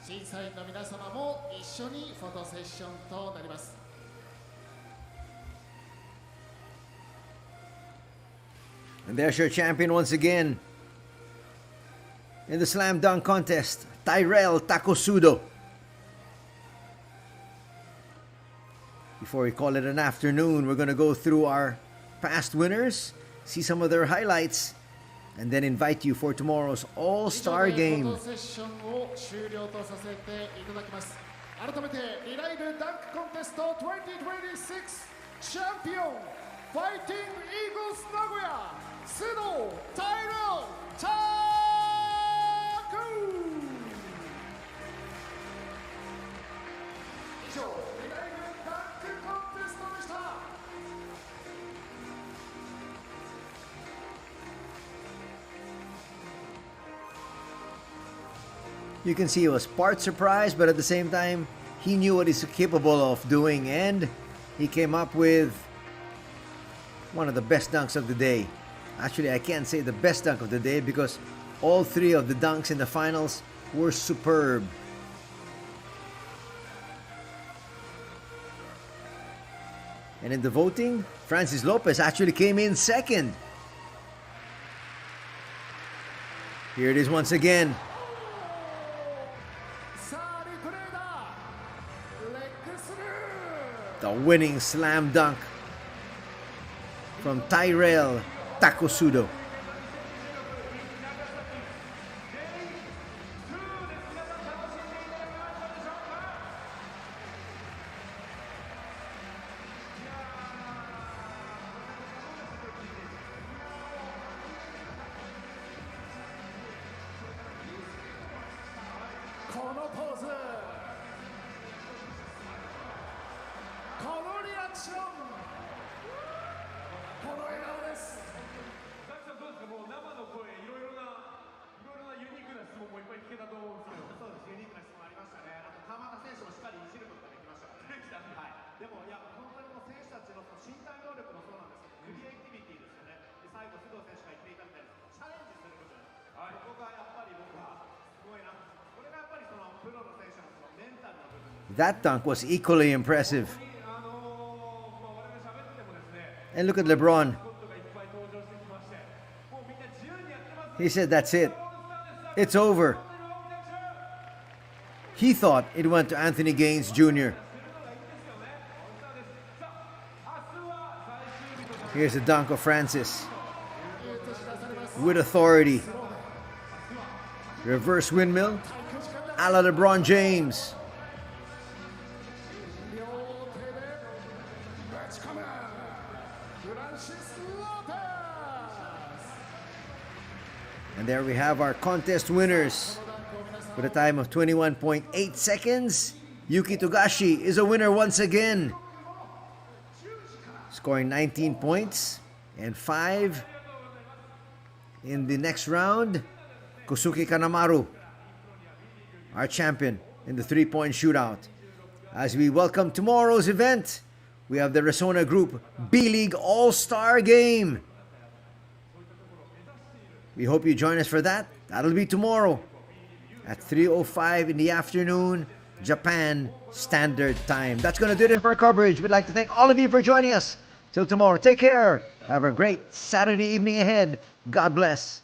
審査員の皆様も一緒にフォトセッションとなります。 And there's your champion once again in the slam dunk contest, Tyrell Takosudo. Before we call it an afternoon, we're going to go through our past winners, see some of their highlights, and then invite you for tomorrow's All-Star Game. 改めてリライブダンクコンテスト2026チャンピオンファイティングイーグルス名古屋須藤タイレルタク以上リライブダンクコンテストでした。 You can see he was part surprised, but at the same time, he knew what he's capable of doing, and he came up with one of the best dunks of the day. Actually, I can't say the best dunk of the day because all three of the dunks in the finals were superb. And in the voting, Francis Lopez actually came in second. Here it is once again. The winning slam dunk from Tyrell Takosudo. That dunk was equally impressive. And look at LeBron. He said, that's it. It's over. He thought it went to Anthony Gaines Jr. Here's a dunk of Francis. With authority. Reverse windmill. A la LeBron James. And there we have our contest winners. With a time of 21.8 seconds, Yuki Togashi is a winner once again. Scoring 19 points and 5. In the next round, Kosuke Kanemaru, our champion in the three-point shootout. As we welcome tomorrow's event, we have the Resona Group B.LEAGUE All-Star Game. We hope you join us for that. That'll be tomorrow at 3:05 in the afternoon, Japan Standard Time. That's going to do it for our coverage. We'd like to thank all of you for joining us. Till tomorrow, take care. Have a great Saturday evening ahead. God bless.